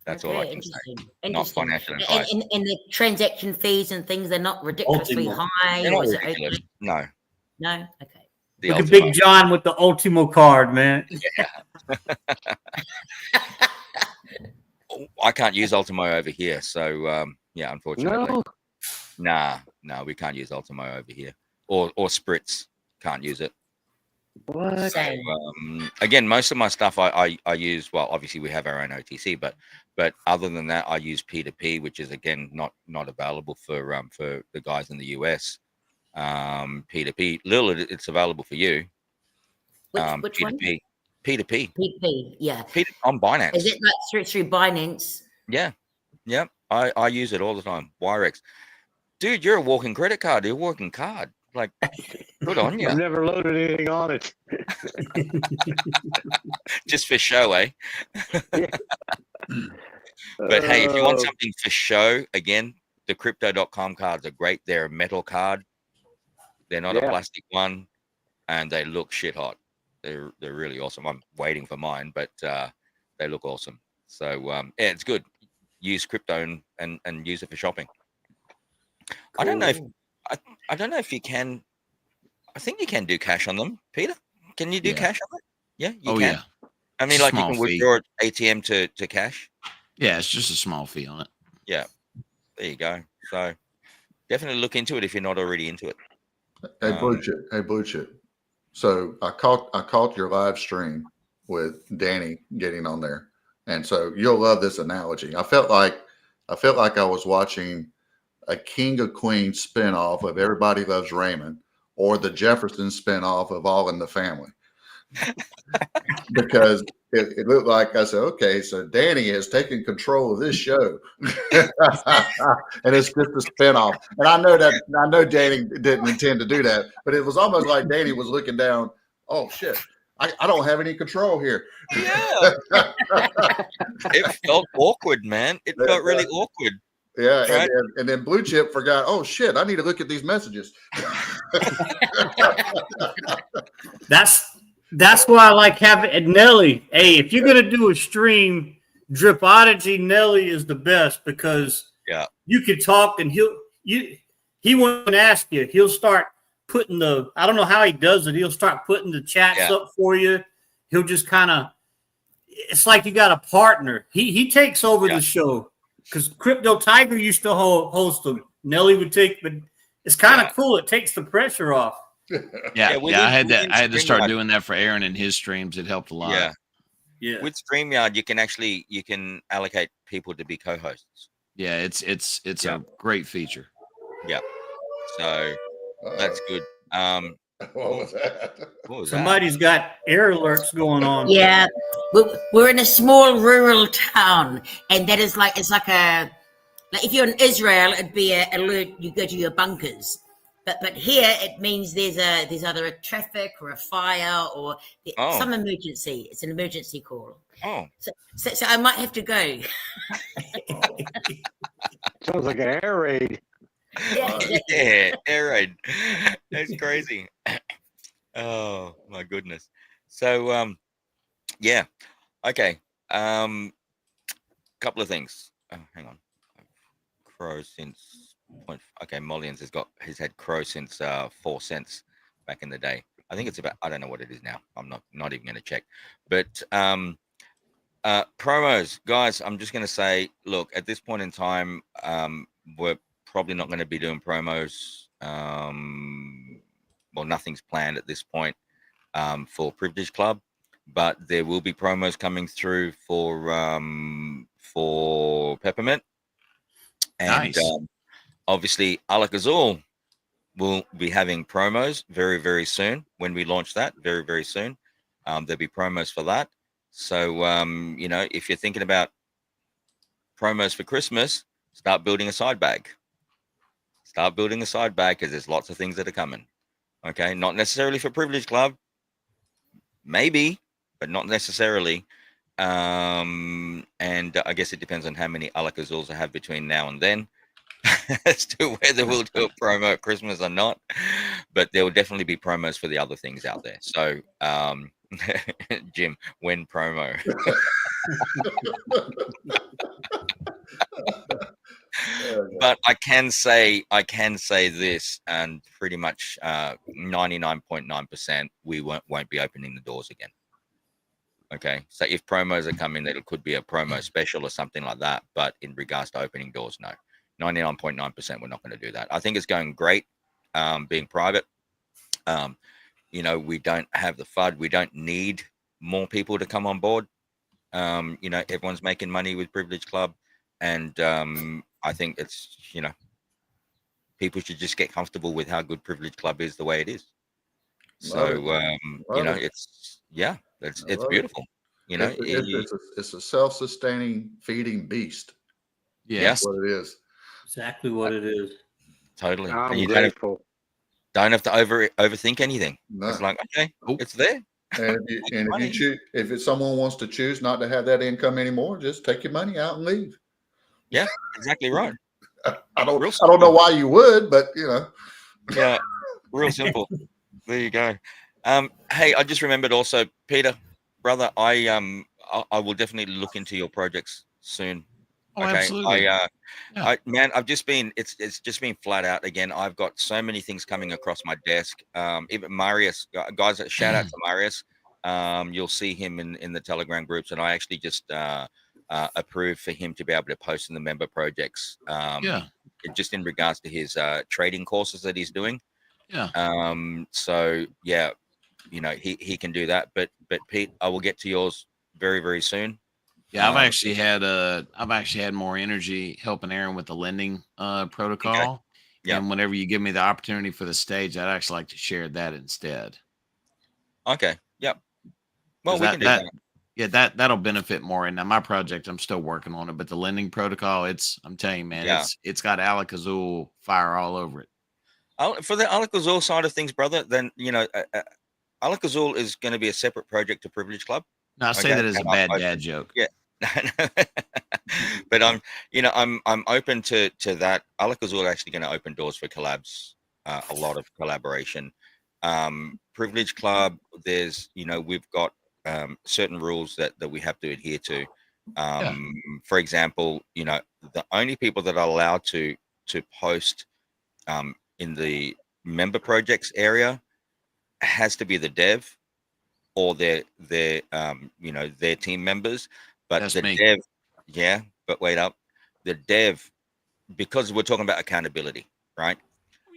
That's all I can say. Not financial advice.
And the transaction fees and things, they're not ridiculously high.
They're not ridiculous. No.
No? Okay.
Look at Big John with the Ultimo card, man.
Yeah. I can't use Ultimo over here. So, yeah, unfortunately. No. Nah, we can't use Ultimo over here, or Spritz can't use it.
What?
So, again, most of my stuff I use. Well, obviously we have our own OTC, but other than that, I use P2P, which is again not available for the guys in the US. P2P, Lil, it's available for you.
Which
P2P.
one?
P2P.
P2P, yeah.
On Binance.
Is it like through Binance?
Yeah. I use it all the time. Wirex. Dude, you're a walking credit card. You're a walking card. Like, good on you.
I've never loaded anything on it.
Just for show, eh? But hey, if you want something for show, again, the crypto.com cards are great. They're a metal card. They're not a plastic one, and they look shit hot. They're really awesome. I'm waiting for mine, but they look awesome. So yeah, it's good. Use crypto and use it for shopping. Cool. I don't know if you can. I think you can do cash on them, Peter. Can you do cash on it? Yeah, you can. Yeah. I mean, like you can withdraw it ATM to cash.
Yeah, it's just a small fee on it.
Yeah, there you go. So definitely look into it if you're not already into it.
Hey, Blue Chip. So I caught your live stream with Danny getting on there, and so you'll love this analogy. I felt like I was watching a King of Queens spinoff of Everybody Loves Raymond, or the Jefferson spinoff of All in the Family. Because it looked like I said, okay, so Danny has taken control of this show. And it's just a spinoff. And I know Danny didn't intend to do that, but it was almost like Danny was looking down, oh shit, I don't have any control here.
Yeah. It felt awkward, man. It felt really awkward.
Yeah, right? and then Blue Chip forgot, oh shit, I need to look at these messages.
That's why I like having Nelly. Hey, if you're gonna do a stream, Drip Oddity, Nelly is the best because you can talk and he won't ask you. He'll start putting I don't know how he does it. He'll start putting the chats up for you. He'll just kind of, it's like you got a partner. He takes over the show. because Crypto Tiger used to host them. Nelly would take, but it's kind of cool. It takes the pressure off.
Yeah. I had to start doing that for Aaron and his streams. It helped a lot.
Yeah.
With StreamYard, you can allocate people to be co-hosts.
Yeah, it's a great feature.
Yeah. So that's good.
What was that?
Somebody's got error alerts going on.
Yeah, we're in a small rural town, and that is like it's like if you're in Israel, it'd be an alert. You go to your bunkers, but here it means there's either a traffic or a fire or some emergency. It's an emergency call.
Oh,
so I might have to go.
Sounds like an air raid.
Yeah, air raid. That's crazy. Oh my goodness. So yeah. Okay. Couple of things. Oh, hang on. Crow since Mollians has had Crow since 4 cents back in the day. I think it's about, I don't know what it is now. I'm not even gonna check. But promos, guys, I'm just gonna say, look, at this point in time, we're probably not going to be doing promos. Well, nothing's planned at this point for Privilege Club, but there will be promos coming through for Peppermint, and
Nice.
Obviously Alak-Azul will be having promos very, very soon when we launch that. Very, very soon, there'll be promos for that. So if you're thinking about promos for Christmas, start building a side bag. Start building a side bag because there's lots of things that are coming. Okay, not necessarily for Privilege Club, maybe, but not necessarily. And I guess it depends on how many Alak-Azuls I have between now and then as to whether we'll do a promo at Christmas or not. But there will definitely be promos for the other things out there. So, Jim, when promo? But I can say this, and pretty much 99.9% we won't be opening the doors again. Okay, so if promos are coming, that it could be a promo special or something like that. But in regards to opening doors, no, 99.9% we're not going to do that. I think it's going great, being private. We don't have the FUD. We don't need more people to come on board. Everyone's making money with Privilege Club, and I think it's, people should just get comfortable with how good Privilege Club is the way it is. So, it's beautiful.
It's a self-sustaining, feeding beast.
Yes.
That's what it is.
Exactly what it is.
Totally.
I'm
and you
grateful.
don't have to overthink anything.
No.
It's like, okay, it's there.
And if someone wants to choose not to have that income anymore, just take your money out and leave.
Yeah, exactly right.
I don't know why you would, but
Yeah, real simple. There you go. Hey, I just remembered also, Peter, brother, I will definitely look into your projects soon.
Oh,
okay.
absolutely.
I've just been, it's just been flat out again. I've got so many things coming across my desk. Even Marius, guys, shout out to Marius. You'll see him in the Telegram groups, and I actually just approved for him to be able to post in the member projects. Just in regards to his trading courses that he's doing. So yeah, he can do that. But Pete, I will get to yours very, very soon.
Yeah, I've actually had more energy helping Aaron with the lending protocol.
Okay. Yeah.
And whenever you give me the opportunity for the stage, I'd actually like to share that instead.
Okay. Yep. Well, we can do that.
Yeah, that'll benefit more. And now my project, I'm still working on it, but the lending protocol, I'm telling you, man, it's got Alak-Azul fire all over it.
For the Alak-Azul side of things, brother, then Alak-Azul is going to be a separate project to Privilege Club.
No, I say that as a bad dad joke.
Yeah. But I'm open to that. Alak-Azul are actually going to open doors for collabs, a lot of collaboration. Privilege Club, there's we've got certain rules that we have to adhere to. For example, the only people that are allowed to post in the member projects area has to be the dev or their team members. But
that's
the
me.
dev, but wait up, the dev, because we're talking about accountability, right?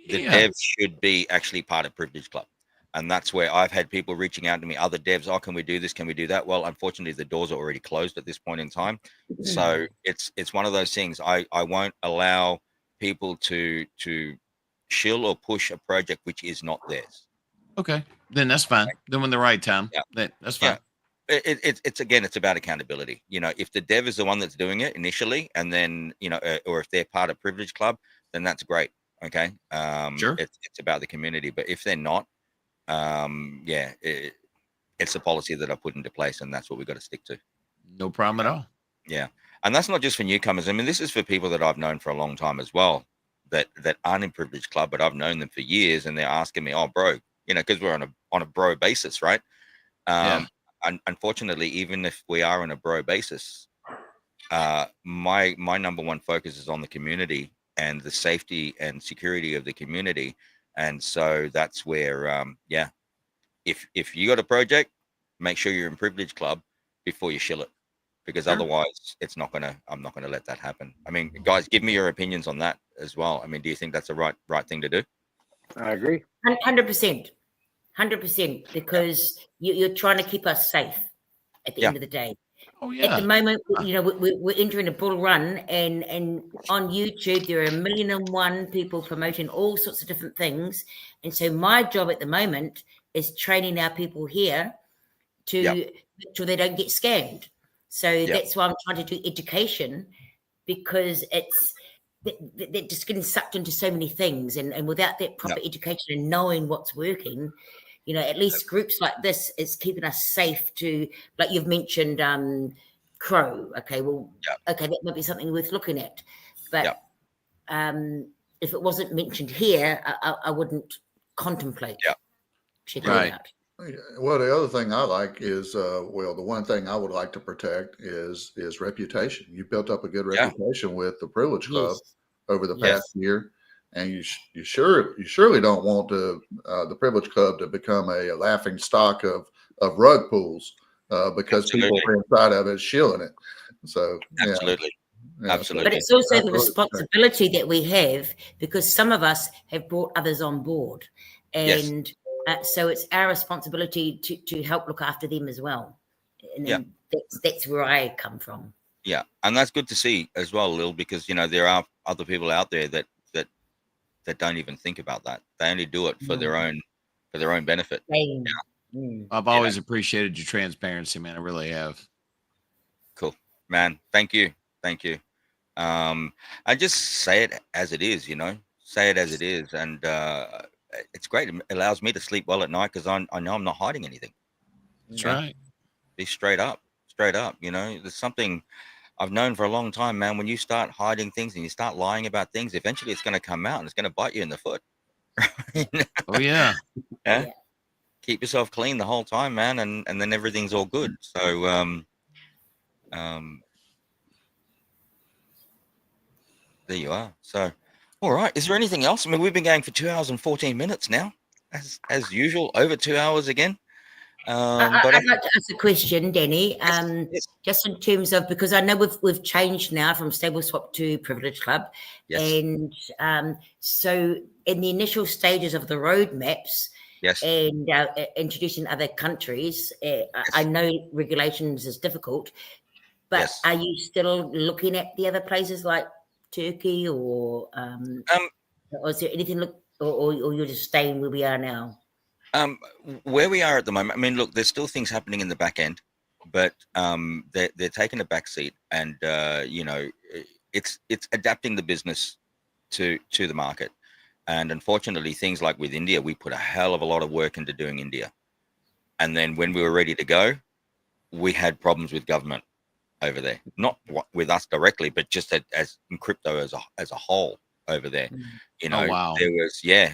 The
Yeah.
dev should be actually part of Privilege Club. And that's where I've had people reaching out to me, other devs, oh, can we do this? Can we do that? Well, unfortunately, the doors are already closed at this point in time. So it's one of those things. I won't allow people to shill or push a project which is not theirs.
Okay, then that's fine. Then when the right time, that's fine.
Yeah. It's again, it's about accountability. You know, if the dev is the one that's doing it initially, and then, you know, or if they're part of Privilege Club, then that's great. Okay.
Sure.
It's about the community, but if they're not, it's a policy that I put into place, and that's what we've got to stick to.
No problem at all.
Yeah. And that's not just for newcomers. I mean, this is for people that I've known for a long time as well, that aren't in Privilege Club, but I've known them for years, and they're asking me, oh, bro, you know, because we're on a bro basis, right? Unfortunately, even if we are on a bro basis, my number one focus is on the community and the safety and security of the community. And so that's where, if you got a project, make sure you're in Privilege Club before you shill it, because otherwise I'm not gonna let that happen. I mean, guys, give me your opinions on that as well. I mean, do you think that's the right thing to do?
I agree.
100%, because you're trying to keep us safe at the end of the day.
Oh, yeah.
At the moment, you know, we're entering a bull run, and on YouTube there are 1,000,001 people promoting all sorts of different things. And so my job at the moment is training our people here to make sure they don't get scammed. So that's why I'm trying to do education, because they're just getting sucked into so many things, and without that proper education and knowing what's working, you know, at least groups like this is keeping us safe to, like you've mentioned, Crow. Okay, well, okay, that might be something worth looking at. But if it wasn't mentioned here, I wouldn't contemplate checking it out.
Well, the other thing I like is, the one thing I would like to protect is reputation. You built up a good reputation with the Privilege Club over the past year. And you surely don't want the Privilege Club to become a laughing stock of rug pulls because people are inside of it shilling it. So
absolutely.
But it's also the responsibility that we have, because some of us have brought others on board, and so it's our responsibility to help look after them as well. And that's where I come from. Yeah,
and that's good to see as well, Lil, because, you know, there are other people out there that don't even think about that. They only do it for their own benefit.
I've always appreciated your transparency, man. I really have.
Cool, man. Thank you. I just say it as it is, you know. Say it as it is, and it's great. It allows me to sleep well at night, because I know I'm not hiding anything.
That's right.
Be straight up. You know, there's something I've known for a long time, man. When you start hiding things and you start lying about things, eventually it's going to come out and it's going to bite you in the foot.
Oh, yeah.
Keep yourself clean the whole time, man, and then everything's all good. So, there you are. So, all right. Is there anything else? I mean, we've been going for 2 hours and 14 minutes now, as usual, over 2 hours again.
I'd like to ask a question, Danny. Just in terms of, because I know we've changed now from Stable Swap to Privilege Club, and so in the initial stages of the roadmaps, and introducing other countries, I know regulations is difficult, but are you still looking at the other places like Turkey, or is there anything or you're just staying where we are now?
Where we are at the moment, I mean, look, there's still things happening in the back end, but they're taking a back seat, and you know, it's adapting the business to the market. And unfortunately, things like with India, we put a hell of a lot of work into doing India, and then when we were ready to go, we had problems with government over there, not with us directly, but just as in crypto as a whole over there. You know,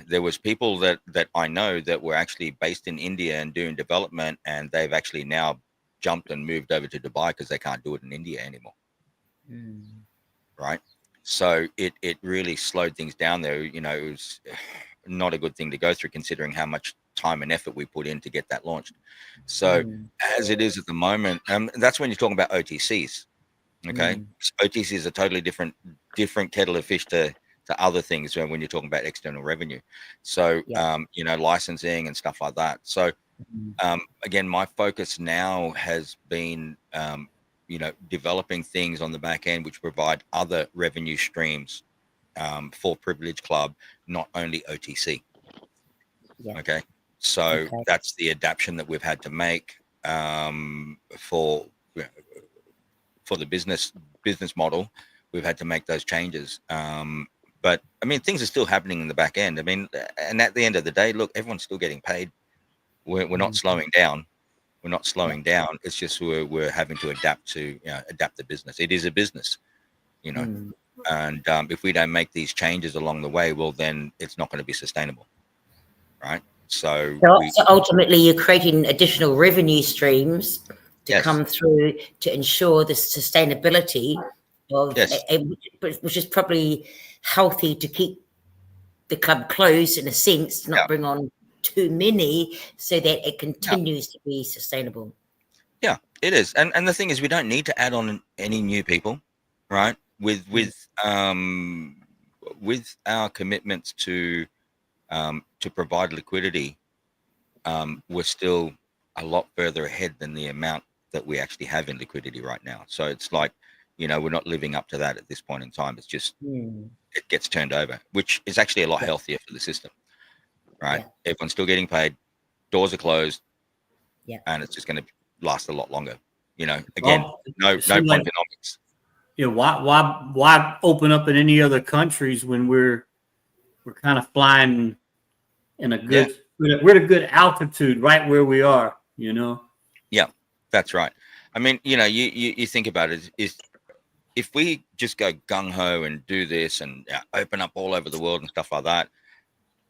there was people that I know that were actually based in India and doing development, and they've actually now jumped and moved over to Dubai because they can't do it in India anymore. Right. So it really slowed things down there. You know, it was not a good thing to go through, considering how much time and effort we put in to get that launched. So as it is at the moment, that's when you're talking about OTCs. Okay, OTC is a totally different kettle of fish to other things when you're talking about external revenue. So you know, licensing and stuff like that. So again, my focus now has been you know, developing things on the back end which provide other revenue streams for Privilege Club, not only OTC. Okay, so that's the adaptation that we've had to make for the business model. We've had to make those changes. But I mean, things are still happening in the back end. I mean, and at the end of the day, look, everyone's still getting paid. We're not slowing down. We're not slowing down. It's just we're having to adapt the business. It is a business, you know. And if we don't make these changes along the way, well, then it's not going to be sustainable, right? So
ultimately, you're creating additional revenue streams to come through to ensure the sustainability of, which is probably healthy to keep the club closed in a sense, to not bring on too many, so that it continues to be sustainable. Yeah,
it is. And the thing is, we don't need to add on any new people, right? With our commitments to provide liquidity, we're still a lot further ahead than the amount that we actually have in liquidity right now. So it's like, you know, we're not living up to that at this point in time. It's just it gets turned over, which is actually a lot healthier for the system, right? Everyone's still getting paid, doors are closed, and it's just going to last a lot longer. You know, again, no economics.
Yeah, why open up in any other countries when we're kind of flying in a good we're at a good altitude right where we are, you know?
Yeah, that's right. I mean, you know, you think about it, is if we just go gung-ho and do this and open up all over the world and stuff like that,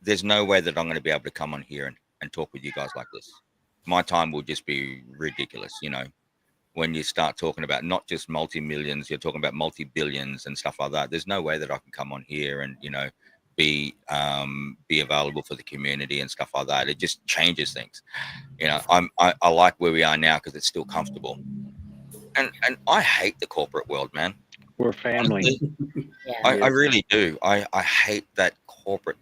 there's no way that I'm going to be able to come on here and talk with you guys like this. My time will just be ridiculous, you know. When you start talking about not just multi-millions, you're talking about multi-billions and stuff like that. There's no way that I can come on here and, you know, be available for the community and stuff like that. It just changes things. You know, I like where we are now because it's still comfortable. And I hate the corporate world, man.
We're family.
I really do. I hate that corporate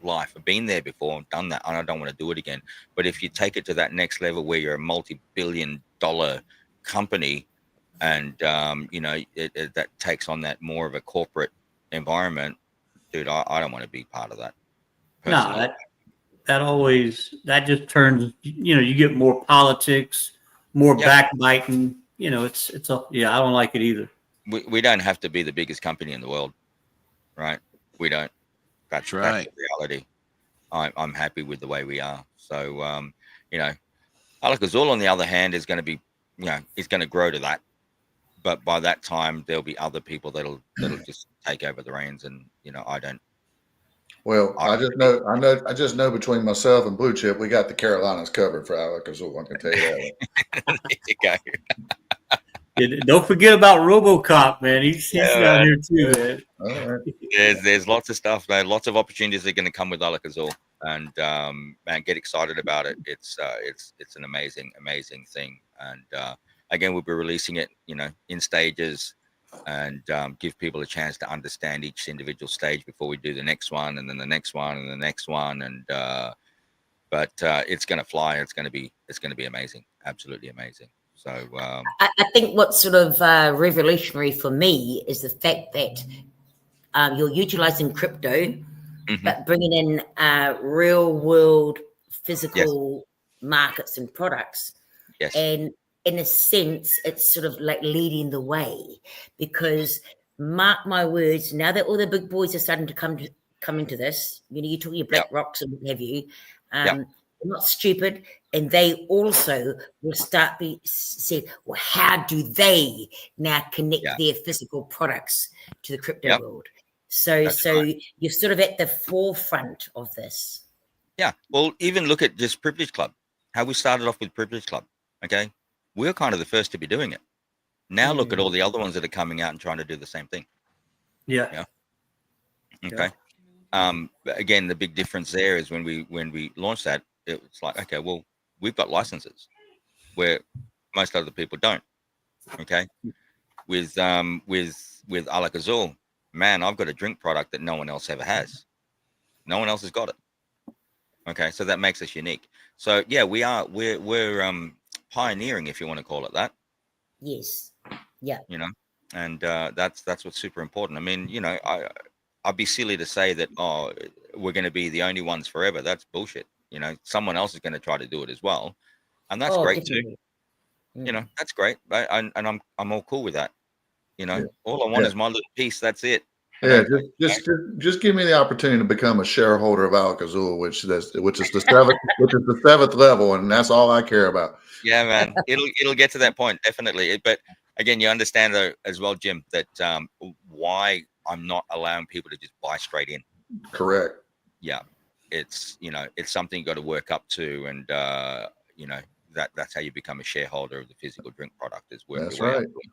life. I've been there before, I've done that, and I don't want to do it again. But if you take it to that next level where you're a multi-billion-dollar company, and you know, that takes on that more of a corporate environment, dude, I don't want to be part of that.
Personally. No, that just turns, you know, you get more politics, more backbiting. You know, it's I don't like it either.
We don't have to be the biggest company in the world, right? We don't. That's right. That's the reality. I'm happy with the way we are. So, you know, Alak-Azul, on the other hand, is going to be, you know, is going to grow to that. But by that time, there'll be other people that'll just take over the reins, and you know, I don't.
Well, I just know between myself and Blue Chip, we got the Carolinas covered for Alak-Azul. I can tell you that.
There you go.
Don't forget about RoboCop, man. He's down here too, man.
All right.
There's lots of stuff, man. Lots of opportunities that are going to come with Alak-Azul, and man, get excited about it. It's an amazing thing, and again, we'll be releasing it, you know, in stages, and give people a chance to understand each individual stage before we do the next one, and then the next one, and the next one, and but it's going to fly. It's going to be amazing, absolutely amazing. So
I think what's sort of revolutionary for me is the fact that you're utilizing crypto, but bringing in real world physical markets and products.
Yes.
And in a sense, it's sort of like leading the way, because mark my words, now that all the big boys are starting to come into this, you know, you're talking your Black Rocks and what have you, they're not stupid, and they also will start be said, well, how do they now connect their physical products to the crypto world? So you're sort of at the forefront of this.
Yeah. Well, even look at just Privilege Club, how we started off with Privilege Club. Okay. We're kind of the first to be doing it. Now look at all the other ones that are coming out and trying to do the same thing.
Yeah.
Okay. Again, the big difference there is when we launched that, it's like, okay, well, we've got licenses where most other people don't. Okay. with Alak-Azul, man, I've got a drink product that no one else ever has. No one else has got it. Okay, so that makes us unique. So yeah, we're pioneering, if you want to call it that.
Yes. Yeah.
You know, and that's what's super important. I mean, you know, I'd be silly to say that, oh, we're going to be the only ones forever. That's bullshit. You know, someone else is going to try to do it as well, and that's great
definitely.
too. You know, that's great, and I'm all cool with that. You know,
Yeah.
all I want is my little piece. That's it.
Yeah, just give me the opportunity to become a shareholder of Alak-Azul, which is the seventh level, and that's all I care about.
Yeah, man, it'll get to that point, definitely. But again, you understand though as well, Jim, that why I'm not allowing people to just buy straight in.
Correct.
Yeah, it's, you know, it's something you got to work up to, and you know, that's how you become a shareholder of the physical drink product, is work
That's
your way
right.
up to it,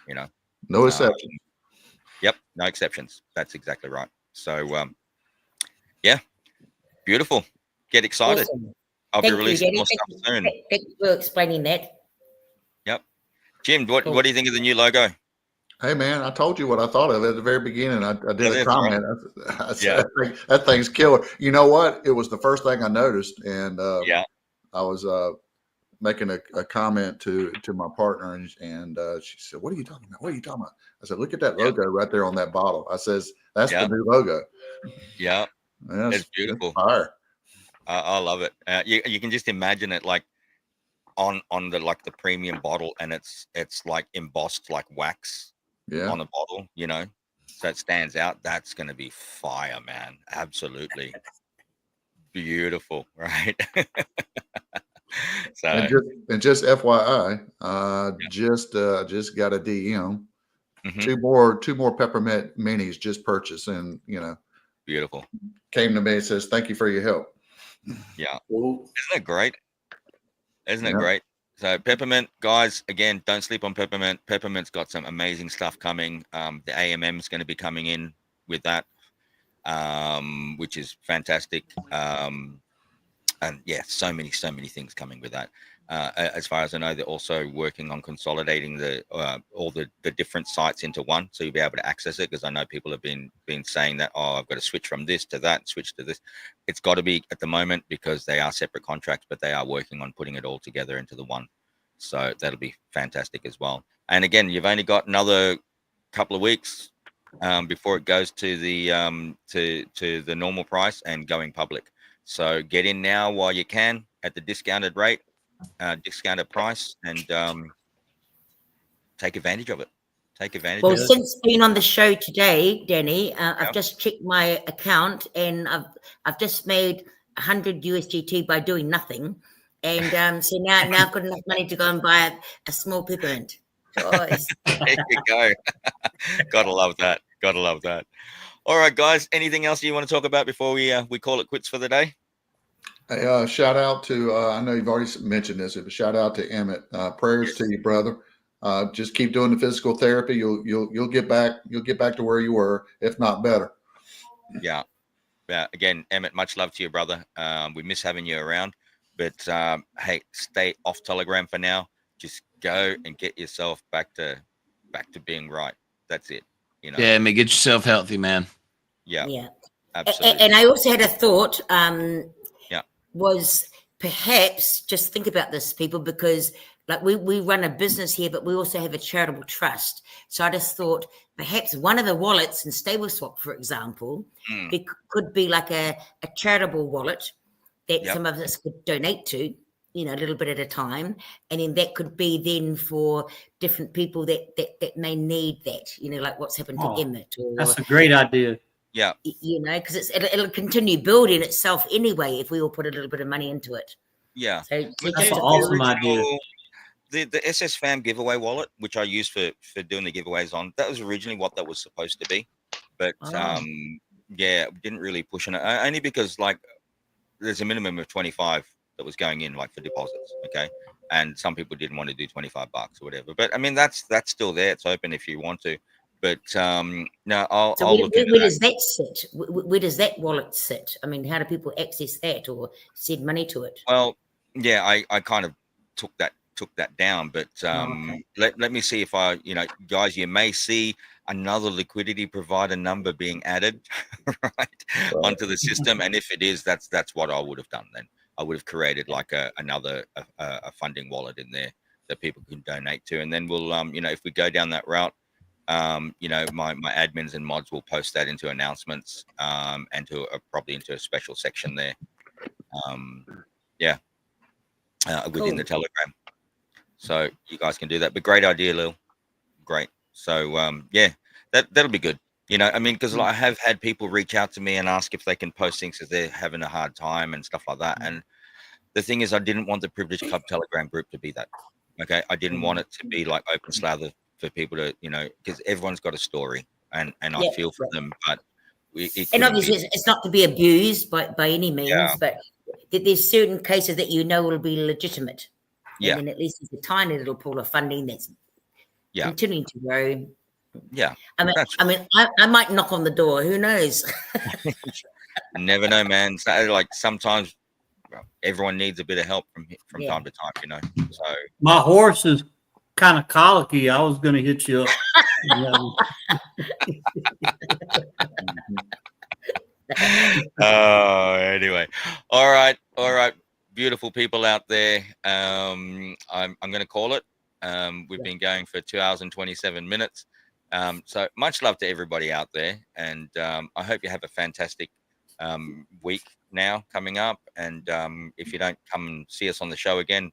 you know.
No exceptions.
Yep, no exceptions. That's exactly right. So yeah, beautiful. Get excited.
Awesome.
I'll
Thank
be releasing
you,
more stuff soon.
Thank you for explaining that.
Yep. Jim, what do you think of the new logo?
Hey man, I told you what I thought of it at the very beginning. I did a comment. Right. I said, that thing's killer. You know what? It was the first thing I noticed, and I was making a comment to my partner, and she said, "What are you talking about? What are you talking about?" I said, "Look at that logo right there on that bottle." I says, "That's the new logo."
Yeah, it's beautiful.
It's fire.
I love it. You can just imagine it like on the the premium bottle, and it's like embossed like wax on the bottle, you know, so it stands out. That's going to be fire, man. Absolutely beautiful, right? So
and just FYI, just got a DM. Two more peppermint minis just purchased, and you know,
beautiful.
Came to me and says, "Thank you for your help."
Yeah, isn't it great? Isn't it great? So peppermint, guys, again, don't sleep on peppermint. Peppermint's got some amazing stuff coming. The AMM is going to be coming in with that, which is fantastic. And yeah, so many things coming with that. As far as I know, they're also working on consolidating all the different sites into one, so you'll be able to access it. Because I know people have been saying that, oh, I've got to switch from this to that, switch to this. It's got to be at the moment, because they are separate contracts, but they are working on putting it all together into the one. So that'll be fantastic as well. And again, you've only got another couple of weeks before it goes to the to the normal price and going public. So get in now while you can at the discounted rate, discounted price, and take advantage of it. Take advantage of it.
Well, since being on the show today, Danny, I've just checked my account, and I've just made 100 USDT by doing nothing. And so now I've got enough money to go and buy a small peppermint.
There you go. Gotta love that. Gotta love that. All right, guys. Anything else you want to talk about before we call it quits for the day?
Hey, shout out to I know you've already mentioned this, but shout out to Emmett. Prayers to you, brother. Just keep doing the physical therapy. You'll get back. You'll get back to where you were, if not better.
Yeah. Again, Emmett, much love to you, brother. We miss having you around, but hey, stay off Telegram for now. Just go and get yourself back to being right. That's it. You know.
Yeah, get yourself healthy, man.
Yeah.
Yeah.
Absolutely.
And I also had a thought. Was perhaps, just think about this, people, because like we run a business here, but we also have a charitable trust. So I just thought perhaps one of the wallets in StableSwap, for example, could be like a charitable wallet that some of us could donate to, you know, a little bit at a time. And then that could be then for different people that may need that, you know, like what's happened to Emmett.
That's a great idea.
Yeah.
You know, because it'll continue building itself anyway if we all put a little bit of money into it.
Yeah.
So
that's an awesome idea.
The SS Fam giveaway wallet, which I use for doing the giveaways on, that was originally what that was supposed to be. But yeah, didn't really push on it. Only because like there's a minimum of 25 that was going in like for deposits. Okay. And some people didn't want to do $25 or whatever. But I mean that's still there. It's open if you want to. But no, I'll look into
where
that.
does that sit? Where does that wallet sit? I mean, how do people access that or send money to it?
Well, yeah, I kind of took that took that down, but let me see if I, guys, you may see another liquidity provider number being added right onto the system, and if it is, that's what I would have done. Then I would have created like another funding wallet in there that people can donate to, and then we'll if we go down that route, my admins and mods will post that into announcements, and to probably into a special section there, within the Telegram. So you guys can do that. But great idea, Lil. Great. So that'll be good. Because I have had people reach out to me and ask if they can post things because they're having a hard time and stuff like that. And the thing is, I didn't want the Privilege Club Telegram group to be that. Okay, I didn't want it to be like open slather for people to, because everyone's got a story, and I feel for them, but
and obviously it's not to be abused by any means, but there's certain cases that will be legitimate. And then at least there's a tiny little pool of funding that's continuing to grow.
Yeah.
I might knock on the door. Who knows?
Never know, man. So, like sometimes everyone needs a bit of help from time to time, So
my horse is kind of colicky. I was going to hit you
up. Anyway. All right. Beautiful people out there. I'm going to call it. We've been going for 2 hours and 27 minutes. So much love to everybody out there, and I hope you have a fantastic week now coming up. And if you don't come and see us on the show again,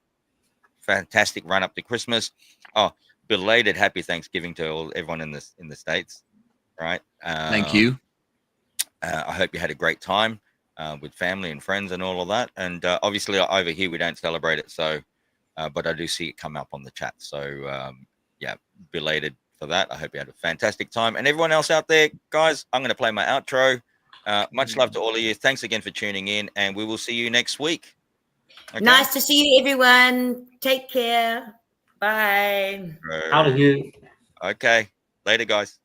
fantastic run up to Christmas. Oh, belated happy Thanksgiving to everyone in the States. Right.
Thank you.
I hope you had a great time with family and friends and all of that. And obviously over here we don't celebrate it, so but I do see it come up on the chat. So belated for that. I hope you had a fantastic time. And everyone else out there, guys, I'm going to play my outro. Much love to all of you. Thanks again for tuning in, and we will see you next week. Okay?
Nice to see you, everyone. Take care. Bye.
Out of here.
Okay. Later, guys.